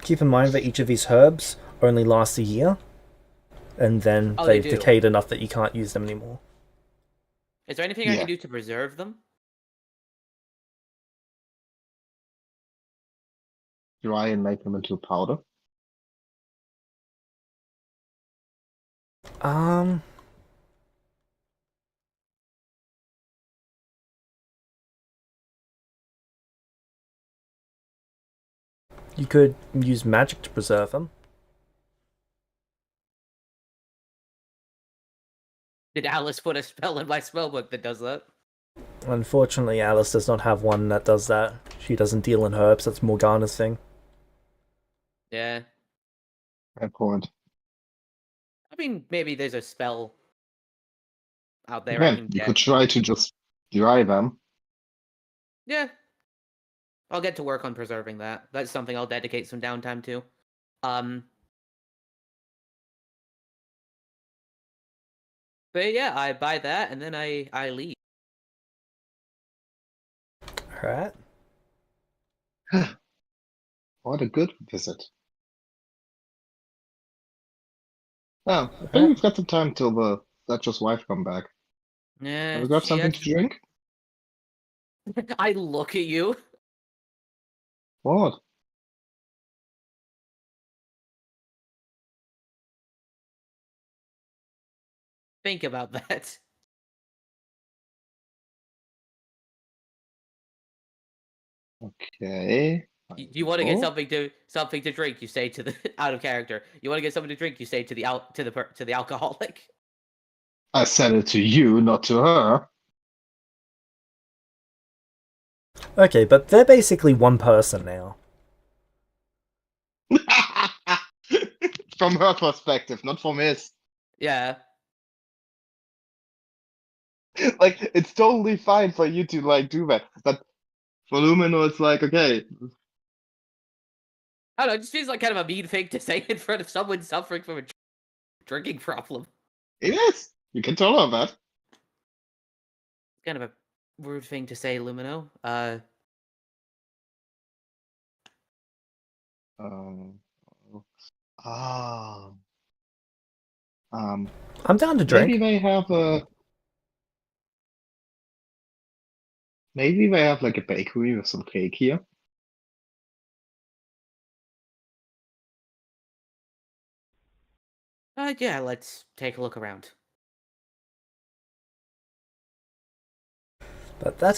Keep in mind that each of these herbs only lasts a year, and then Oh, they they've do. decayed enough that you can't use them anymore. Is there anything I Yeah. can do to preserve them? Dry and make them into a powder. You could use magic to preserve them. Did Alice put a spell in my spellbook that does that? Unfortunately, Alice does not have one that does that. She doesn't deal in herbs, that's Morgana's thing. Yeah. Fair point. I mean, maybe there's a spell out there I Again, can you get. could try to just dry them. Yeah. I'll get to work on preserving that. That's something I'll dedicate some downtime to. But yeah, I buy that and then I leave. Alright. What a good visit. Well, I think we've got some time till the Duchess wife come back. Yeah, Have we got she something to actually- drink? I look at you. What? Think about that. Okay. You want to get Oh, something to drink? You say to the out of character. You want to get something to drink? You say to the alcoholic. I said it to you, not to her. Okay, but they're basically one person now. From her perspective, not from his. Yeah. Like, it's totally fine for you to like do that, but for Lumino, it's like, okay, I don't know. It just feels like kind of a mean thing to say in front of someone suffering from a drinking problem. it is. You can tell her that. Kind of a rude thing to say, Lumino. Um, ah, um, I'm down to maybe drink. they have like a bakery with some cake here. Yeah. Let's take a look around. But that is